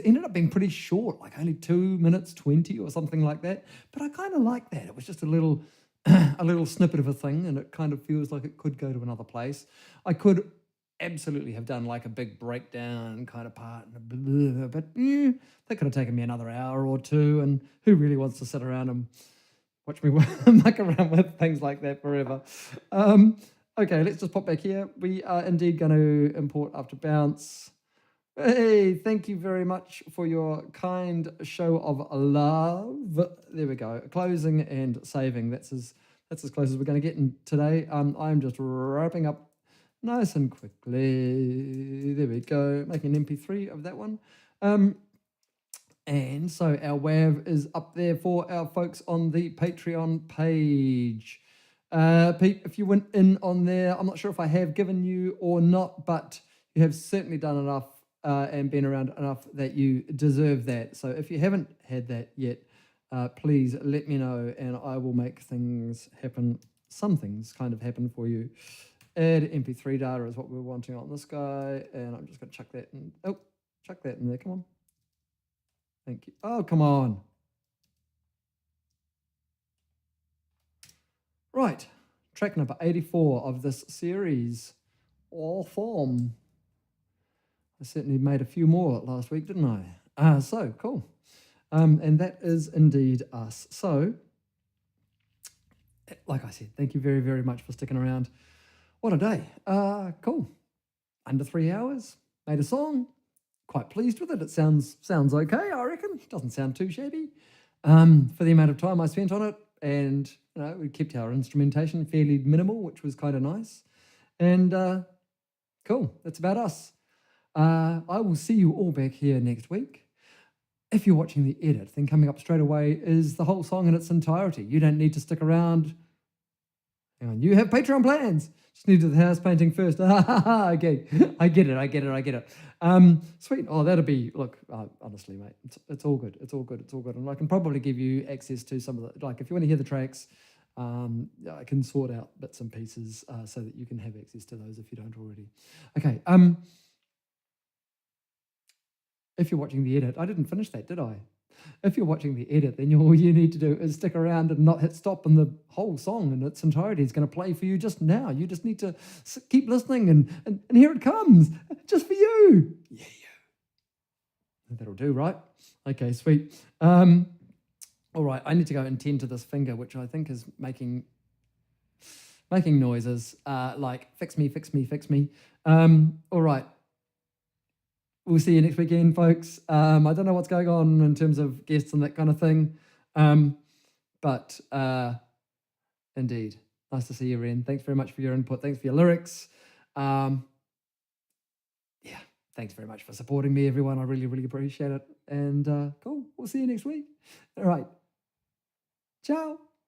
ended up being pretty short, like only 2 minutes 20 or something like that. But I kind of like that. It was just a little a little snippet of a thing, and it kind of feels like it could go to another place. I could absolutely have done like a big breakdown kind of part, but that could have taken me another hour or two, and who really wants to sit around and watch me muck around with things like that forever? Okay, let's just pop back here. We are indeed going to import after bounce. Hey, thank you very much for your kind show of love. There we go. Closing and saving. That's as close as we're going to get in today. I'm just wrapping up nice and quickly. There we go. Making an MP3 of that one. And so our WAV is up there for our folks on the Patreon page. Pete, if you went in on there, I'm not sure if I have given you or not, but you have certainly done enough and been around enough that you deserve that. So if you haven't had that yet, please let me know and I will make things happen. Some things kind of happen for you. Add MP3 data is what we're wanting on this guy. And I'm just going to chuck that in. Oh, chuck that in there. Come on. Thank you. Oh, come on. Right, track number 84 of this series, All Form. I certainly made a few more last week, didn't I? So, cool. And that is indeed us. So, like I said, thank you very, very much for sticking around. What a day. Cool. Under 3 hours, made a song. Quite pleased with it. It sounds okay, I reckon. Doesn't sound too shabby. For the amount of time I spent on it, and we kept our instrumentation fairly minimal, which was kind of nice. And cool, that's about us. I will see you all back here next week. If you're watching the edit, then coming up straight away is the whole song in its entirety. You don't need to stick around. Hang on, you have Patreon plans. Just need to do the house painting first. Okay, I get it. Sweet. Oh, that'll be, look, honestly, mate, it's all good. It's all good. And I can probably give you access to some of the, like, if you want to hear the tracks, I can sort out bits and pieces so that you can have access to those if you don't already. Okay. If you're watching the edit, I didn't finish that, did I? If you're watching the edit, then all you need to do is stick around and not hit stop, and the whole song in its entirety is going to play for you just now. You just need to keep listening, and here it comes, just for you. Yeah. That'll do, right? Okay, sweet. All right, I need to go and tend to this finger, which I think is making noises like fix me, fix me, fix me. All right. We'll see you next weekend, folks. I don't know what's going on in terms of guests and that kind of thing. But indeed, nice to see you, Ren. Thanks very much for your input. Thanks for your lyrics. Yeah, thanks very much for supporting me, everyone. I really, really appreciate it. And cool, we'll see you next week. All right. Ciao.